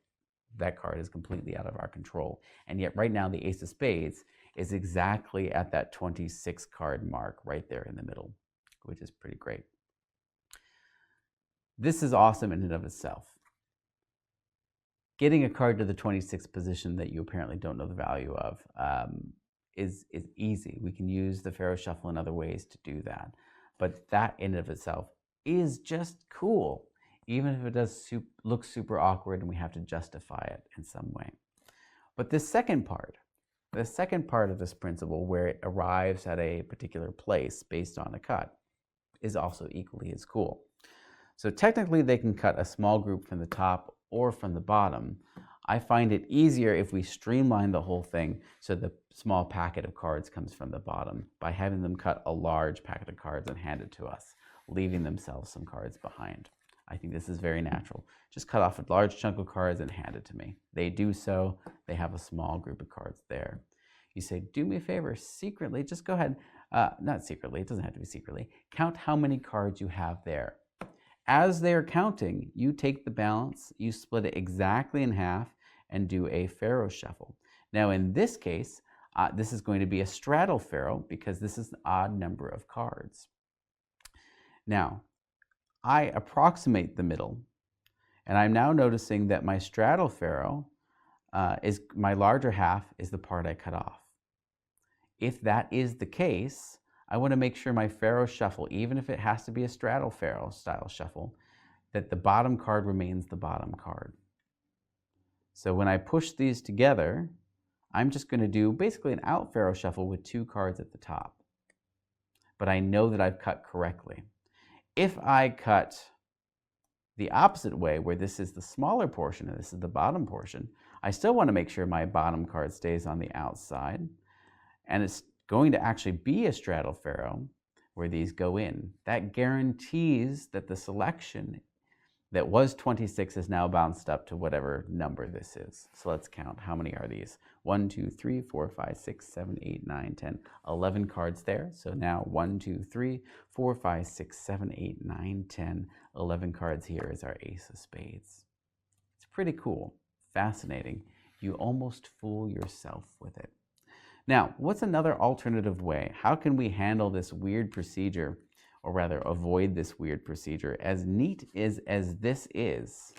S1: that card is completely out of our control. And yet right now the Ace of Spades is exactly at that 26 card mark right there in the middle, which is pretty great. This is awesome in and of itself. Getting a card to the 26th position that you apparently don't know the value of is easy. We can use the Pharaoh Shuffle in other ways to do that. But that in and of itself is just cool. even if it does look super awkward and we have to justify it in some way. But the second part of this principle, where it arrives at a particular place based on a cut, is also equally as cool. So technically they can cut a small group from the top or from the bottom. I find it easier if we streamline the whole thing so the small packet of cards comes from the bottom by having them cut a large packet of cards and hand it to us, leaving themselves some cards behind. I think this is very natural. Just cut off a large chunk of cards and hand it to me. They do so. They have a small group of cards there. You say, do me a favor, secretly, just go ahead, not secretly, it doesn't have to be secretly, count how many cards you have there. As they're counting, you take the balance, you split it exactly in half, and do a pharaoh shuffle. Now in this case, this is going to be a straddle pharaoh because this is an odd number of cards. Now, I approximate the middle, and I'm now noticing that my straddle pharaoh is my larger half is the part I cut off. If that is the case, I want to make sure my pharaoh shuffle, even if it has to be a straddle pharaoh style shuffle, that the bottom card remains the bottom card. So when I push these together, I'm just going to do basically an out pharaoh shuffle with 2 cards at the top. But I know that I've cut correctly. If I cut the opposite way, where this is the smaller portion and this is the bottom portion, I still want to make sure my bottom card stays on the outside. And it's going to actually be a straddle pharaoh where these go in. That guarantees that the selection that was 26 is now bounced up to whatever number this is. So let's count. How many are these? 1, 2, 3, 4, 5, 6, 7, 8, 9, 10, 11 cards there. So now 1, 2, 3, 4, 5, 6, 7, 8, 9, 10, 11 cards here is our ace of spades. It's pretty cool, fascinating. You almost fool yourself with it. Now, what's another alternative way? How can we handle this weird procedure, or rather avoid this weird procedure? As neat as this is,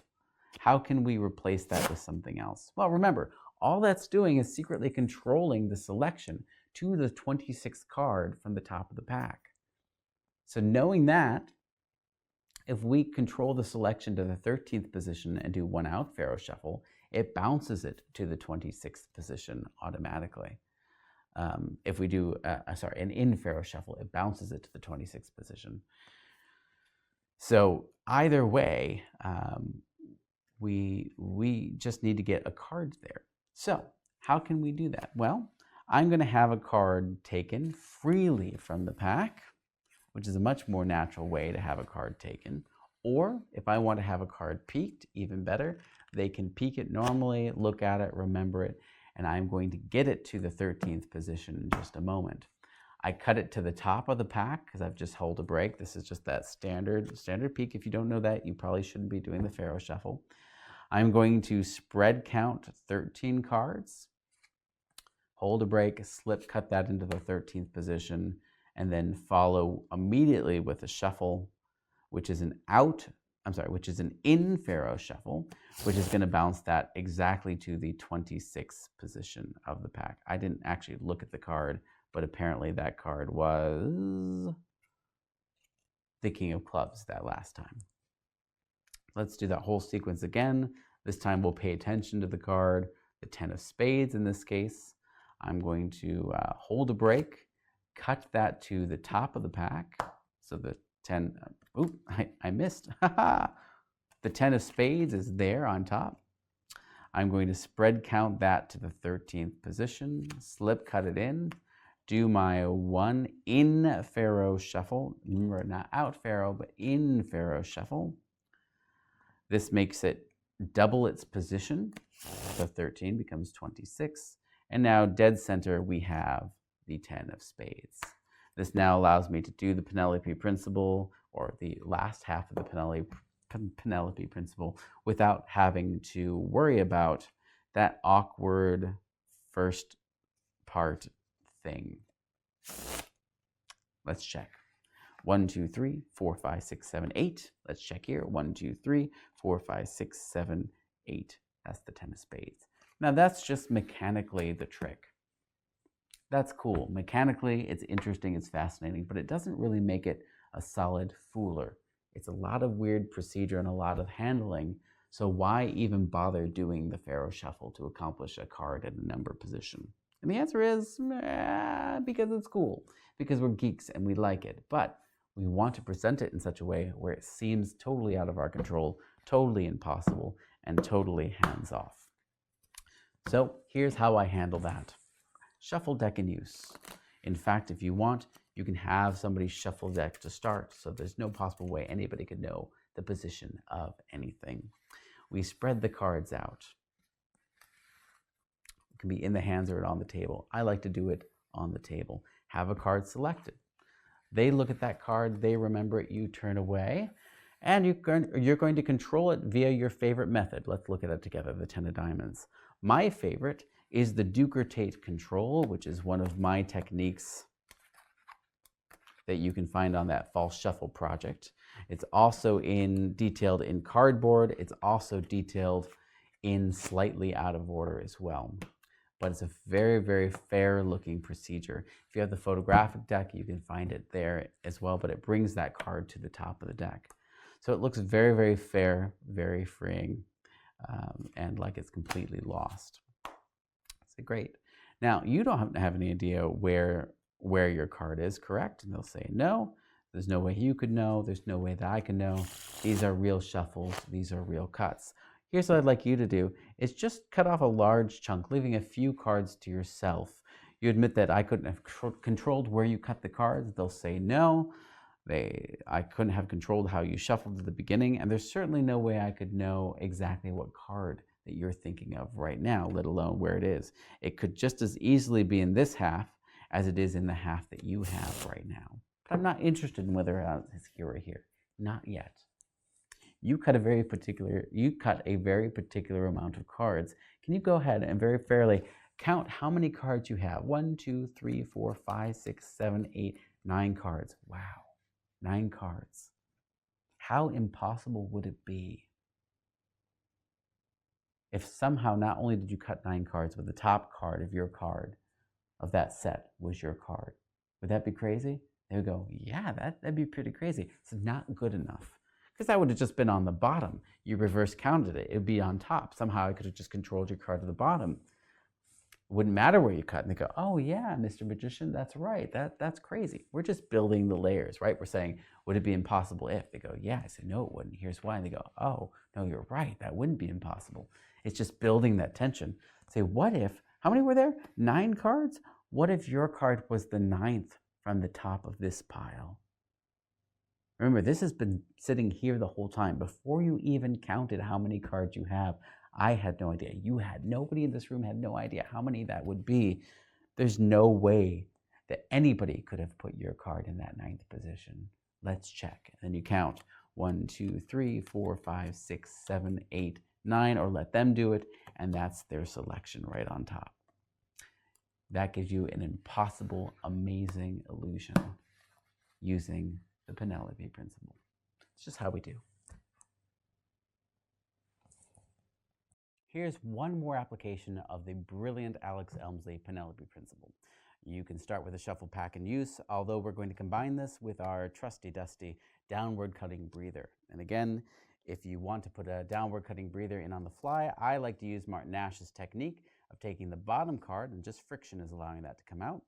S1: how can we replace that with something else? Well, remember, all that's doing is secretly controlling the selection to the 26th card from the top of the pack. So knowing that, if we control the selection to the 13th position and do 1 out pharaoh shuffle, it bounces it to the 26th position automatically. If we do, an in pharaoh shuffle, it bounces it to the 26th position. So either way, we just need to get a card there. So how can we do that? Well, I'm going to have a card taken freely from the pack, which is a much more natural way to have a card taken. Or if I want to have a card peeked, even better, they can peek it normally, look at it, remember it, and I'm going to get it to the 13th position in just a moment. I cut it to the top of the pack because I've just held a break. This is just that standard peek. If you don't know that, you probably shouldn't be doing the pharaoh shuffle. I'm going to spread count 13 cards, hold a break, slip cut that into the 13th position, and then follow immediately with a shuffle, which is an in pharaoh shuffle, which is going to bounce that exactly to the 26th position of the pack. I didn't actually look at the card, but apparently that card was the King of Clubs that last time. Let's do that whole sequence again. This time we'll pay attention to the card, the 10 of spades in this case. I'm going to hold a break, cut that to the top of the pack. So the 10, I missed. The 10 of spades is there on top. I'm going to spread count that to the 13th position, slip cut it in, do my 1 in pharaoh shuffle. Remember, not out pharaoh, but in pharaoh shuffle. This makes it double its position. So 13 becomes 26. And now dead center, we have the 10 of spades. This now allows me to do the Penelope principle, or the last half of the Penelope principle, without having to worry about that awkward first part thing. Let's check. 1, 2, 3, 4, 5, 6, 7, 8. Let's check here. 1, 2, 3, 4, 5, 6, 7, 8. That's the 10 of spades. Now that's just mechanically the trick. That's cool. Mechanically, it's interesting, it's fascinating, but it doesn't really make it a solid fooler It's a lot of weird procedure and a lot of handling. So why even bother doing the Pharaoh shuffle to accomplish a card at a number position? And the answer is because it's cool, because we're geeks and we like it. But we want to present it in such a way where it seems totally out of our control, totally impossible, and totally hands off. So here's how I handle that. Shuffle deck in use. In fact, if you want, you can have somebody shuffle deck to start, so there's no possible way anybody could know the position of anything. We spread the cards out. It can be in the hands or on the table. I like to do it on the table. Have a card selected. They look at that card, they remember it, you turn away, and you're going to control it via your favorite method. Let's look at it together, the 10 of diamonds. My favorite is the Duker-Tate control, which is one of my techniques that you can find on that false shuffle project. It's also detailed in cardboard. It's also detailed in slightly out of order as well. But it's a very, very fair looking procedure. If you have the photographic deck, you can find it there as well, but it brings that card to the top of the deck. So it looks very, very fair, very freeing, and like it's completely lost. So great. Now, you don't have any idea where your card is, correct? And they'll say, no, there's no way you could know. There's no way that I can know. These are real shuffles. These are real cuts. Here's what I'd like you to do, is just cut off a large chunk, leaving a few cards to yourself. You admit that I couldn't have controlled where you cut the cards. They'll say no. I couldn't have controlled how you shuffled at the beginning, and there's certainly no way I could know exactly what card that you're thinking of right now, let alone where it is. It could just as easily be in this half as it is in the half that you have right now. But I'm not interested in whether it's here or here. Not yet. You cut a very particular amount of cards. Can you go ahead and very fairly count how many cards you have? 1, 2, 3, 4, 5, 6, 7, 8, 9 cards. Wow, 9 cards. How impossible would it be if somehow not only did you cut 9 cards, but the top card of your card of that set was your card? Would that be crazy? They would go, yeah, that'd be pretty crazy. It's not good enough. Because that would have just been on the bottom. You reverse counted it. It would be on top. Somehow I could have just controlled your card to the bottom. It wouldn't matter where you cut. And they go, oh yeah, Mr. Magician, that's right. That's crazy. We're just building the layers, right? We're saying, would it be impossible if? They go, yeah. I said, no, it wouldn't. Here's why. And they go, oh, no, you're right. That wouldn't be impossible. It's just building that tension. Say, what if, how many were there? 9 cards? What if your card was the 9th from the top of this pile? Remember, this has been sitting here the whole time. Before you even counted how many cards you have, I had no idea. Nobody in this room had no idea how many that would be. There's no way that anybody could have put your card in that 9th position. Let's check. And then you count 1, 2, 3, 4, 5, 6, 7, 8, 9, or let them do it, and that's their selection right on top. That gives you an impossible, amazing illusion using the Penelope principle. It's just how we do. Here's one more application of the brilliant Alex Elmsley Penelope principle. You can start with a shuffle pack in use, although we're going to combine this with our trusty dusty downward cutting breather. And again, if you want to put a downward cutting breather in on the fly, I like to use Martin Nash's technique of taking the bottom card, and just friction is allowing that to come out.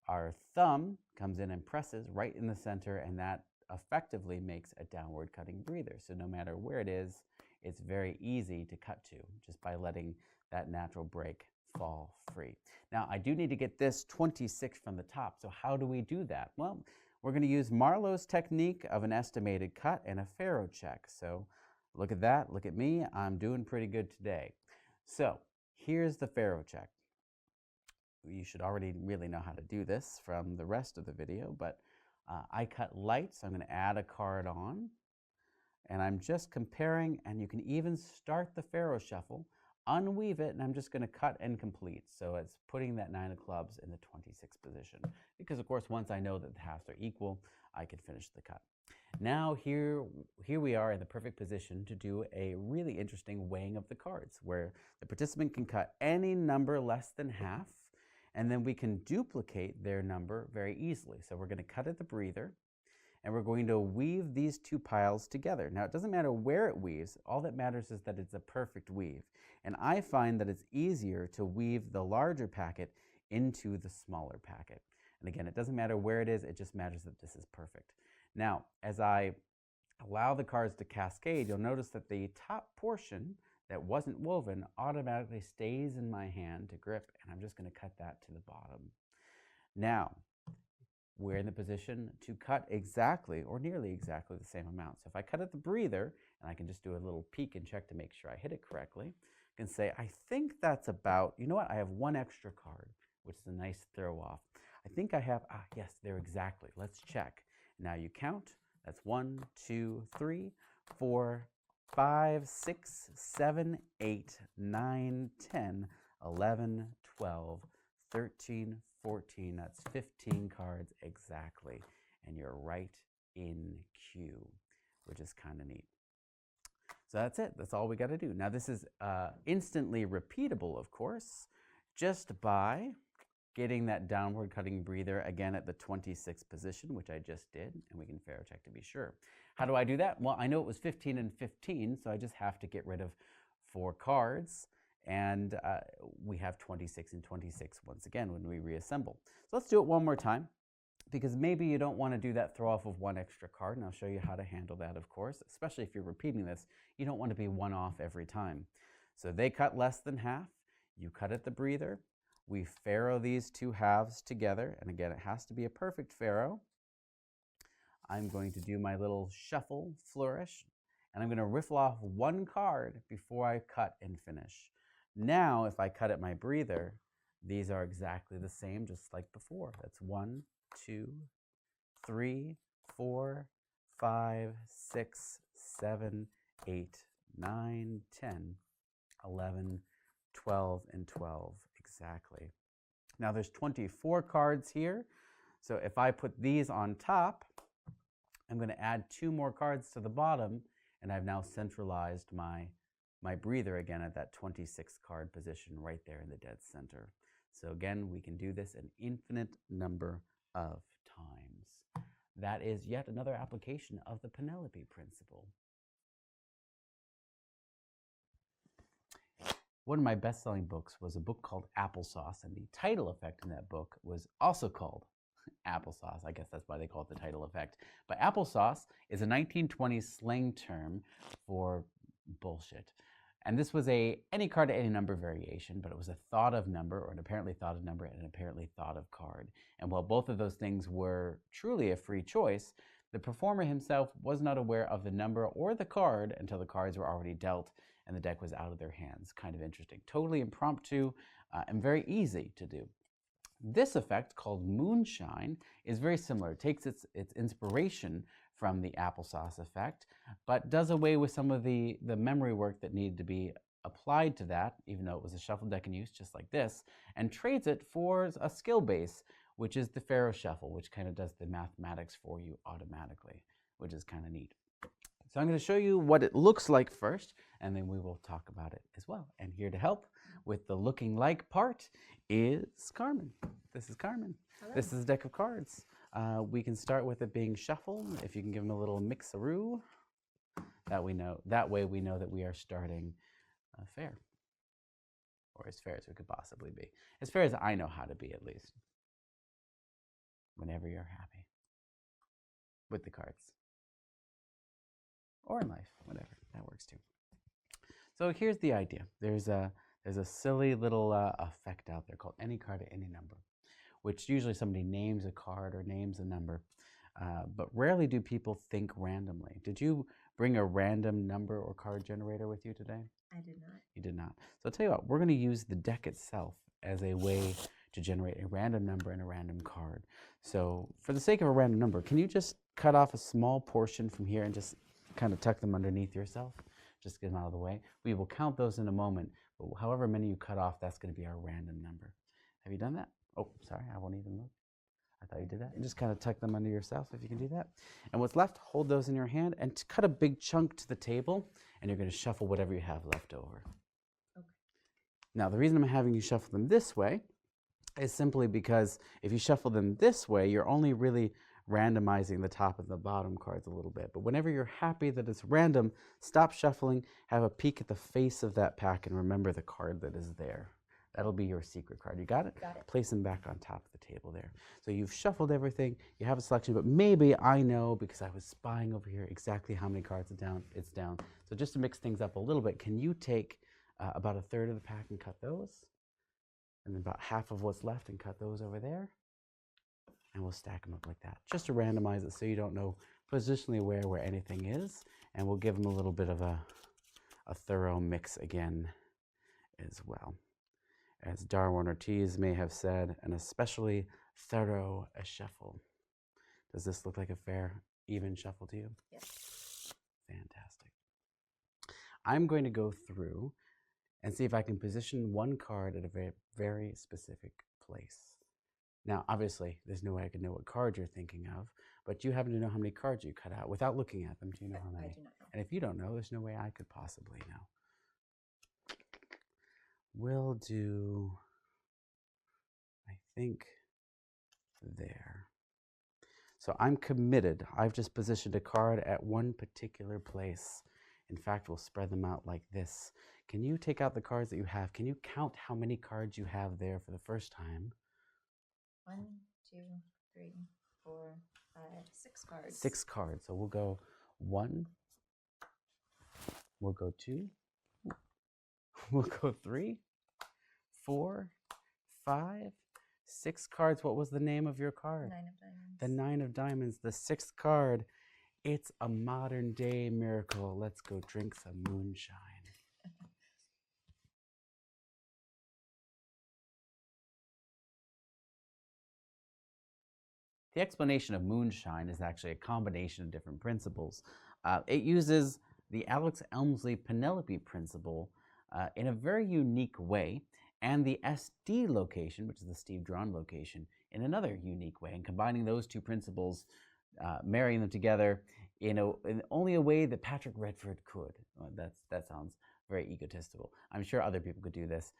S1: Our thumb comes in and presses right in the center, and that effectively makes a downward cutting breather. So no matter where it is, it's very easy to cut to just by letting that natural break fall free. Now, I do need to get this 26 from the top. So how do we do that? Well, we're going to use Marlowe's technique of an estimated cut and a Pharaoh check. So look at that. Look at me. I'm doing pretty good today. So here's the Pharaoh check. You should already really know how to do this from the rest of the video, but I cut light, so I'm going to add a card on. And I'm just comparing, and you can even start the Pharaoh shuffle, unweave it, and I'm just going to cut and complete. So it's putting that 9 of clubs in the 26th position. Because, of course, once I know that the halves are equal, I can finish the cut. Now here we are in the perfect position to do a really interesting weighing of the cards, where the participant can cut any number less than half, and then we can duplicate their number very easily. So we're going to cut at the breather, and we're going to weave these two piles together. Now, it doesn't matter where it weaves. All that matters is that it's a perfect weave. And I find that it's easier to weave the larger packet into the smaller packet. And again, it doesn't matter where it is. It just matters that this is perfect. Now, as I allow the cards to cascade, you'll notice that the top portion that wasn't woven automatically stays in my hand to grip, and I'm just going to cut that to the bottom. Now, we're in the position to cut exactly or nearly exactly the same amount. So if I cut at the breather, and I can just do a little peek and check to make sure I hit it correctly, I can say, I think that's about, you know what, I have one extra card, which is a nice throw off. I think I have, yes, there exactly. Let's check. Now you count. That's 1, 2, 3, 4, 5, 6, 7, 8, 9, 10, 11, 12, 13, 14. That's 15 cards exactly. And you're right in cue, which is kind of neat. So that's it. That's all we got to do. Now this is instantly repeatable, of course, just by getting that downward cutting breather again at the 26th position, which I just did, and we can faro check to be sure. How do I do that? Well, I know it was 15 and 15, so I just have to get rid of 4 cards, and we have 26 and 26 once again when we reassemble. So let's do it one more time, because maybe you don't want to do that throw off of 1 extra card, and I'll show you how to handle that, of course, especially if you're repeating this. You don't want to be 1 off every time. So they cut less than half, you cut at the breather, we faro these 2 halves together, and again, it has to be a perfect faro. I'm going to do my little shuffle flourish, and I'm going to riffle off 1 card before I cut and finish. Now, if I cut at my breather, these are exactly the same, just like before. That's 1, 2, 3, 4, 5, 6, 7, 8, 9, 10, 11, 12, and 12. Exactly. Now there's 24 cards here. So if I put these on top, I'm going to add 2 more cards to the bottom, and I've now centralized my breather again at that 26 card position right there in the dead center. So again, we can do this an infinite number of times. That is yet another application of the Penelope principle. One of my best-selling books was a book called Applesauce, and the title effect in that book was also called applesauce. I guess that's why they call it the title effect. But applesauce is a 1920s slang term for bullshit. And this was a any card to any number variation, but it was a thought of number, or an apparently thought of number, and an apparently thought of card. And while both of those things were truly a free choice, the performer himself was not aware of the number or the card until the cards were already dealt and the deck was out of their hands. Kind of interesting. Totally impromptu and very easy to do. This effect, called moonshine, is very similar. It takes its inspiration from the applesauce effect, but does away with some of the memory work that needed to be applied to that, even though it was a shuffle deck in use, just like this, and trades it for a skill base, which is the faro shuffle, which kind of does the mathematics for you automatically, which is kind of neat. So I'm going to show you what it looks like first, and then we will talk about it as well. And here to help with the looking like part is Carmen. This is Carmen.
S2: Hello.
S1: This is a deck of cards. We can start with it being shuffled. If you can give them a little mixaroo, that way we know that we are starting fair, or as fair as we could possibly be, as fair as I know how to be, at least. Whenever you're happy with the cards, or in life, whatever, that works too. So here's the idea. There's a silly little effect out there called any card at any number, which usually somebody names a card or names a number, but rarely do people think randomly. Did you bring a random number or card generator with you today?
S2: I did not.
S1: You did not. So I'll tell you what, we're going to use the deck itself as a way to generate a random number and a random card. So for the sake of a random number, can you just cut off a small portion from here and just kind of tuck them underneath yourself? Just get them out of the way. We will count those in a moment, but however many you cut off, that's going to be our random number. Have you done that? Oh, sorry, I won't even look. I thought you did that. And just kind of tuck them under yourself if you can do that. And what's left, hold those in your hand and cut a big chunk to the table, and you're going to shuffle whatever you have left over.
S2: Okay.
S1: Now, the reason I'm having you shuffle them this way is simply because if you shuffle them this way, you're only really randomizing the top and the bottom cards a little bit. But whenever you're happy that it's random, stop shuffling, have a peek at the face of that pack, and remember the card that is there. That'll be your secret card. You got it?
S2: Got it.
S1: Place them back on top of the table there. So you've shuffled everything, you have a selection, but maybe I know, because I was spying over here, exactly how many cards it's down. So just to mix things up a little bit, can you take about a third of the pack and cut those? And then about half of what's left and cut those over there? And we'll stack them up like that, just to randomize it so you don't know positionally where anything is. And we'll give them a little bit of a thorough mix again as well. As Darwin Ortiz may have said, an especially thorough a shuffle. Does this look like a fair, even shuffle to you?
S2: Yes.
S1: Fantastic. I'm going to go through and see if I can position one card at a very, very specific place. Now, obviously, there's no way I can know what card you're thinking of, but you happen to know how many cards you cut out without looking at them. Do you know how many?
S2: I do not know.
S1: And if you don't know, there's no way I could possibly know. We'll do, I think, there. So I'm committed. I've just positioned a card at one particular place. In fact, we'll spread them out like this. Can you take out the cards that you have? Can you count how many cards you have there for the first time?
S2: 1, 2, 3, 4, 5, 6 cards.
S1: 6 cards. So we'll go 1. We'll go 2. We'll go 3, 4, 5, 6 cards. What was the name of your card?
S2: 9 of diamonds.
S1: The 9 of diamonds, the 6th card. It's a modern day miracle. Let's go drink some moonshine. The explanation of moonshine is actually a combination of different principles. It uses the Alex Elmsley Penelope principle in a very unique way, and the SD location, which is the Steve Drawn location, in another unique way. And combining those two principles, marrying them together in only a way that Patrick Redford could. That sounds very egotistical. I'm sure other people could do this.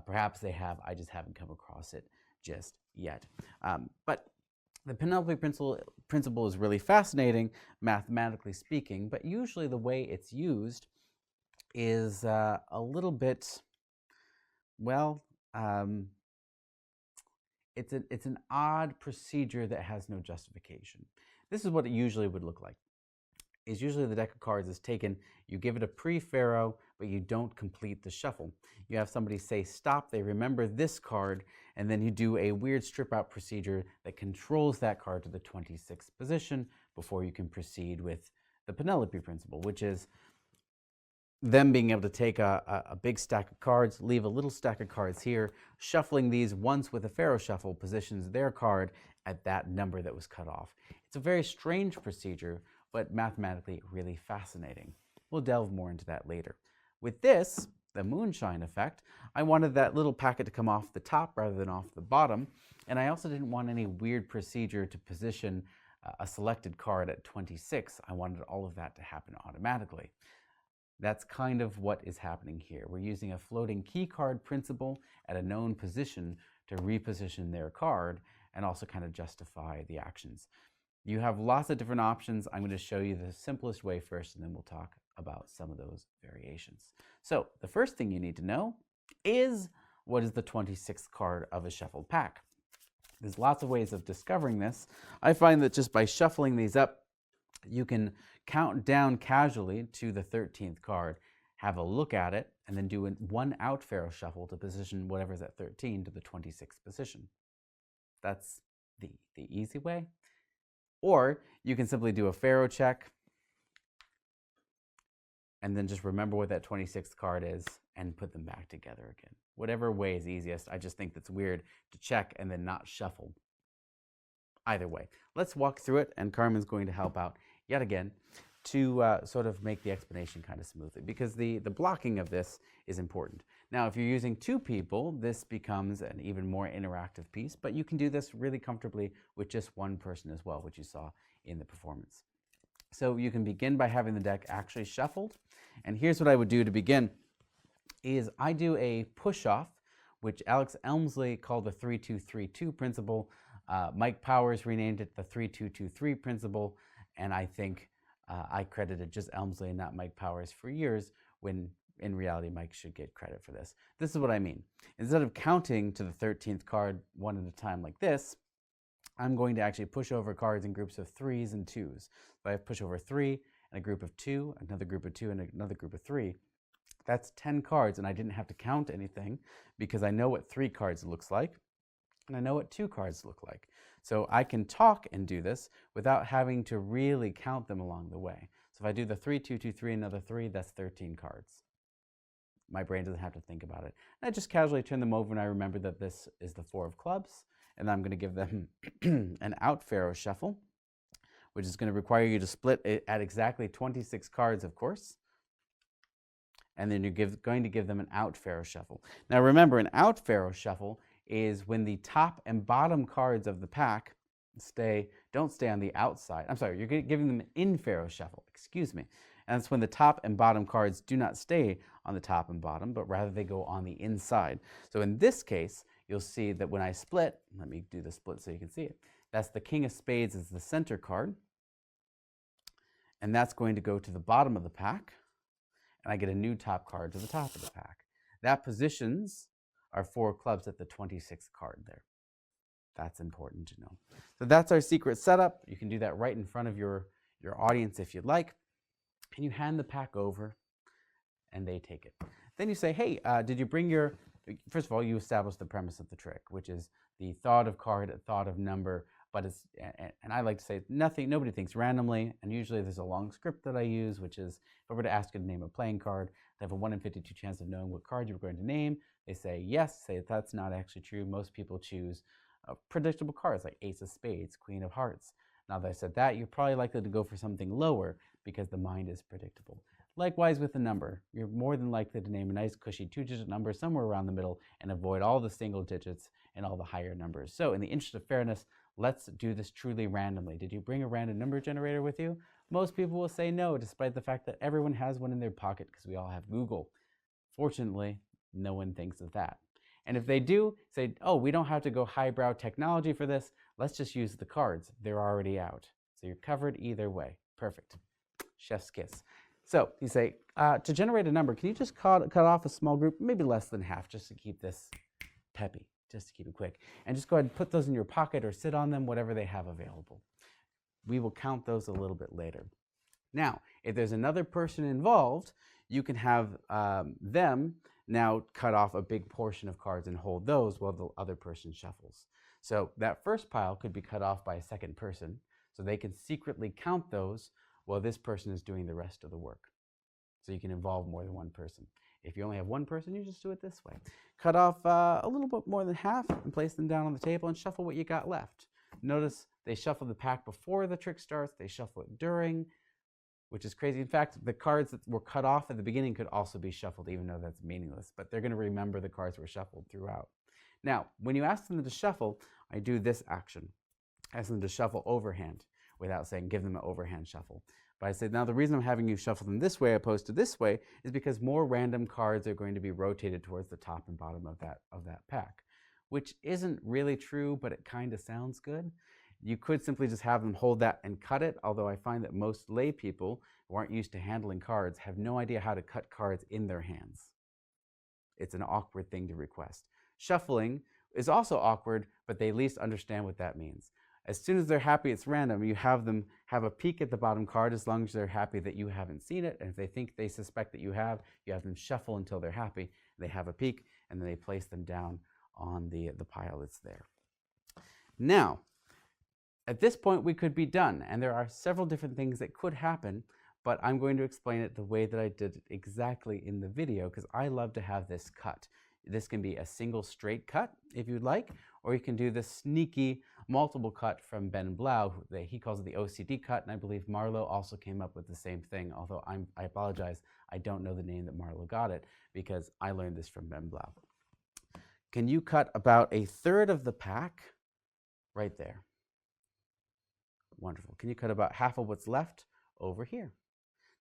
S1: Perhaps they have. I just haven't come across it just yet. But the Penelope principle is really fascinating, mathematically speaking, but usually the way it's used is a little bit, well, it's an odd procedure that has no justification. This is what it usually would look like. Is usually the deck of cards is taken, you give it a pre-pharaoh, but you don't complete the shuffle. You have somebody say stop, they remember this card, and then you do a weird strip out procedure that controls that card to the 26th position before you can proceed with the Penelope principle, which is them being able to take a big stack of cards, leave a little stack of cards here, shuffling these once with a pharaoh shuffle positions their card at that number that was cut off. It's a very strange procedure, but mathematically really fascinating. We'll delve more into that later. With this, the moonshine effect, I wanted that little packet to come off the top rather than off the bottom, and I also didn't want any weird procedure to position a selected card at 26. I wanted all of that to happen automatically. That's kind of what is happening here. We're using a floating key card principle at a known position to reposition their card and also kind of justify the actions. You have lots of different options. I'm going to show you the simplest way first, and then we'll talk about some of those variations. So the first thing you need to know is, what is the 26th card of a shuffled pack? There's lots of ways of discovering this. I find that just by shuffling these up, you can count down casually to the 13th card, have a look at it, and then do a one out pharaoh shuffle to position whatever's at 13 to the 26th position. That's the easy way. Or you can simply do a pharaoh check and then just remember what that 26th card is and put them back together again. Whatever way is easiest. I just think that's weird to check and then not shuffle. Either way, let's walk through it, and Carmen's going to help out yet again to sort of make the explanation kind of smoothly, because the blocking of this is important. Now, if you're using 2 people, this becomes an even more interactive piece, but you can do this really comfortably with just 1 person as well, which you saw in the performance. So you can begin by having the deck actually shuffled, and here's what I would do to begin, is I do a push-off, which Alex Elmsley called the 3-2-3-2 principle. Mike Powers renamed it the 3223 principle, and I think I credited just Elmsley and not Mike Powers for years, when in reality Mike should get credit for this. This is what I mean. Instead of counting to the 13th card one at a time like this, I'm going to actually push over cards in groups of 3s and 2s. If I push over 3 and a group of 2, another group of 2, and another group of 3, that's 10 cards, and I didn't have to count anything because I know what 3 cards looks like, and I know what 2 cards look like. So I can talk and do this without having to really count them along the way. So if I do the 3, 2, 2, 3, another 3, that's 13 cards. My brain doesn't have to think about it. And I just casually turn them over, and I remember that this is the 4 of clubs, and I'm going to give them an out pharaoh shuffle, which is going to require you to split it at exactly 26 cards, of course. And then you're going to give them an out pharaoh shuffle. Now remember, an out pharaoh shuffle is when the top and bottom cards of the pack don't stay on the outside. I'm sorry, you're giving them an in pharaoh shuffle, excuse me. And that's when the top and bottom cards do not stay on the top and bottom, but rather they go on the inside. So in this case, you'll see that when I split, let me do the split so you can see it. That's the king of spades is the center card. And that's going to go to the bottom of the pack. And I get a new top card to the top of the pack. That positions our 4 clubs at the 26th card there. That's important to know. So that's our secret setup. You can do that right in front of your audience if you'd like. And you hand the pack over, and they take it. Then you say, hey, did you bring your... First of all, you establish the premise of the trick, which is the thought of card, thought of number, but it's, and I like to say nobody thinks randomly, and usually there's a long script that I use, which is, if I were to ask you to name a playing card, they have a 1 in 52 chance of knowing what card you're going to name. They say yes, say that's not actually true. Most people choose predictable cards like ace of spades, queen of hearts. Now that I said that, you're probably likely to go for something lower because the mind is predictable. Likewise with the number, you're more than likely to name a nice cushy 2-digit number somewhere around the middle and avoid all the single digits and all the higher numbers. So in the interest of fairness, let's do this truly randomly. Did you bring a random number generator with you? Most people will say no, despite the fact that everyone has one in their pocket because we all have Google. Fortunately, no one thinks of that. And if they do, say, oh, we don't have to go highbrow technology for this. Let's just use the cards. They're already out. So you're covered either way. Perfect. Chef's kiss. So you say, to generate a number, can you just cut off a small group, maybe less than half, just to keep this peppy, just to keep it quick. And just go ahead and put those in your pocket or sit on them, whatever they have available. We will count those a little bit later. Now, if there's another person involved, you can have them now cut off a big portion of cards and hold those while the other person shuffles. So that first pile could be cut off by a second person, so they can secretly count those while this person is doing the rest of the work. So you can involve more than one person. If you only have one person, you just do it this way. Cut off a little bit more than half and place them down on the table and shuffle what you got left. Notice they shuffle the pack before the trick starts, they shuffle it during, which is crazy. In fact, the cards that were cut off at the beginning could also be shuffled, even though that's meaningless, but they're going to remember the cards were shuffled throughout. Now, when you ask them to shuffle, I do this action. I ask them to shuffle overhand without saying give them an overhand shuffle. But I say, now the reason I'm having you shuffle them this way opposed to this way is because more random cards are going to be rotated towards the top and bottom of that pack, which isn't really true, but it kind of sounds good. You could simply just have them hold that and cut it, although I find that most lay people who aren't used to handling cards have no idea how to cut cards in their hands. It's an awkward thing to request. Shuffling is also awkward, but they at least understand what that means. As soon as they're happy it's random, you have them have a peek at the bottom card as long as they're happy that you haven't seen it. And if they suspect that you have them shuffle until they're happy. They have a peek, and then they place them down on the pile that's there. Now, at this point, we could be done. And there are several different things that could happen, but I'm going to explain it the way that I did it exactly in the video because I love to have this cut. This can be a single straight cut if you'd like, or you can do this sneaky multiple cut from Ben Blau. He calls it the OCD cut, and I believe Marlowe also came up with the same thing, although I apologize, I don't know the name that Marlowe got it because I learned this from Ben Blau. Can you cut about a third of the pack right there? Wonderful. Can you cut about half of what's left over here?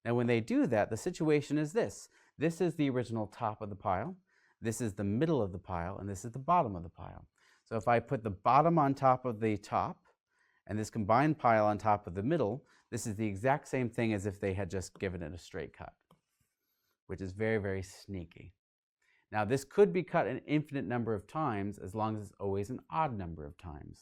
S1: Now when they do that, the situation is this. This is the original top of the pile. This is the middle of the pile, and this is the bottom of the pile. So if I put the bottom on top of the top and this combined pile on top of the middle, this is the exact same thing as if they had just given it a straight cut, which is very, very sneaky. Now this could be cut an infinite number of times as long as it's always an odd number of times,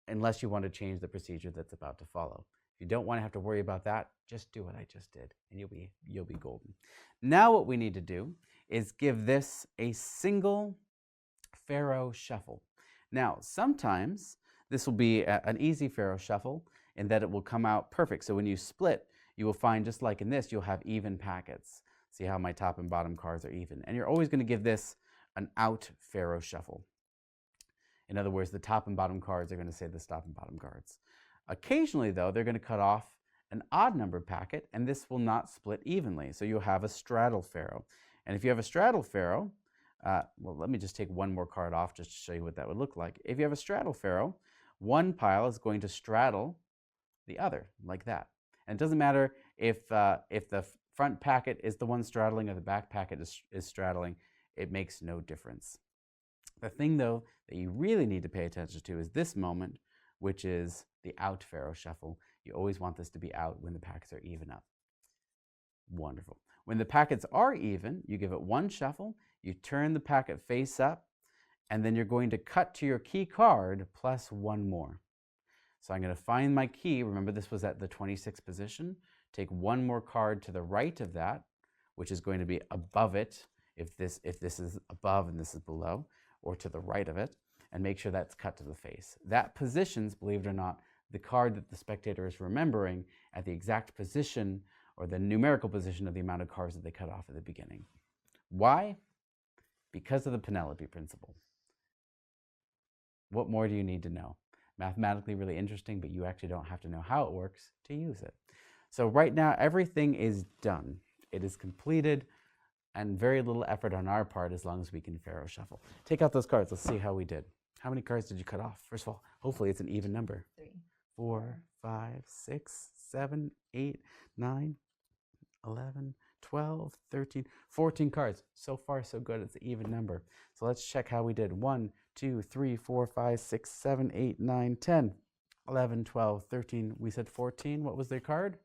S1: unless you want to change the procedure that's about to follow. If you don't want to have to worry about that, just do what I just did and you'll be golden. Now what we need to do is give this a single Pharaoh shuffle. Now sometimes this will be an easy Pharaoh shuffle in that it will come out perfect. So when you split, you will find, just like in this, you'll have even packets. See how my top and bottom cards are even. And you're always going to give this an out Pharaoh shuffle. In other words, the top and bottom cards are going to say the top and bottom cards. Occasionally, though, they're going to cut off an odd number packet, and this will not split evenly. So you'll have a straddle Pharaoh. And if you have a straddle Pharaoh, well, let me just take one more card off just to show you what that would look like. If you have a straddle Pharaoh, one pile is going to straddle the other, like that. And it doesn't matter if the front packet is the one straddling or the back packet is straddling. It makes no difference. The thing, though, that you really need to pay attention to is this moment, which is the out Pharaoh shuffle. You always want this to be out when the packets are even up. Wonderful. When the packets are even, you give it one shuffle, you turn the packet face up, and then you're going to cut to your key card plus one more. So I'm going to find my key. Remember, this was at the 26th position. Take one more card to the right of that, which is going to be above it if this is above and this is below, or to the right of it, and make sure that's cut to the face. That positions, believe it or not, the card that the spectator is remembering at the exact position or the numerical position of the amount of cards that they cut off at the beginning. Why? Because of the Penelope principle. What more do you need to know? Mathematically really interesting, but you actually don't have to know how it works to use it. So right now, everything is done. It is completed, and very little effort on our part as long as we can Pharaoh shuffle. Take out those cards. Let's see how we did. How many cards did you cut off? First of all, hopefully it's an even number.
S2: 3,
S1: 4, 5, 6, 7, 8, 9, 11, 12, 13, 14 cards. So far, so good. It's an even number. So let's check how we did. 1, 2, 3, 4, 5, 6, 7, 8, 9, 10, 11, 12, 13. We said 14. What was their card?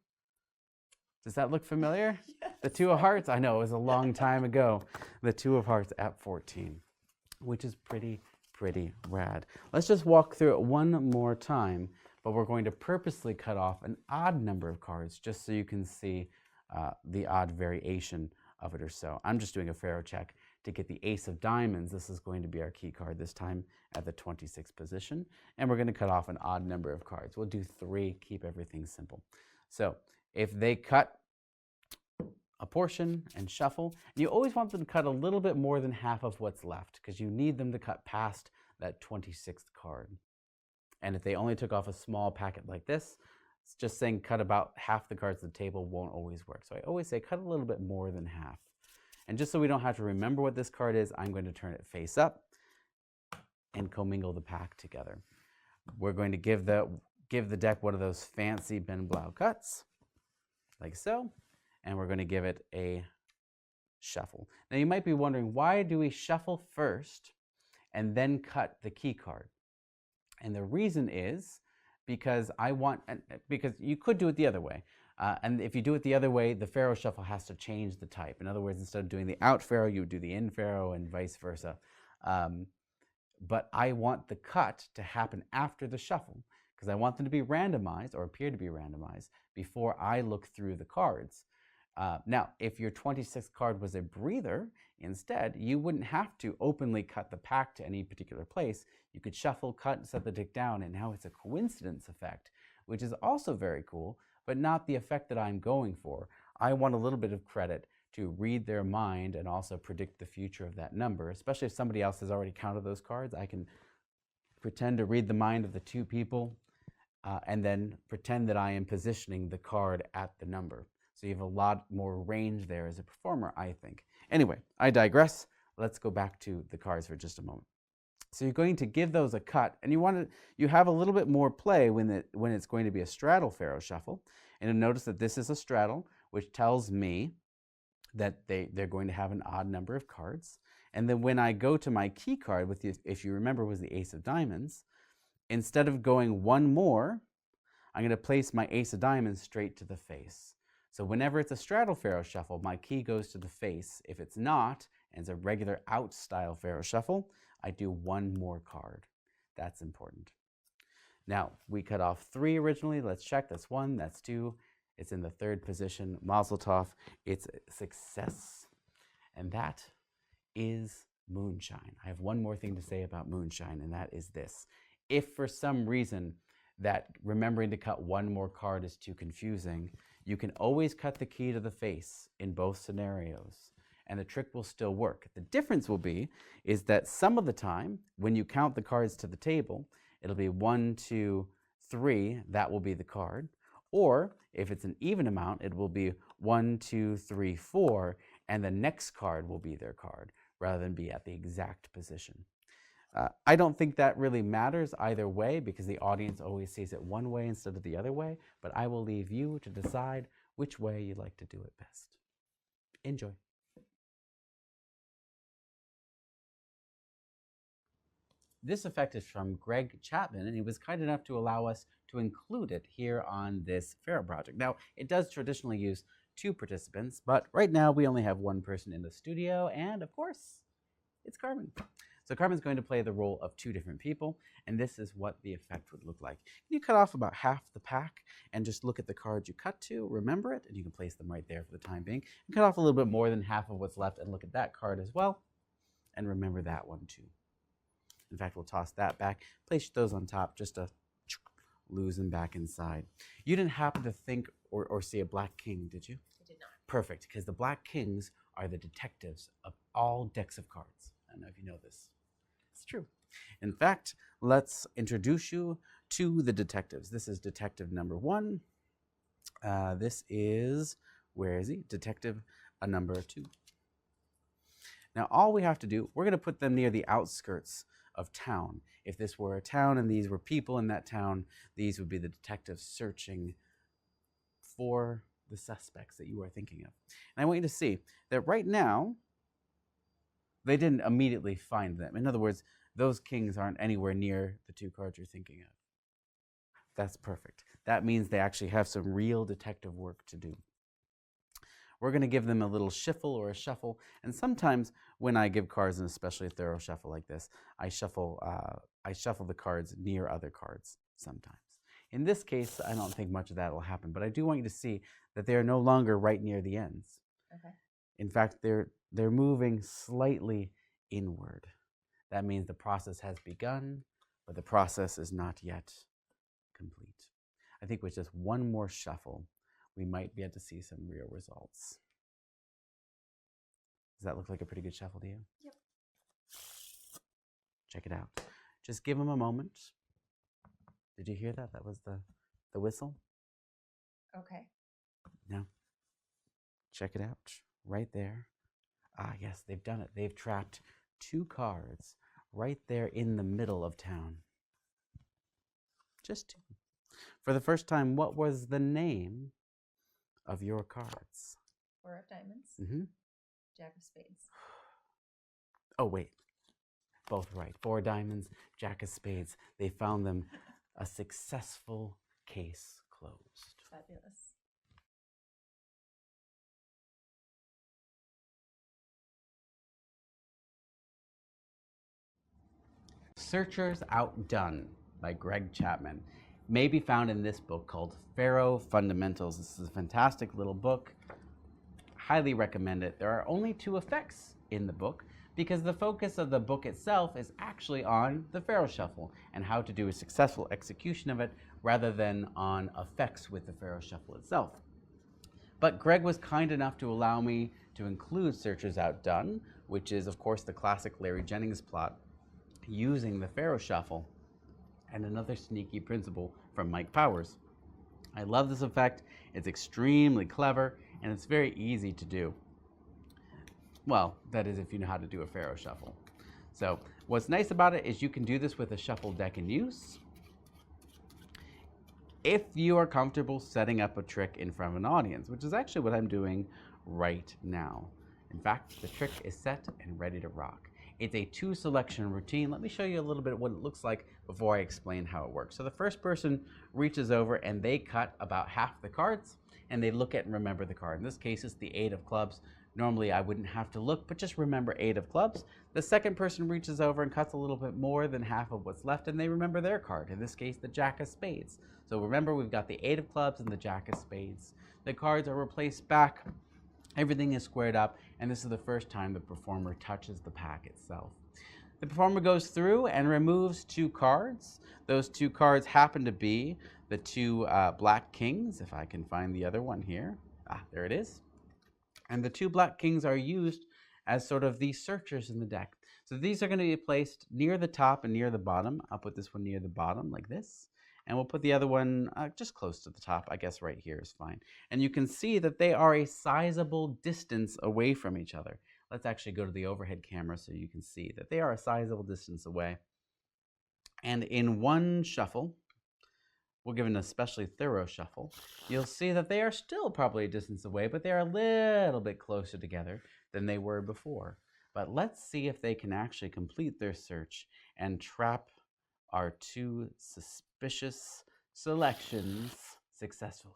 S1: Does that look familiar?
S2: Yes.
S1: The Two of Hearts? I know, it was a long time ago. The Two of Hearts at 14, which is pretty rad. Let's just walk through it one more time, but we're going to purposely cut off an odd number of cards just so you can see the odd variation of it or so. I'm just doing a Pharaoh check to get the Ace of Diamonds. This is going to be our key card this time at the 26th position, and we're going to cut off an odd number of cards. We'll do 3, keep everything simple. So if they cut a portion and shuffle, you always want them to cut a little bit more than half of what's left because you need them to cut past that 26th card. And if they only took off a small packet like this, it's just saying cut about half the cards at the table won't always work. So I always say cut a little bit more than half. And just so we don't have to remember what this card is, I'm going to turn it face up and commingle the pack together. We're going to give the deck one of those fancy Ben Blau cuts, like so, and we're going to give it a shuffle. Now you might be wondering, why do we shuffle first and then cut the key card? And the reason is because because you could do it the other way. And if you do it the other way, the Pharaoh shuffle has to change the type. In other words, instead of doing the out Pharaoh, you would do the in Pharaoh and vice versa. But I want the cut to happen after the shuffle because I want them to be randomized or appear to be randomized before I look through the cards. Now, if your 26th card was a breather, instead, you wouldn't have to openly cut the pack to any particular place. You could shuffle, cut, and set the deck down, and now it's a coincidence effect, which is also very cool, but not the effect that I'm going for. I want a little bit of credit to read their mind and also predict the future of that number, especially if somebody else has already counted those cards. I can pretend to read the mind of the two people and then pretend that I am positioning the card at the number. So you have a lot more range there as a performer, I think. Anyway, I digress. Let's go back to the cards for just a moment. So you're going to give those a cut, and you have a little bit more play when it's going to be a straddle Pharaoh shuffle. And you'll notice that this is a straddle, which tells me that they're going to have an odd number of cards. And then when I go to my key card, with the, if you remember, was the ace of diamonds, instead of going one more, I'm going to place my ace of diamonds straight to the face. So whenever it's a straddle Pharaoh shuffle, my key goes to the face. If it's not, and it's a regular out style Pharaoh shuffle, I do one more card. That's important. Now, we cut off 3 originally. Let's check. That's 1, that's 2. It's in the 3rd position. Mazel tov. It's a success. And that is moonshine. I have one more thing to say about moonshine, and that is this. If for some reason that remembering to cut one more card is too confusing, you can always cut the key to the face in both scenarios, and the trick will still work. The difference will be is that some of the time, when you count the cards to the table, it'll be 1, 2, 3, that will be the card. Or if it's an even amount, it will be 1, 2, 3, 4, and the next card will be their card, rather than be at the exact position. I don't think that really matters either way, because the audience always sees it one way instead of the other way, but I will leave you to decide which way you like to do it best. Enjoy. This effect is from Greg Chapman, and he was kind enough to allow us to include it here on this Pharaoh project. Now, it does traditionally use 2 participants, but right now we only have 1 person in the studio, and of course, it's Carmen. So Carmen's going to play the role of 2 different people, and this is what the effect would look like. You cut off about half the pack and just look at the cards you cut to, remember it, and you can place them right there for the time being. You cut off a little bit more than half of what's left and look at that card as well, and remember that one too. In fact, we'll toss that back, place those on top just to lose them back inside. You didn't happen to think or see a black king, did you?
S2: I did not.
S1: Perfect, because the black kings are the detectives of all decks of cards. I don't know if you know this. It's true. In fact, let's introduce you to the detectives. This is detective number 1. This is, where is he? Detective number 2. Now, all we have to do, we're going to put them near the outskirts of town. If this were a town and these were people in that town, these would be the detectives searching for the suspects that you are thinking of. And I want you to see that right now, they didn't immediately find them. In other words, those kings aren't anywhere near the 2 cards you're thinking of. That's perfect. That means they actually have some real detective work to do. We're going to give them a little shiffle or a shuffle, and sometimes when I give cards, and especially a thorough shuffle like this, I shuffle the cards near other cards sometimes. In this case, I don't think much of that will happen, but I do want you to see that they are no longer right near the ends.
S2: Okay.
S1: In fact, they're moving slightly inward. That means the process has begun, but the process is not yet complete. I think with just one more shuffle, we might be able to see some real results. Does that look like a pretty good shuffle to you?
S2: Yep.
S1: Check it out. Just give them a moment. Did you hear that? That was the whistle.
S2: Okay.
S1: Now, check it out. Right there. Ah, yes, they've done it. They've trapped 2 cards right there in the middle of town. Just 2. For the first time, what was the name of your cards?
S2: 4 of diamonds.
S1: Mm-hmm.
S2: Jack of spades.
S1: Oh, wait. Both right. 4 diamonds, Jack of spades. They found them. A successful case closed.
S2: Fabulous.
S1: Searchers Outdone by Greg Chapman may be found in this book called Pharaoh Fundamentals. This is a fantastic little book. Highly recommend it. There are only 2 effects in the book because the focus of the book itself is actually on the Pharaoh Shuffle and how to do a successful execution of it rather than on effects with the Pharaoh Shuffle itself. But Greg was kind enough to allow me to include Searchers Outdone, which is, of course, the classic Larry Jennings plot using the Pharaoh Shuffle and another sneaky principle from Mike Powers. I love this effect. It's extremely clever, and it's very easy to do. Well, that is if you know how to do a Pharaoh Shuffle. So what's nice about it is you can do this with a shuffle deck in use. If you are comfortable setting up a trick in front of an audience, which is actually what I'm doing right now. In fact, the trick is set and ready to rock. It's a 2-selection routine. Let me show you a little bit of what it looks like before I explain how it works. So the first person reaches over and they cut about half the cards, and they look at and remember the card. In this case, it's the 8 of clubs. Normally, I wouldn't have to look, but just remember 8 of clubs. The second person reaches over and cuts a little bit more than half of what's left, and they remember their card. In this case, the Jack of Spades. So remember, we've got the 8 of clubs and the Jack of Spades. The cards are replaced back. Everything is squared up, and this is the first time the performer touches the pack itself. The performer goes through and removes 2 cards. Those 2 cards happen to be the 2 black kings, if I can find the other one here. There it is. And the 2 black kings are used as sort of the searchers in the deck. So these are going to be placed near the top and near the bottom. I'll put this one near the bottom like this. And we'll put the other one just close to the top. I guess right here is fine. And you can see that they are a sizable distance away from each other. Let's actually go to the overhead camera so you can see that they are a sizable distance away. And in one shuffle, we'll give an especially thorough shuffle, you'll see that they are still probably a distance away, but they are a little bit closer together than they were before. But let's see if they can actually complete their search and trap our 2 suspicious selections successfully.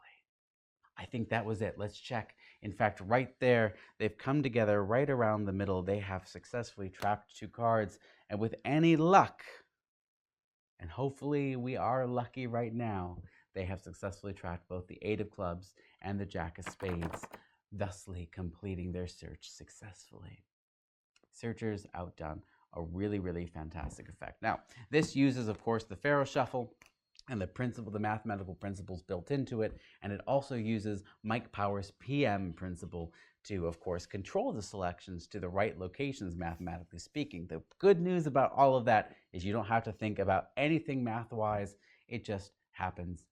S1: I think that was it. Let's check. In fact, right there, they've come together right around the middle. They have successfully trapped 2 cards, and with any luck, and hopefully we are lucky right now, they have successfully trapped both the 8 of clubs and the Jack of Spades, thusly completing their search successfully. Searchers outdone. A really, really fantastic effect. Now, this uses, of course, the Pharaoh Shuffle and the mathematical principles built into it, and it also uses Mike Power's PM principle to, of course, control the selections to the right locations, mathematically speaking. The good news about all of that is you don't have to think about anything math-wise. It just happens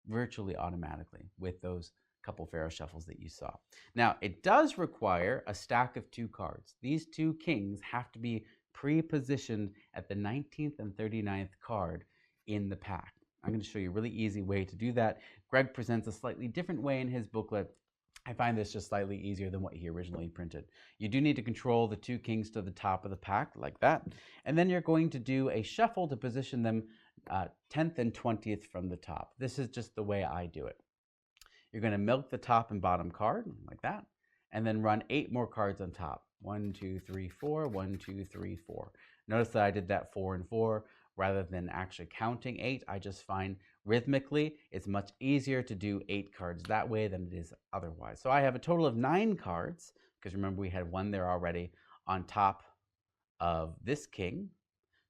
S1: virtually automatically with those couple Pharaoh shuffles that you saw. Now, it does require a stack of 2 cards. These 2 kings have to be pre-positioned at the 19th and 39th card in the pack. I'm going to show you a really easy way to do that. Greg presents a slightly different way in his booklet. I find this just slightly easier than what he originally printed. You do need to control the 2 kings to the top of the pack like that. And then you're going to do a shuffle to position them 10th and 20th from the top. This is just the way I do it. You're going to milk the top and bottom card like that, and then run 8 more cards on top. 1, 2, 3, 4, 1, 2, 3, 4. Notice that I did that 4 and 4 rather than actually counting 8. I just find rhythmically it's much easier to do 8 cards that way than it is otherwise. So I have a total of 9 cards, because remember we had 1 there already, on top of this king,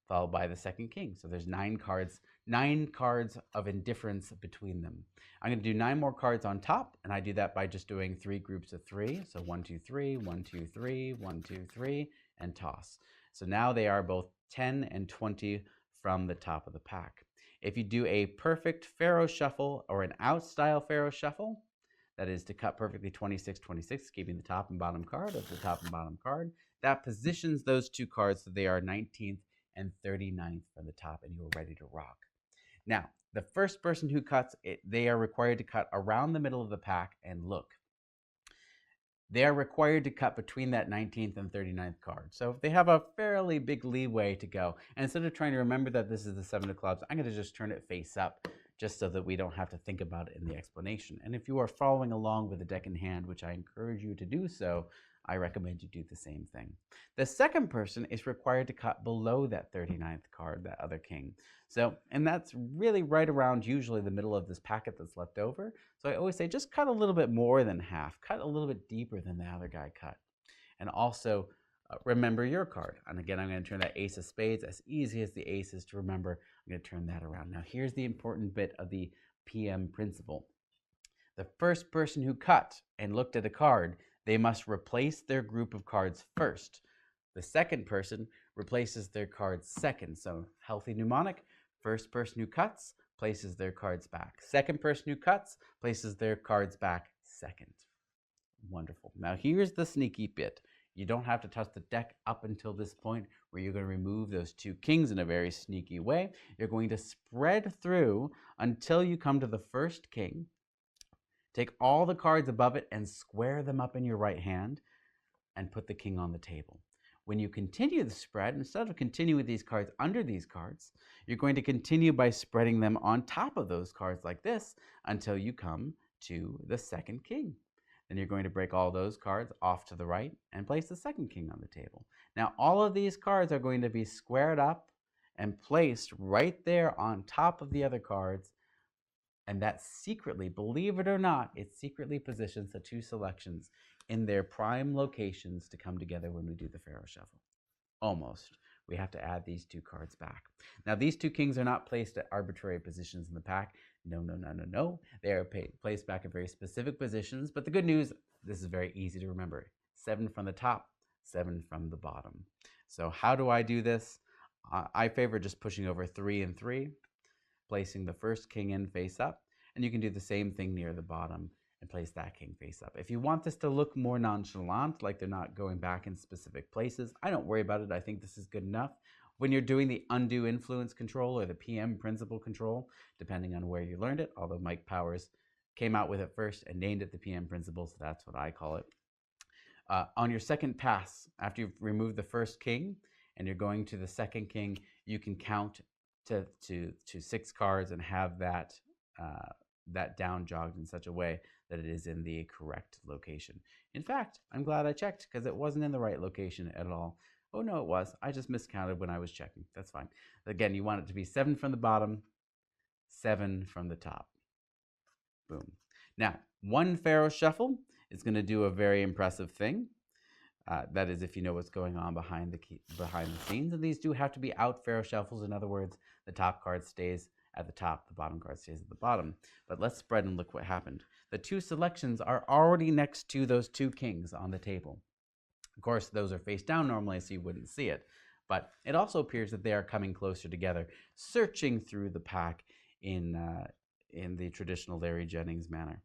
S1: followed by the second king. So there's 9 cards of indifference between them. I'm going to do 9 more cards on top, and I do that by just doing 3 groups of 3. So 1, 2, 3, 1, 2, 3, 1, 2, 3, and toss. So now they are both 10 and 20 from the top of the pack. If you do a perfect Pharaoh shuffle or an out-style Pharaoh shuffle, that is to cut perfectly 26, 26, keeping the top and bottom card of the top and bottom card, that positions those 2 cards so they are 19th and 39th from the top, and you're ready to rock. Now, the first person who cuts it, they are required to cut around the middle of the pack and look. They are required to cut between that 19th and 39th card. So they have a fairly big leeway to go. And instead of trying to remember that this is the 7 of clubs, I'm going to just turn it face up just so that we don't have to think about it in the explanation. And if you are following along with the deck in hand, which I encourage you to do so, I recommend you do the same thing. The second person is required to cut below that 39th card, that other king. So, and that's really right around usually the middle of this packet that's left over. So I always say just cut a little bit more than half, cut a little bit deeper than the other guy cut. And also remember your card. And again, I'm going to turn that ace of spades, as easy as the ace is to remember, I'm going to turn that around. Now here's the important bit of the PM principle. The first person who cut and looked at a card, they must replace their group of cards first. The second person replaces their cards second. So healthy mnemonic, first person who cuts places their cards back. Second person who cuts places their cards back second. Wonderful. Now here's the sneaky bit. You don't have to touch the deck up until this point where you're going to remove those 2 kings in a very sneaky way. You're going to spread through until you come to the first king. Take all the cards above it and square them up in your right hand and put the king on the table. When you continue the spread, instead of continuing with these cards under these cards, you're going to continue by spreading them on top of those cards like this until you come to the second king. Then you're going to break all those cards off to the right and place the second king on the table. Now, all of these cards are going to be squared up and placed right there on top of the other cards. And that secretly, believe it or not, it secretly positions the two selections in their prime locations to come together when we do the Pharaoh Shuffle. Almost. We have to add these two cards back. Now, these two kings are not placed at arbitrary positions in the pack. No, no, no, no, no. They are placed back at very specific positions. But the good news, this is very easy to remember. 7 from the top, 7 from the bottom. So how do I do this? I favor just pushing over 3 and 3, placing the first king in face up. And you can do the same thing near the bottom and place that king face up. If you want this to look more nonchalant, like they're not going back in specific places, I don't worry about it. I think this is good enough. When you're doing the undue influence control or the PM principle control, depending on where you learned it, although Mike Powers came out with it first and named it the PM principle, so that's what I call it. On your second pass, after you've removed the first king and you're going to the second king, you can count to 6 cards and have that down jogged in such a way that it is in the correct location. In fact, I'm glad I checked because it wasn't in the right location at all. Oh no, it was. I just miscounted when I was checking. That's fine. Again, you want it to be 7 from the bottom, 7 from the top. Boom. Now, one Pharaoh Shuffle is going to do a very impressive thing. That is, if you know what's going on behind the scenes. And these do have to be out Pharaoh Shuffles. In other words, the top card stays at the top, the bottom card stays at the bottom. But let's spread and look what happened. The two selections are already next to those two kings on the table. Of course, those are face down normally, so you wouldn't see it. But it also appears that they are coming closer together, searching through the pack in the traditional Larry Jennings manner.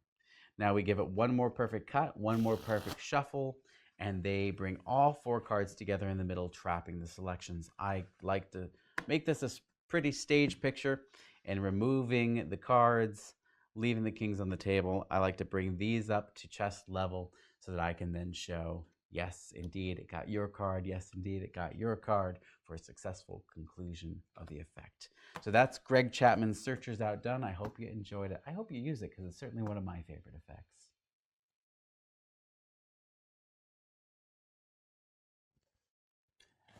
S1: Now we give it one more perfect cut, one more perfect shuffle, and they bring all 4 cards together in the middle, trapping the selections. I like to make this a pretty stage picture, and removing the cards, leaving the kings on the table. I like to bring these up to chest level so that I can then show, yes, indeed, it got your card. Yes, indeed, it got your card for a successful conclusion of the effect. So that's Greg Chapman's Searchers Outdone. I hope you enjoyed it. I hope you use it because it's certainly one of my favorite effects.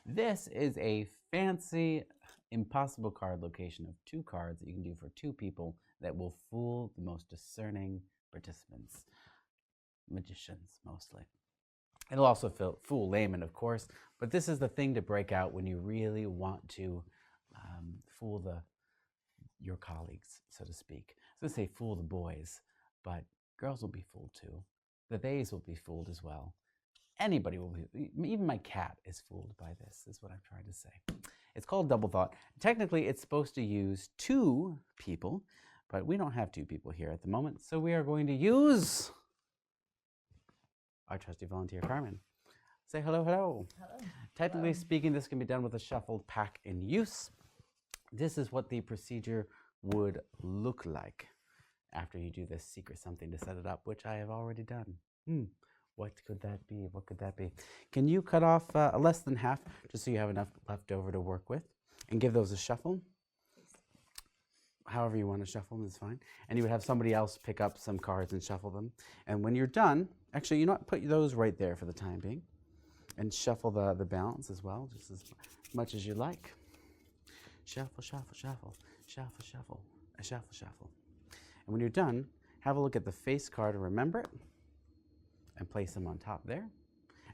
S1: This is a fancy impossible card location of 2 cards that you can do for 2 people that will fool the most discerning participants. Magicians, mostly. It'll also fool laymen, of course, but this is the thing to break out when you really want to fool your colleagues, so to speak. I was going to say fool the boys, but girls will be fooled too. The theys will be fooled as well. Anybody will be, even my cat is fooled by this, is what I'm trying to say. It's called double thought. Technically, it's supposed to use 2 people, but we don't have 2 people here at the moment, so we are going to use our trusty volunteer, Carmen. Say hello, hello.
S2: Hello.
S1: Technically
S2: Hello.
S1: speaking, this can be done with a shuffled pack in use. This is what the procedure would look like after you do this secret something to set it up, which I have already done. What could that be? What could that be? Can you cut off less than half, just so you have enough left over to work with, and give those a shuffle? However you want to shuffle them is fine. And you would have somebody else pick up some cards and shuffle them. And when you're done, actually, you know what? Put those right there for the time being. And shuffle the balance as well, just as much as you like. Shuffle, shuffle, shuffle, shuffle, shuffle, shuffle, shuffle. And when you're done, have a look at the face card and remember it. And place them on top there.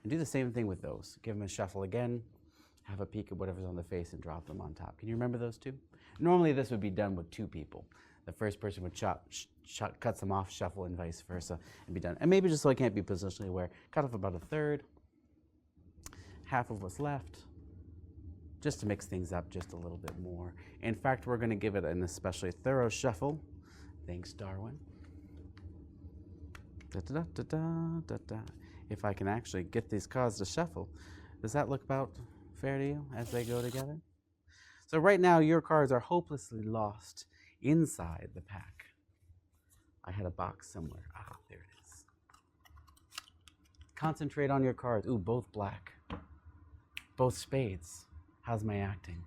S1: And do the same thing with those. Give them a shuffle again, have a peek at whatever's on the face and drop them on top. Can you remember those 2? Normally this would be done with 2 people. The first person would cut them off, shuffle, and vice versa, and be done. And maybe just so I can't be positionally aware, cut off about a third, half of what's left, just to mix things up just a little bit more. In fact, we're going to give it an especially thorough shuffle. Thanks, Darwin. Da, da, da, da, da, da. If I can actually get these cards to shuffle. Does that look about fair to you as they go together? So right now your cards are hopelessly lost inside the pack. I had a box somewhere. Ah, there it is. Concentrate on your cards. Ooh, both black. Both spades. How's my acting?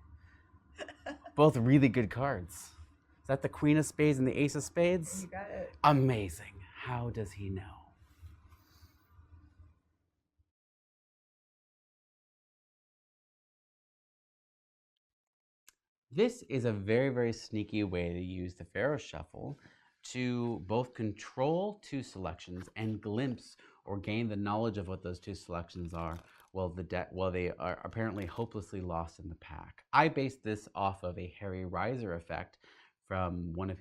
S1: Both really good cards. Is that the Queen of Spades and the Ace of Spades?
S2: You got it.
S1: Amazing. How does he know? This is a very, very sneaky way to use the Pharaoh Shuffle to both control two selections and glimpse or gain the knowledge of what those two selections are while they are apparently hopelessly lost in the pack. I based this off of a Harry Reiser effect from one of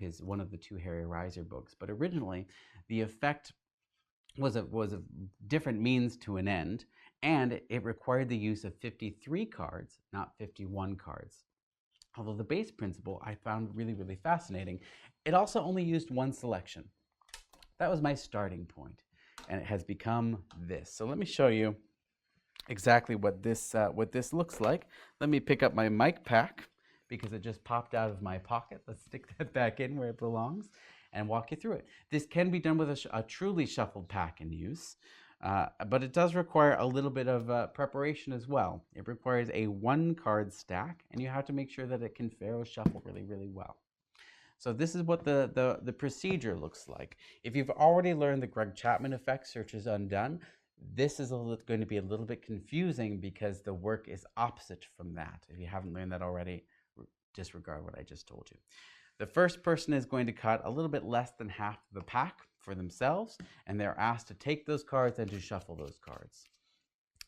S1: the two Harry Reiser books, but originally the effect was a different means to an end, and it required the use of 53 cards, not 51 cards. Although the base principle I found really, really fascinating, it also only used one selection. That was my starting point, and it has become this. So let me show you exactly what this looks like. Let me pick up my mic pack because it just popped out of my pocket. Let's stick that back in where it belongs and walk you through it. This can be done with a truly shuffled pack in use. But it does require a little bit of preparation as well. It requires a 1-card stack, and you have to make sure that it can Pharaoh shuffle really, really well. So this is what the procedure looks like. If you've already learned the Greg Chapman effect, Search is Undone, this is going to be a little bit confusing because the work is opposite from that. If you haven't learned that already, disregard what I just told you. The first person is going to cut a little bit less than half of the pack for themselves, and they're asked to take those cards and to shuffle those cards.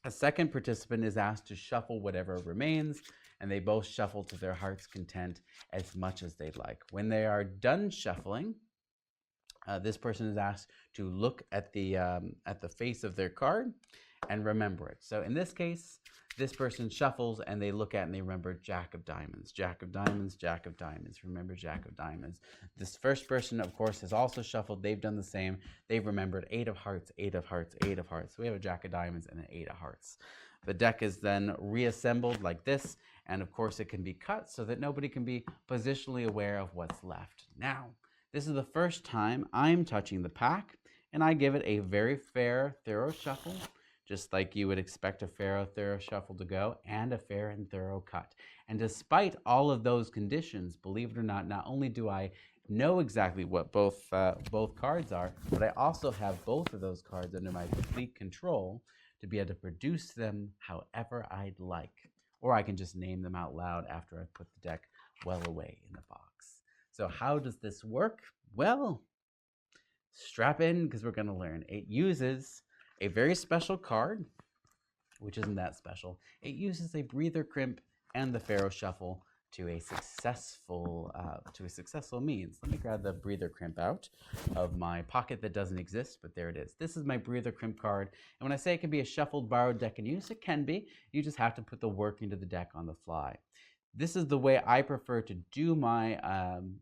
S1: A second participant is asked to shuffle whatever remains, and they both shuffle to their heart's content as much as they'd like. When they are done shuffling, this person is asked to look at the face of their card and remember it. So in this case, this person shuffles and they look at and they remember Jack of Diamonds, Jack of Diamonds, Jack of Diamonds. Remember Jack of Diamonds. This first person, of course, has also shuffled. They've done the same. They've remembered 8 of Hearts, 8 of Hearts, 8 of Hearts. So we have a Jack of Diamonds and an 8 of Hearts. The deck is then reassembled like this, and of course it can be cut so that nobody can be positionally aware of what's left. Now, this is the first time I'm touching the pack, and I give it a very fair, thorough shuffle, just like you would expect a fair, thorough shuffle to go, and a fair and thorough cut. And despite all of those conditions, believe it or not only do I know exactly what both cards are, but I also have both of those cards under my complete control to be able to produce them however I'd like. Or I can just name them out loud after I've put the deck well away in the box. So how does this work? Well, strap in because we're going to learn. It uses a very special card, which isn't that special. It uses a breather crimp and the Pharaoh shuffle to a successful means. Let me grab the breather crimp out of my pocket that doesn't exist, but there it is. This is my breather crimp card, and when I say it can be a shuffled, borrowed deck in use, it can be. You just have to put the work into the deck on the fly. This is the way I prefer to do my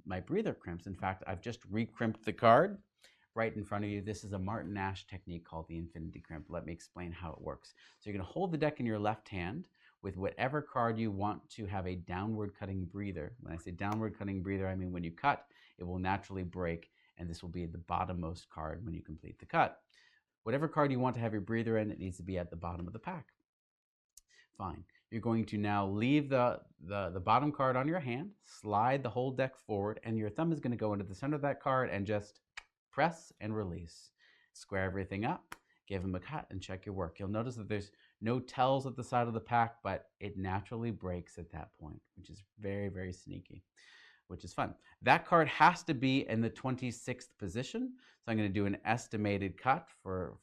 S1: my breather crimps. In fact, I've just re-crimped the card right in front of you. This is a Martin Nash technique called the infinity crimp. Let me explain how it works. So you're going to hold the deck in your left hand with whatever card you want to have a downward cutting breather. When I say downward cutting breather, I mean when you cut, it will naturally break, and this will be the bottommost card when you complete the cut. Whatever card you want to have your breather in, it needs to be at the bottom of the pack. Fine. You're going to now leave the bottom card on your hand, slide the whole deck forward, and your thumb is going to go into the center of that card and just press and release. Square everything up, give them a cut, and check your work. You'll notice that there's no tells at the side of the pack, but it naturally breaks at that point, which is very, very sneaky, which is fun. That card has to be in the 26th position, so I'm going to do an estimated cut for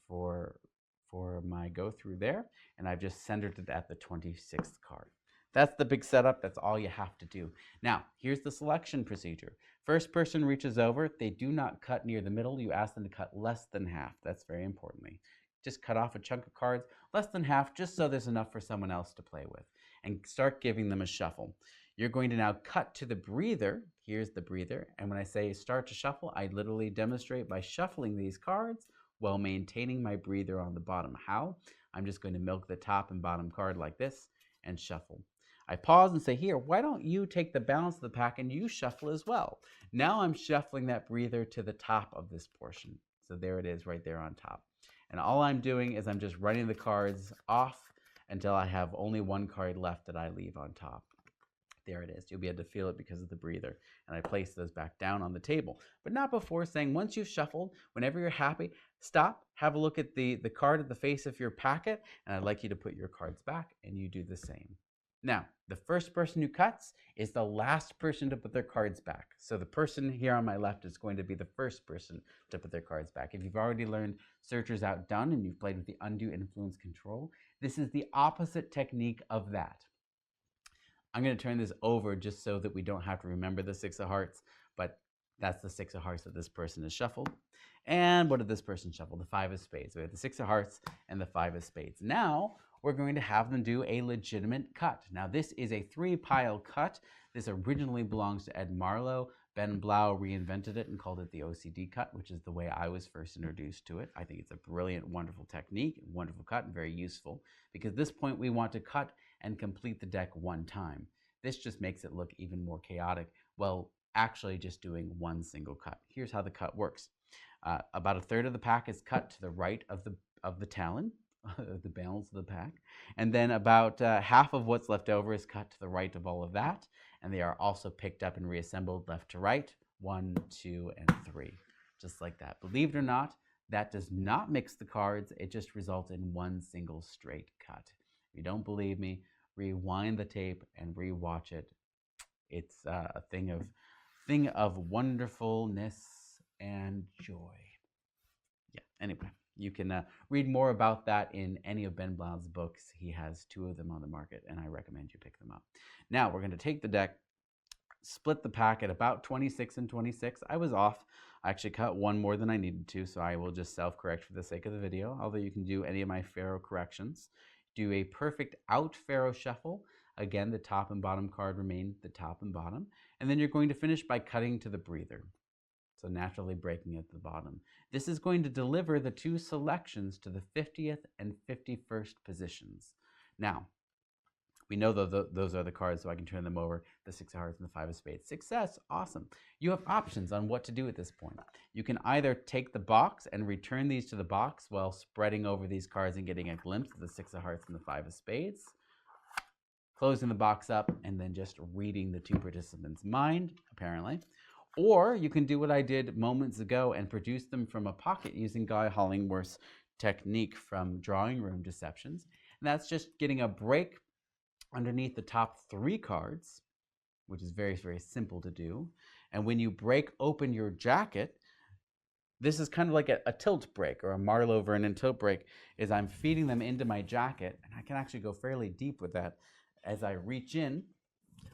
S1: my go through there, and I've just centered it at the 26th card. That's the big setup. That's all you have to do. Now, here's the selection procedure. First person reaches over. They do not cut near the middle. You ask them to cut less than half. That's very importantly. Just cut off a chunk of cards, less than half, just so there's enough for someone else to play with, and start giving them a shuffle. You're going to now cut to the breather. Here's the breather. And when I say start to shuffle, I literally demonstrate by shuffling these cards while maintaining my breather on the bottom. How? I'm just going to milk the top and bottom card like this and shuffle. I pause and say, here, why don't you take the balance of the pack and you shuffle as well? Now I'm shuffling that breather to the top of this portion. So there it is right there on top. And all I'm doing is I'm just running the cards off until I have only one card left that I leave on top. There it is. You'll be able to feel it because of the breather. And I place those back down on the table. But not before saying, once you've shuffled, whenever you're happy, stop, have a look at the card at the face of your packet, and I'd like you to put your cards back, and you do the same. Now, the first person who cuts is the last person to put their cards back. So the person here on my left is going to be the first person to put their cards back. If you've already learned Searchers Outdone and you've played with the Undue Influence Control, this is the opposite technique of that. I'm going to turn this over just so that we don't have to remember the Six of Hearts, but that's the Six of Hearts that this person has shuffled. And what did this person shuffle? The Five of Spades. We have the Six of Hearts and the Five of Spades. Now, we're going to have them do a legitimate cut. Now, this is a 3-pile cut. This originally belongs to Ed Marlowe. Ben Blau reinvented it and called it the OCD cut, which is the way I was first introduced to it. I think it's a brilliant, wonderful technique, wonderful cut, and very useful, because at this point we want to cut and complete the deck one time. This just makes it look even more chaotic, while actually just doing one single cut. Here's how the cut works. About a third of the pack is cut to the right of the talon, the balance of the pack, and then about half of what's left over is cut to the right of all of that, and they are also picked up and reassembled left to right, 1, 2, and 3, just like that. Believe it or not, that does not mix the cards. It just results in one single straight cut. If you don't believe me, rewind the tape and rewatch it. It's a thing of wonderfulness and joy. Yeah, anyway, you can read more about that in any of Ben Blau's books. He has 2 of them on the market, and I recommend you pick them up. Now, we're going to take the deck, split the pack at about 26 and 26. I was off. I actually cut one more than I needed to, so I will just self-correct for the sake of the video, although you can do any of my Pharaoh corrections. Do a perfect out Pharaoh shuffle. Again, the top and bottom card remain the top and bottom. And then you're going to finish by cutting to the breather, so naturally breaking at the bottom. This is going to deliver the 2 selections to the 50th and 51st positions. Now, we know those are the cards, so I can turn them over, the Six of Hearts and the Five of Spades. Success, awesome. You have options on what to do at this point. You can either take the box and return these to the box while spreading over these cards and getting a glimpse of the Six of Hearts and the Five of Spades, closing the box up, and then just reading the 2 participants' mind, apparently. Or you can do what I did moments ago and produce them from a pocket using Guy Hollingworth's technique from Drawing Room Deceptions. And that's just getting a break underneath the top 3 cards, which is very, very simple to do. And when you break open your jacket, this is kind of like a tilt break, or a Marlowe Vernon tilt break, is I'm feeding them into my jacket, and I can actually go fairly deep with that. As I reach in,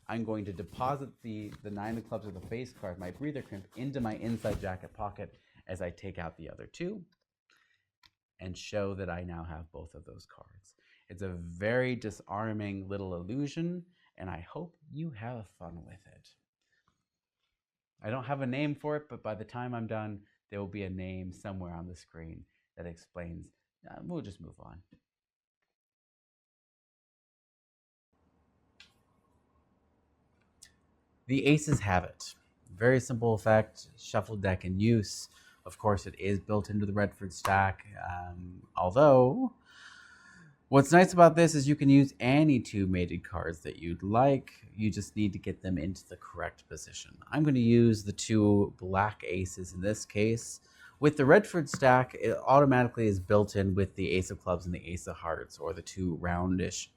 S1: I'm going to deposit the 9 of clubs or the face card, my breather crimp, into my inside jacket pocket as I take out the other 2 and show that I now have both of those cards. It's a very disarming little illusion, and I hope you have fun with it. I don't have a name for it, but by the time I'm done, there will be a name somewhere on the screen that explains. We'll just move on. The aces have it. Very simple effect, shuffle deck in use. Of course, it is built into the Redford stack, although what's nice about this is you can use any 2 mated cards that you'd like. You just need to get them into the correct position. I'm going to use the 2 black aces in this case. With the Redford stack, it automatically is built in with the Ace of Clubs and the Ace of Hearts, or the 2 roundish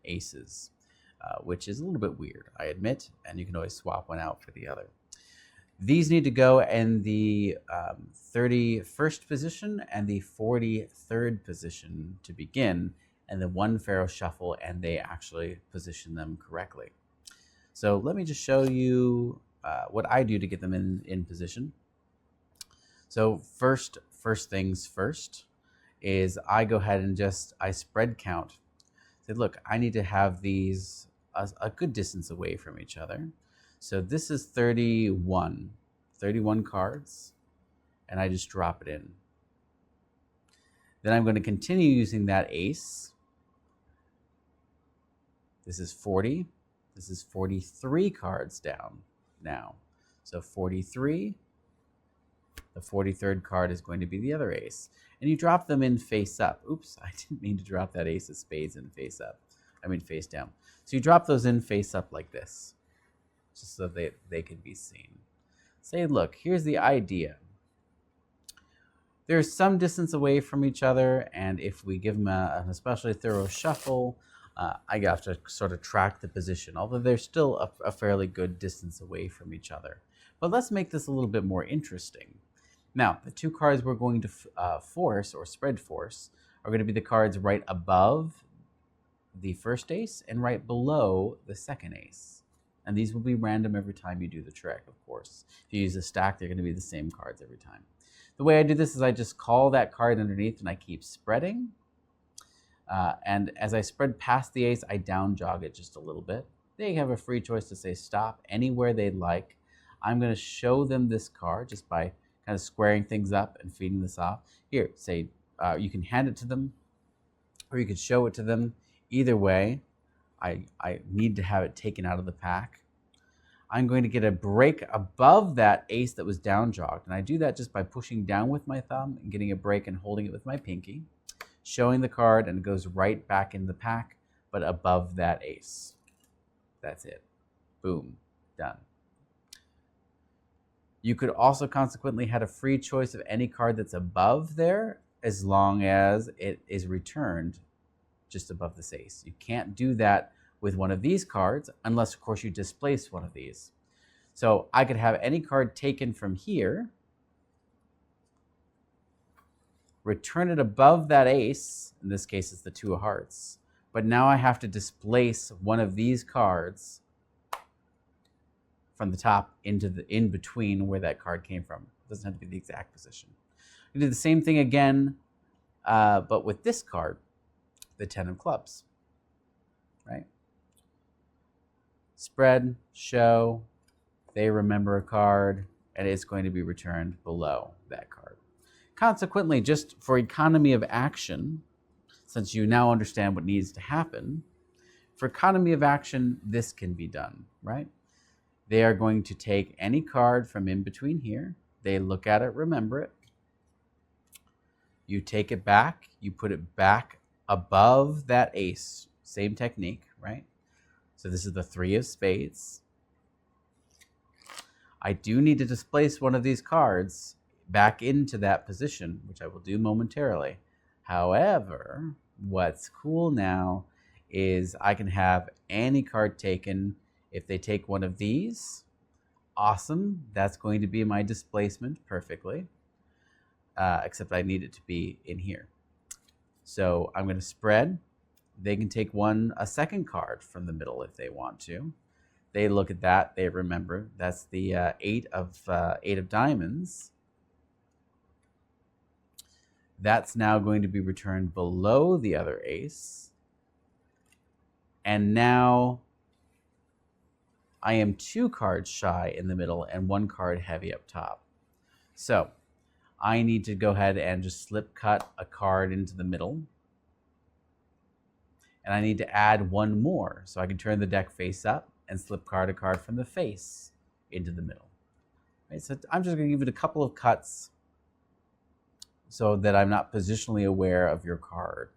S1: aces, which is a little bit weird, I admit, and you can always swap one out for the other. These need to go in the 31st position and the 43rd position to begin, and then 1 Pharaoh shuffle, and they actually position them correctly. So let me just show you what I do to get them in position. So first things first is I go ahead and I spread count. Say, look, I need to have these a good distance away from each other. So this is 31 cards, and I just drop it in. Then I'm going to continue using that ace. This is 40. This is 43 cards down now. So 43, the 43rd card is going to be the other ace. And you drop them in face up. Oops, I didn't mean to drop that ace of spades in face up. I mean face down. So you drop those in face up like this, just so they can be seen. Say, look, here's the idea. There's some distance away from each other, and if we give them an especially thorough shuffle, I have to sort of track the position, although they're still a fairly good distance away from each other. But let's make this a little bit more interesting. Now, the two cards we're going to force, or spread force, are going to be the cards right above the first ace and right below the second ace. And these will be random every time you do the trick, of course. If you use a stack, they're going to be the same cards every time. The way I do this is I just call that card underneath and I keep spreading. And as I spread past the ace, I down jog it just a little bit. They have a free choice to say stop anywhere they'd like. I'm going to show them this card just by kind of squaring things up and feeding this off. Here, say you can hand it to them or you could show it to them. Either way, I need to have it taken out of the pack. I'm going to get a break above that ace that was down jogged. And I do that just by pushing down with my thumb and getting a break and holding it with my pinky, showing the card, and it goes right back in the pack, but above that ace. That's it. Boom. Done. You could also consequently have a free choice of any card that's above there as long as it is returned just above this ace. You can't do that with one of these cards unless, of course, you displace one of these. So I could have any card taken from here, return it above that ace. In this case, it's the two of hearts. But now I have to displace one of these cards from the top into the in between where that card came from. It doesn't have to be the exact position. We do the same thing again, but with this card, the 10 of clubs, right? Spread, show, they remember a card, and it's going to be returned below that card. Consequently, just for economy of action, since you now understand what needs to happen, for economy of action, this can be done, right? They are going to take any card from in between here. They look at it, remember it. You take it back. You put it back above that ace. Same technique, right? So this is the 3 of spades. I do need to displace one of these cards back into that position, which I will do momentarily. However, what's cool now is I can have any card taken. If they take one of these, awesome. That's going to be my displacement perfectly, except I need it to be in here. So I'm going to spread. They can take a second card from the middle if they want to. They look at that. They remember that's the 8 of diamonds. That's now going to be returned below the other ace. And now I am 2 cards shy in the middle and 1 card heavy up top. So I need to go ahead and just slip cut a card into the middle. And I need to add 1 more. So I can turn the deck face up and slip a card from the face into the middle. Right, so I'm just going to give it a couple of cuts so that I'm not positionally aware of your card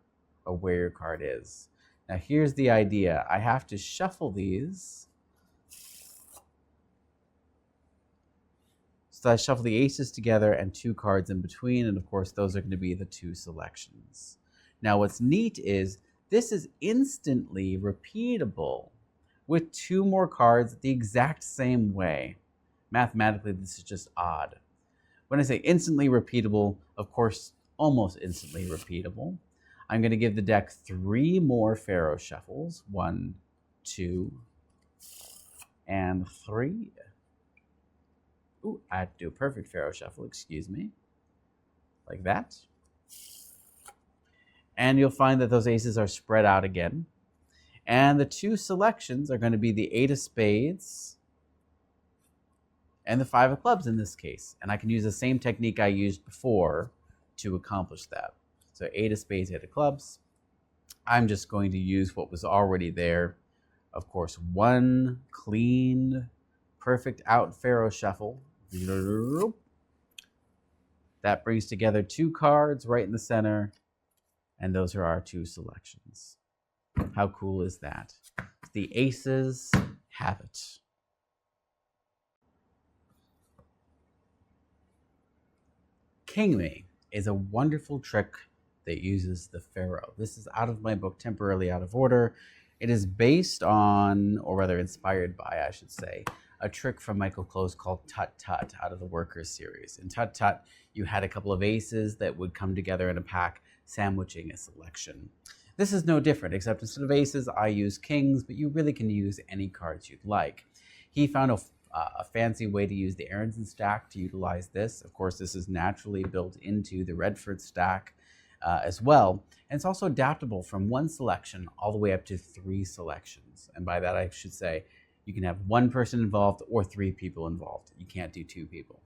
S1: or where your card is. Now here's the idea. I have to shuffle these. So I shuffle the aces together and 2 cards in between, and of course those are going to be the 2 selections. Now what's neat is this is instantly repeatable with 2 more cards the exact same way. Mathematically, this is just odd. When I say instantly repeatable, of course, almost instantly repeatable. I'm going to give the deck 3 more Pharaoh shuffles. 1, 2, and 3. Ooh, I have to do a perfect Pharaoh shuffle, excuse me. Like that. And you'll find that those aces are spread out again. And the 2 selections are going to be the 8 of spades and the 5 of clubs in this case. And I can use the same technique I used before to accomplish that. So 8 of spades, 8 of clubs. I'm just going to use what was already there of course, one clean, perfect out Pharaoh shuffle. That brings together 2 cards right in the center, and those are our 2 selections. How cool is that? The aces have it. King Me is a wonderful trick that uses the Pharaoh. This is out of my book, Temporarily Out of Order. It is based on, or rather inspired by, I should say, a trick from Michael Close called Tut Tut out of the Workers series. In Tut Tut, you had a couple of aces that would come together in a pack, sandwiching a selection. This is no different, except instead of aces, I use kings, but you really can use any cards you'd like. He found a fancy way to use the Aronson stack to utilize this. Of course, this is naturally built into the Redford stack as well. And it's also adaptable from 1 selection all the way up to 3 selections. And by that, I should say, you can have 1 person involved or 3 people involved. You can't do 2 people,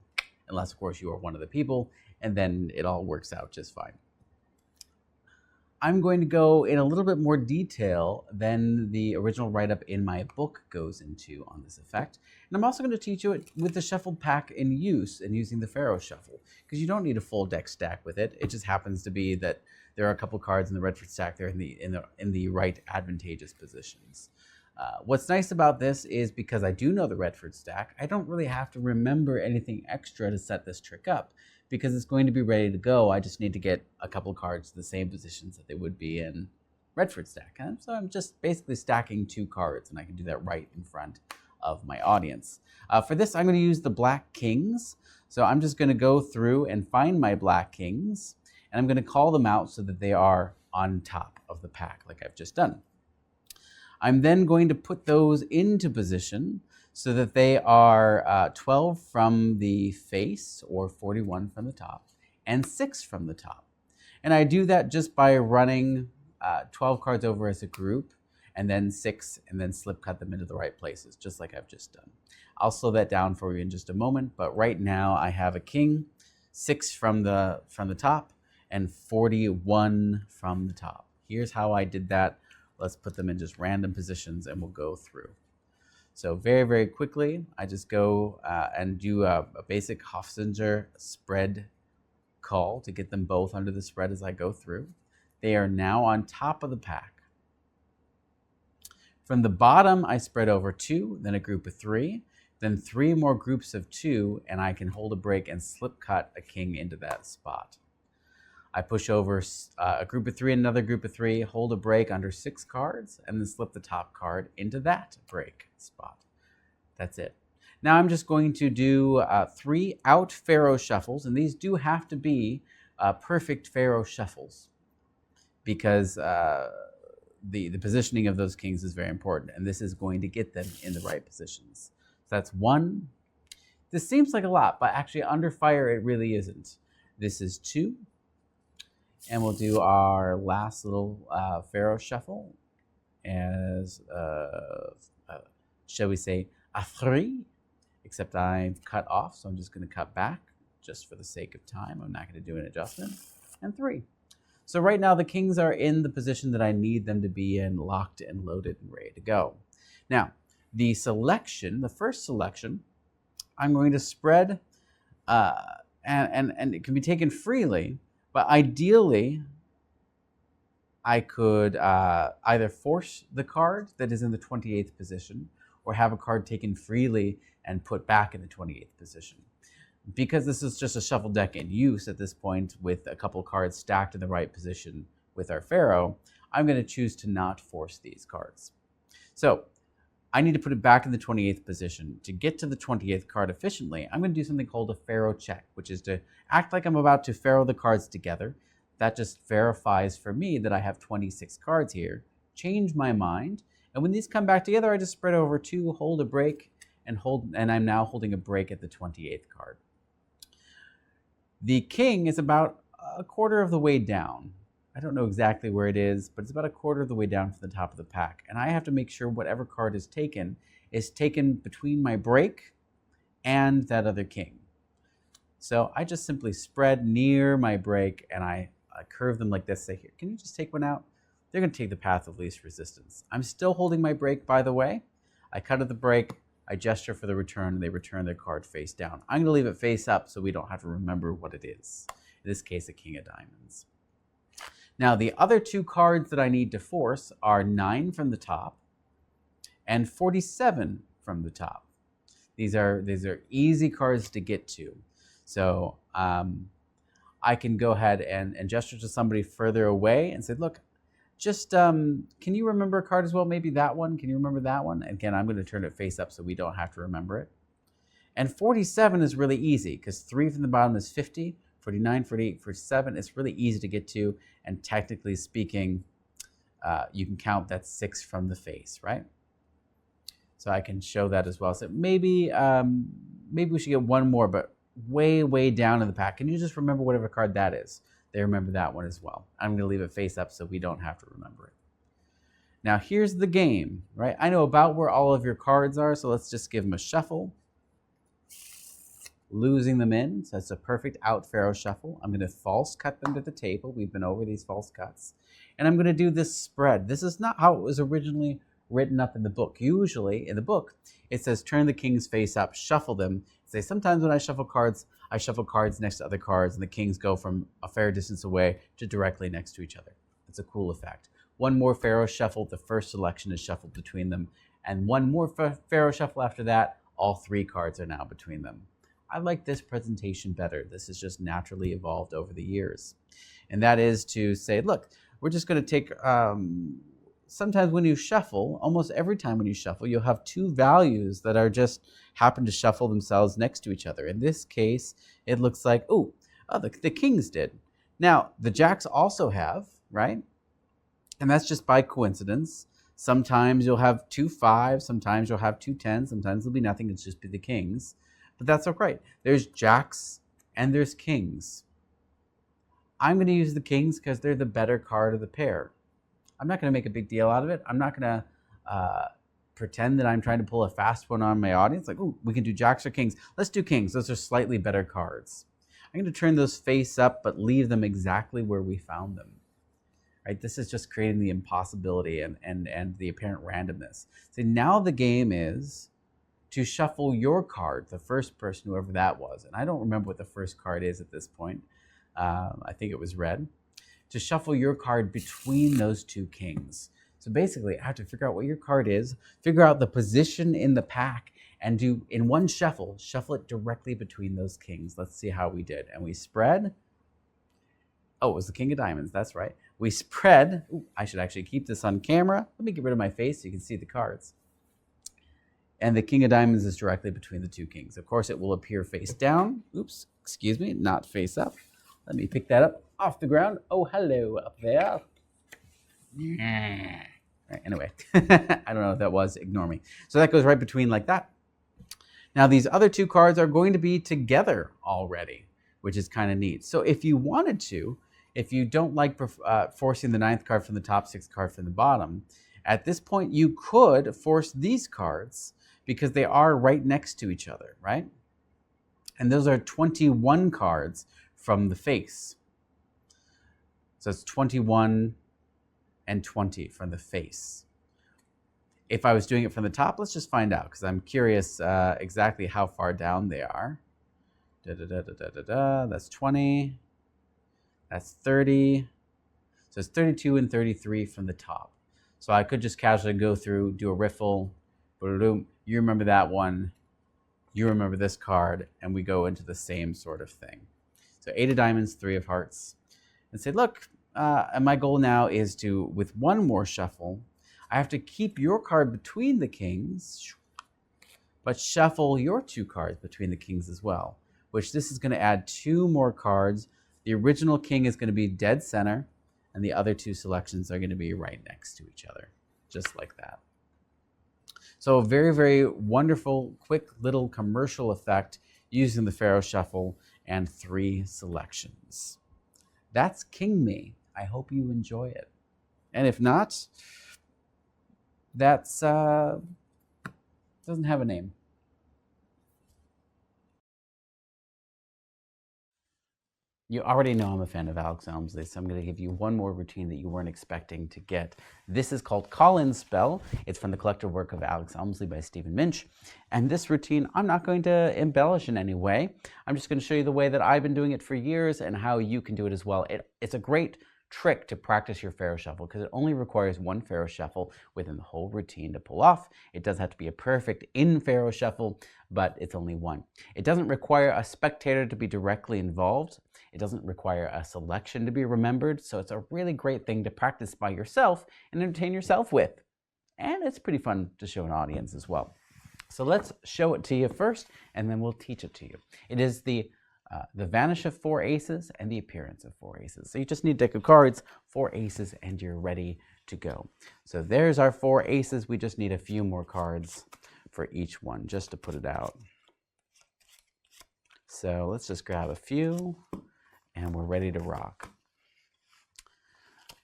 S1: unless, of course, you are one of the people, and then it all works out just fine. I'm going to go in a little bit more detail than the original write-up in my book goes into on this effect. And I'm also going to teach you it with the shuffled pack in use and using the Pharaoh shuffle, because you don't need a full deck stack with it. It just happens to be that there are a couple cards in the Redford stack there in the right advantageous positions. What's nice about this is because I do know the Redford stack, I don't really have to remember anything extra to set this trick up, because it's going to be ready to go. I just need to get a couple cards to the same positions that they would be in Redford stack. And so I'm just basically stacking 2 cards, and I can do that right in front of my audience. For this, I'm going to use the black kings. So I'm just going to go through and find my black kings, and I'm going to call them out so that they are on top of the pack, like I've just done. I'm then going to put those into position so that they are 12 from the face, or 41 from the top, and 6 from the top. And I do that just by running 12 cards over as a group, and then 6, and then slip cut them into the right places, just like I've just done. I'll slow that down for you in just a moment, but right now I have a king, 6 from the top, and 41 from the top. Here's how I did that. Let's put them in just random positions, and we'll go through. So very, very quickly, I just go and do a basic Hofzinger spread call to get them both under the spread as I go through. They are now on top of the pack. From the bottom, I spread over 2, then a group of 3, then 3 more groups of 2, and I can hold a break and slip cut a king into that spot. I push over a group of 3 and another group of 3, hold a break under 6 cards, and then slip the top card into that break spot. That's it. Now I'm just going to do 3 out Pharaoh shuffles, and these do have to be perfect Pharaoh shuffles, because the positioning of those kings is very important, and this is going to get them in the right positions. So that's 1. This seems like a lot, but actually under fire it really isn't. This is 2. And we'll do our last little Pharaoh shuffle as, shall we say, a 3, except I've cut off, so I'm just going to cut back just for the sake of time. I'm not going to do an adjustment. And 3. So right now the kings are in the position that I need them to be in, locked and loaded and ready to go. Now, the selection, the first selection, I'm going to spread, and it can be taken freely. But ideally, I could either force the card that is in the 28th position, or have a card taken freely and put back in the 28th position. Because this is just a shuffle deck in use at this point with a couple cards stacked in the right position with our Pharaoh, I'm going to choose to not force these cards. So I need to put it back in the 28th position. To get to the 28th card efficiently, I'm going to do something called a Pharaoh check, which is to act like I'm about to Pharaoh the cards together. That just verifies for me that I have 26 cards here, change my mind, and when these come back together, I just spread over 2, hold a break, and I'm now holding a break at the 28th card. The king is about a quarter of the way down. I don't know exactly where it is, but it's about a quarter of the way down from the top of the pack. And I have to make sure whatever card is taken between my break and that other king. So I just simply spread near my break, and I curve them like this. Say, here, can you just take one out? they're going to take the path of least resistance. I'm still holding my break, by the way. I cut at the break, I gesture for the return, and they return their card face down. I'm going to leave it face up so we don't have to remember what it is. In this case, a king of diamonds. Now, the other two cards that I need to force are 9 from the top and 47 from the top. These are easy cards to get to. So I can go ahead and gesture to somebody further away and say, look, just can you remember a card as well? Maybe that one. Can you remember that one? Again, I'm going to turn it face up so we don't have to remember it. And 47 is really easy because 3 from the bottom is 50, 49, 48, 47. It's really easy to get to. And technically speaking, you can count that 6 from the face, right? So I can show that as well. So maybe we should get one more, but way down in the pack. Can you just remember whatever card that is? They remember that one as well. I'm going to leave it face up so we don't have to remember it. Now here's the game, right? I know about where all of your cards are, so let's just give them a shuffle. Losing them in, so that's a perfect out pharaoh shuffle. I'm going to false cut them to the table. We've been over these false cuts. And I'm going to do this spread. This is not how it was originally written up in the book. Usually in the book, it says turn the kings face up, shuffle them. Say sometimes when I shuffle cards next to other cards, and the kings go from a fair distance away to directly next to each other. It's a cool effect. One more pharaoh shuffle, the first selection is shuffled between them. And one more pharaoh shuffle after that, all 3 cards are now between them. I like this presentation better. This is just naturally evolved over the years. And that is to say, look, we're just going to take, sometimes when you shuffle, almost every time when you shuffle, you'll have 2 values that are just happen to shuffle themselves next to each other. In this case, it looks like, the kings did. Now, the jacks also have, right? And that's just by coincidence. Sometimes you'll have 2 5s, sometimes you'll have 2 10s, sometimes there'll be nothing, it's just be the kings. But that's okay. There's jacks and there's kings. I'm going to use the kings because they're the better card of the pair. I'm not going to make a big deal out of it. I'm not going to pretend that I'm trying to pull a fast one on my audience. Like, ooh, we can do jacks or kings. Let's do kings. Those are slightly better cards. I'm going to turn those face up, but leave them exactly where we found them. Right? This is just creating the impossibility and the apparent randomness. So now the game is to shuffle your card, the first person, whoever that was. And I don't remember what the first card is at this point. I think it was red. To shuffle your card between those 2 kings. So basically, I have to figure out what your card is, figure out the position in the pack, and do, in one shuffle it directly between those kings. Let's see how we did. And we spread. Oh, it was the king of diamonds. That's right. We spread. Ooh, I should actually keep this on camera. Let me get rid of my face so you can see the cards. And the king of diamonds is directly between the 2 kings. Of course, it will appear face down. Oops, excuse me, not face up. Let me pick that up off the ground. Oh, hello up there. Right, anyway, I don't know what that was. Ignore me. So that goes right between like that. Now, these other 2 cards are going to be together already, which is kind of neat. So if you wanted to, if you don't like forcing the 9th card from the top, 6th card from the bottom, at this point, you could force these cards because they are right next to each other, right? And those are 21 cards from the face. So it's 21 and 20 from the face. If I was doing it from the top, let's just find out because I'm curious exactly how far down they are. That's 20. That's 30. So it's 32 and 33 from the top. So I could just casually go through, do a riffle, boom. You remember that one, you remember this card, and we go into the same sort of thing. So 8 of diamonds, 3 of hearts, and say, look, and my goal now is to, with one more shuffle, I have to keep your card between the kings, but shuffle your 2 cards between the kings as well, which this is going to add 2 more cards. The original king is going to be dead center, and the other 2 selections are going to be right next to each other, just like that. So a very, very wonderful, quick little commercial effect using the Pharaoh Shuffle and 3 selections. That's King Me. I hope you enjoy it. And if not, that's doesn't have a name. You already know I'm a fan of Alex Elmsley, so I'm going to give you one more routine that you weren't expecting to get. This is called Call-In Spell. It's from the collected work of Alex Elmsley by Stephen Minch. And this routine, I'm not going to embellish in any way. I'm just going to show you the way that I've been doing it for years and how you can do it as well. It's a great trick to practice your Pharaoh Shuffle because it only requires one Pharaoh Shuffle within the whole routine to pull off. It does have to be a perfect in Pharaoh Shuffle, but it's only one. It doesn't require a spectator to be directly involved. It doesn't require a selection to be remembered, so it's a really great thing to practice by yourself and entertain yourself with. And it's pretty fun to show an audience as well. So let's show it to you first, and then we'll teach it to you. It is the vanish of 4 aces and the appearance of 4 aces. So you just need a deck of cards, 4 aces, and you're ready to go. So there's our 4 aces. We just need a few more cards for each one just to put it out. So let's just grab a few, and we're ready to rock.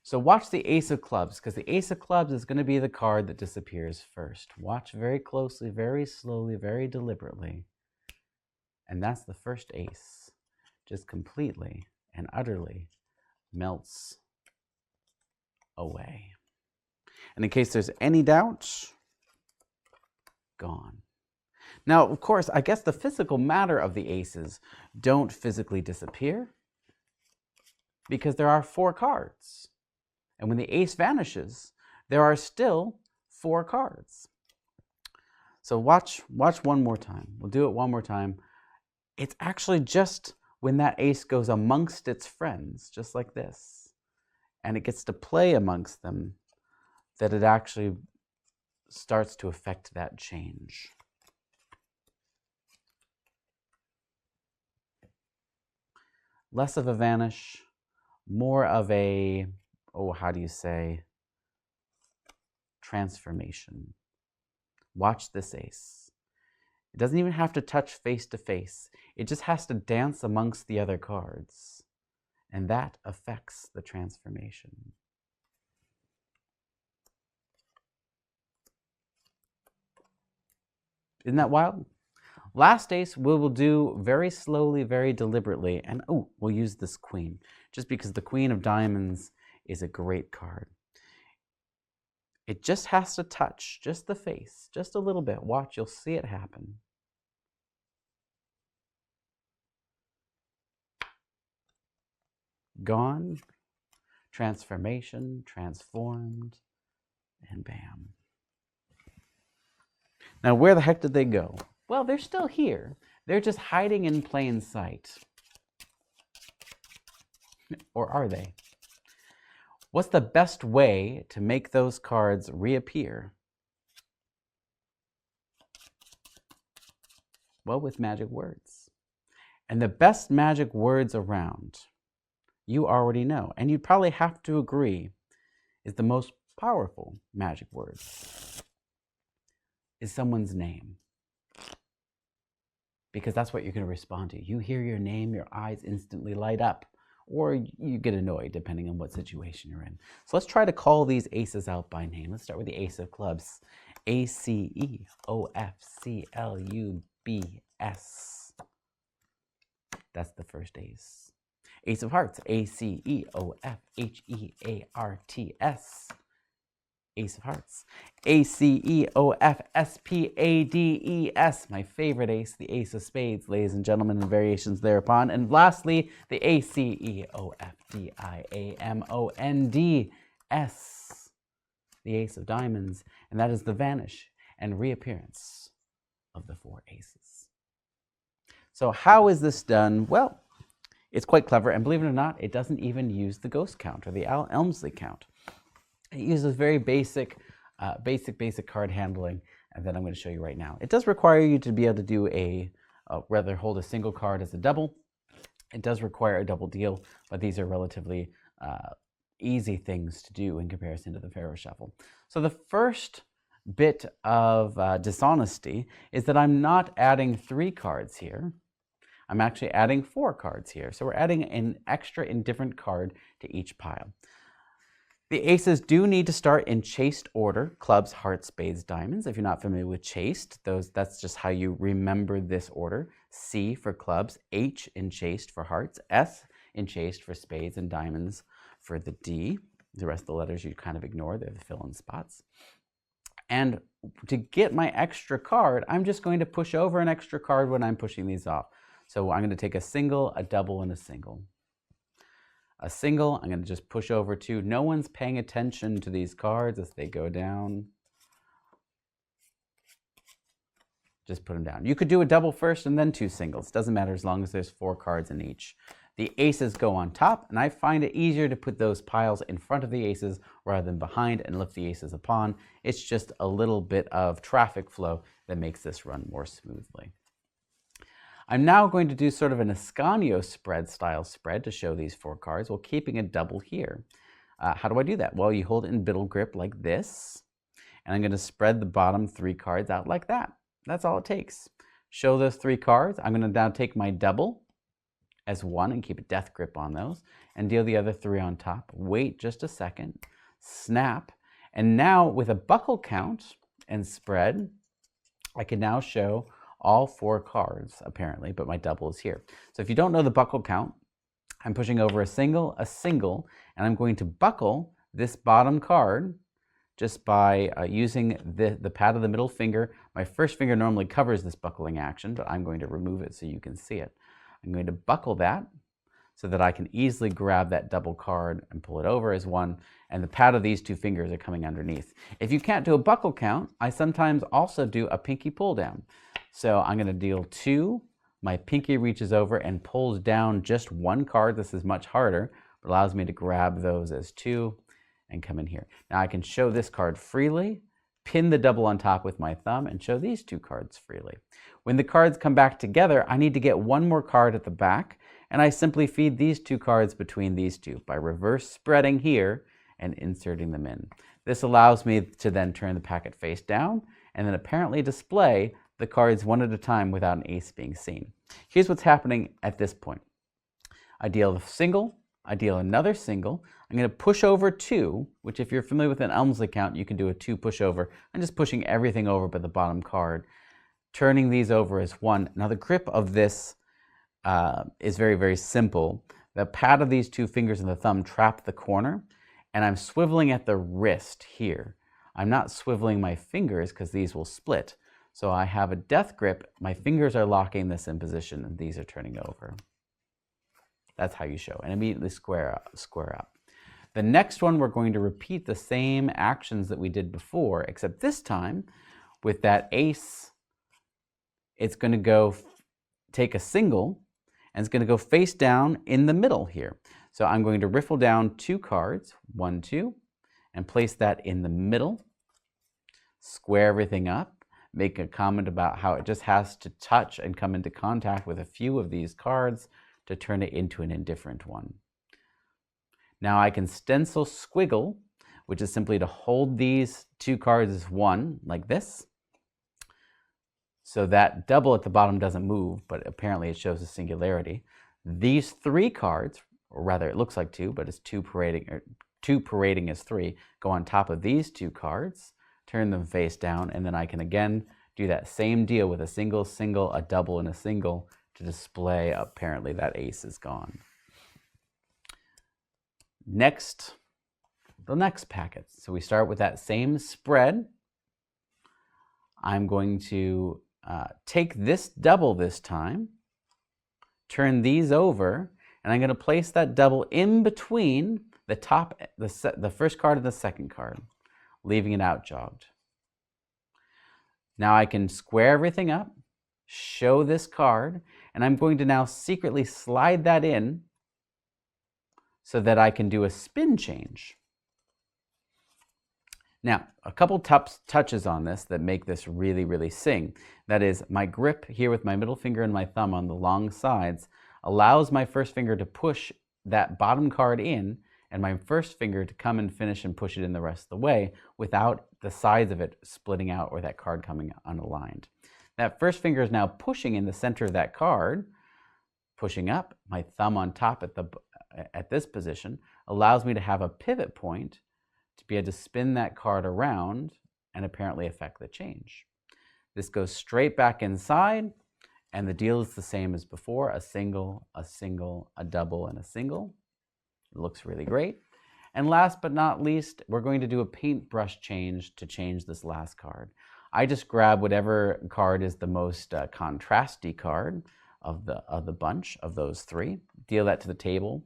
S1: So watch the Ace of Clubs, because the Ace of Clubs is going to be the card that disappears first. Watch very closely, very slowly, very deliberately. And that's the first ace. Just completely and utterly melts away. And in case there's any doubt, gone. Now, of course, I guess the physical matter of the aces don't physically disappear because there are 4 cards. And when the ace vanishes, there are still 4 cards. So watch one more time. We'll do it one more time. It's actually just when that ace goes amongst its friends, just like this, and it gets to play amongst them, that it actually starts to affect that change. Less of a vanish, more of a, how do you say, transformation. Watch this ace. It doesn't even have to touch face to face. It just has to dance amongst the other cards. And that affects the transformation. Isn't that wild? Last ace we will do very slowly, very deliberately. And we'll use this queen, just because the Queen of Diamonds is a great card. It just has to touch just the face, just a little bit. Watch, you'll see it happen. Gone, transformation, transformed, and bam. Now, where the heck did they go? Well, they're still here. They're just hiding in plain sight. Or are they? What's the best way to make those cards reappear? Well, with magic words. And the best magic words around, you already know, and you'd probably have to agree, is the most powerful magic words is someone's name. Because that's what you're going to respond to. You hear your name, your eyes instantly light up, or you get annoyed depending on what situation you're in. So let's try to call these aces out by name. Let's start with the Ace of Clubs. A-C-E-O-F-C-L-U-B-S. That's the first ace. Ace of Hearts. A-C-E-O-F-H-E-A-R-T-S. Ace of Hearts. A-C-E-O-F-S-P-A-D-E-S. My favorite ace, the Ace of Spades, ladies and gentlemen, and variations thereupon. And lastly, the A-C-E-O-F-D-I-A-M-O-N-D-S. The Ace of Diamonds. And that is the vanish and reappearance of the 4 aces. So how is this done? Well, it's quite clever. And believe it or not, it doesn't even use the ghost count or the Elmsley count. It uses very basic card handling, and that I'm going to show you right now. It does require you to be able to do rather hold a single card as a double. It does require a double deal, but these are relatively easy things to do in comparison to the Pharaoh Shuffle. So the first bit of dishonesty is that I'm not adding 3 cards here. I'm actually adding 4 cards here. So we're adding an extra indifferent card to each pile. The aces do need to start in chased order: clubs, hearts, spades, diamonds. If you're not familiar with chased, that's just how you remember this order. C for clubs, H in chased for hearts, S enchased for spades, and diamonds for the D. The rest of the letters you kind of ignore, they're the fill-in spots. And to get my extra card, I'm just going to push over an extra card when I'm pushing these off. So I'm going to take a single, a double, and a single. A single, I'm going to just push over two. No one's paying attention to these cards as they go down. Just put them down. You could do a double first and then two singles. Doesn't matter as long as there's 4 cards in each. The aces go on top, and I find it easier to put those piles in front of the aces rather than behind and lift the aces upon. It's just a little bit of traffic flow that makes this run more smoothly. I'm now going to do sort of an Ascanio spread style spread to show these 4 cards while keeping a double here. How do I do that? Well, you hold it in biddle grip like this, and I'm going to spread the bottom 3 cards out like that. That's all it takes. Show those 3 cards. I'm going to now take my double as 1 and keep a death grip on those and deal the other 3 on top. Wait just a second, snap, and now with a buckle count and spread, I can now show all 4 cards apparently, but my double is here. So if you don't know the buckle count, I'm pushing over a single, and I'm going to buckle this bottom card just by using the pad of the middle finger. My first finger normally covers this buckling action, but I'm going to remove it so you can see it. I'm going to buckle that so that I can easily grab that double card and pull it over as 1, and the pad of these 2 fingers are coming underneath. If you can't do a buckle count, I sometimes also do a pinky pull down. So I'm going to deal 2, my pinky reaches over and pulls down just 1 card. This is much harder, but allows me to grab those as 2 and come in here. Now I can show this card freely, pin the double on top with my thumb, and show these 2 cards freely. When the cards come back together, I need to get 1 more card at the back, and I simply feed these 2 cards between these 2 by reverse spreading here and inserting them in. This allows me to then turn the packet face down and then apparently display the cards one at a time without an ace being seen. Here's what's happening at this point. I deal a single, I deal another single. I'm going to push over 2, which if you're familiar with an Elmsley count, you can do a 2 pushover. I'm just pushing everything over but the bottom card, turning these over as 1. Now the grip of this is very, very simple. The pad of these 2 fingers and the thumb trap the corner, and I'm swiveling at the wrist here. I'm not swiveling my fingers because these will split. So I have a death grip, my fingers are locking this in position, and these are turning over. That's how you show, and immediately square up. The next one, we're going to repeat the same actions that we did before, except this time, with that ace, it's going to go take a single, and it's going to go face down in the middle here. So I'm going to riffle down 2 cards, 1, 2, and place that in the middle, square everything up, make a comment about how it just has to touch and come into contact with a few of these cards to turn it into an indifferent one. Now I can stencil squiggle, which is simply to hold these 2 cards as 1, like this. So that double at the bottom doesn't move, but apparently it shows a singularity. These 3 cards, or rather it looks like 2, but it's 2 parading as 3, go on top of these 2 cards, turn them face down, and then I can again do that same deal with a single, a double, and a single to display apparently that ace is gone. Next, the next packet. So we start with that same spread. I'm going to take this double this time, turn these over, and I'm going to place that double in between the top, the first card and the second card, leaving it out jogged. Now I can square everything up, show this card, and I'm going to now secretly slide that in so that I can do a spin change. Now, a couple touches on this that make this really, really sing. That is, my grip here with my middle finger and my thumb on the long sides allows my first finger to push that bottom card in, and my first finger to come and finish and push it in the rest of the way without the sides of it splitting out or that card coming unaligned. That first finger is now pushing in the center of that card, pushing up, my thumb on top at this position allows me to have a pivot point to be able to spin that card around and apparently affect the change. This goes straight back inside, And the deal is the same as before, a single, a double, and a single. It looks really great. And last but not least, we're going to do a paintbrush change to change this last card. I just grab whatever card is the most contrasty card of the bunch of those three, deal that to the table,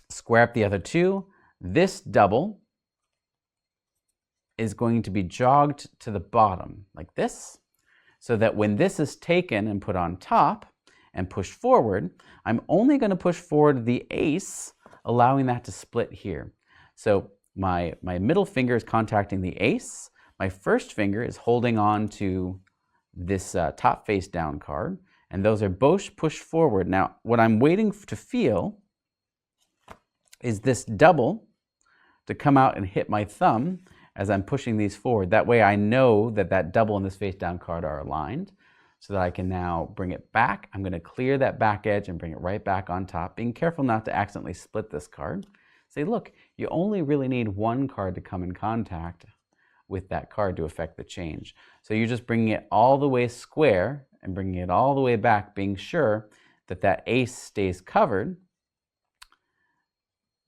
S1: square up the other two. This double is going to be jogged to the bottom like this, so that when this is taken and put on top and pushed forward, I'm only going to push forward the ace, allowing that to split here. So my middle finger is contacting the ace. My first finger is holding on to this top face down card, and those are both pushed forward. Now, what I'm waiting to feel is this double to come out and hit my thumb as I'm pushing these forward. That way I know that that double and this face down card are aligned, so that I can now bring it back. I'm going to clear that back edge and bring it right back on top, being careful not to accidentally split this card. Say, look, you only really need one card to come in contact with that card to affect the change. So you're just bringing it all the way square and bringing it all the way back, being sure that that ace stays covered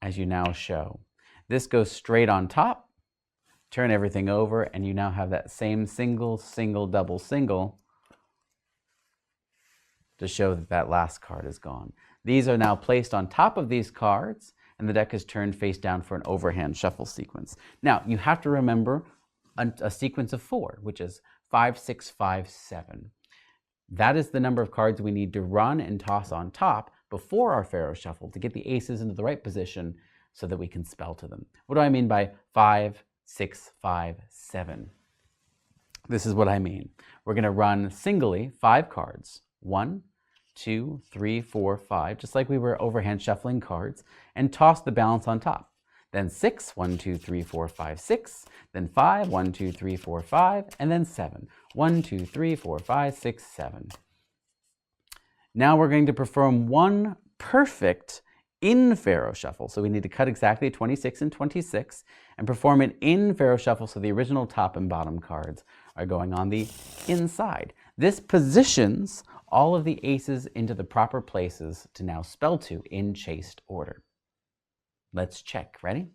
S1: as you now show. This goes straight on top. Turn everything over, and you now have that same single, single, double, single to show that that last card is gone. These are now placed on top of these cards, and the deck is turned face down for an overhand shuffle sequence. Now, you have to remember a sequence of 4, which is 5, 6, 5, 7. That is the number of cards we need to run and toss on top before our Pharaoh shuffle to get the aces into the right position so that we can spell to them. What do I mean by 5, 6, 5, 7? This is what I mean. We're going to run singly 5 cards. 1, 2, 3, 4, 5, just like we were overhand shuffling cards, and toss the balance on top. Then 6, 1, 2, 3, 4, 5, 6. Then 5, 1, 2, 3, 4, 5. And then 7, 1, 2, 3, 4, 5, 6, 7. Now we're going to perform one perfect in Pharaoh shuffle. So we need to cut exactly 26 and 26 and perform an in Pharaoh shuffle, so the original top and bottom cards are going on the inside. This positions all of the aces into the proper places to now spell to in chaste order. Let's check. Ready?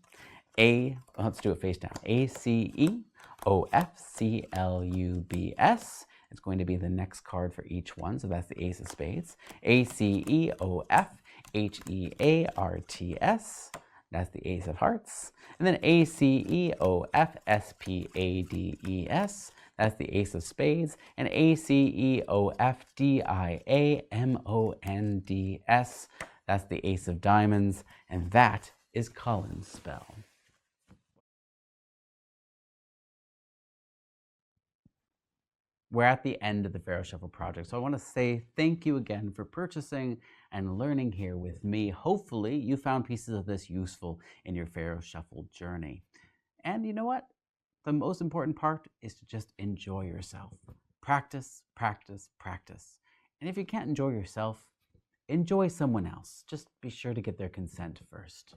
S1: Let's do it face down. A, C, E, O, F, C, L, U, B, S. It's going to be the next card for each one, so that's the ace of spades. A, C, E, O, F, H, E, A, R, T, S. That's the ace of hearts. And then A, C, E, O, F, S, P, A, D, E, S. That's the ace of spades. And A, C, E, O, F, D, I, A, M, O, N, D, S. That's the ace of diamonds. And that is Colin's spell. We're at the end of the Pharaoh Shuffle project, so I want to say thank you again for purchasing and learning here with me. Hopefully you found pieces of this useful in your Pharaoh Shuffle journey. And you know what? The most important part is to just enjoy yourself. Practice, practice, practice. And if you can't enjoy yourself, enjoy someone else. Just be sure to get their consent first.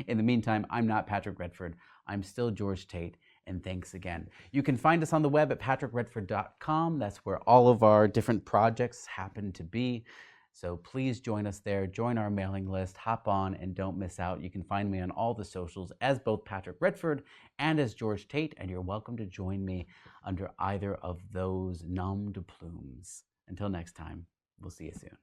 S1: In the meantime, I'm not Patrick Redford. I'm still George Tate, and thanks again. You can find us on the web at patrickredford.com. That's where all of our different projects happen to be. So please join us there, join our mailing list, hop on, and don't miss out. You can find me on all the socials as both Patrick Redford and as George Tate, and you're welcome to join me under either of those nom de plumes. Until next time, we'll see you soon.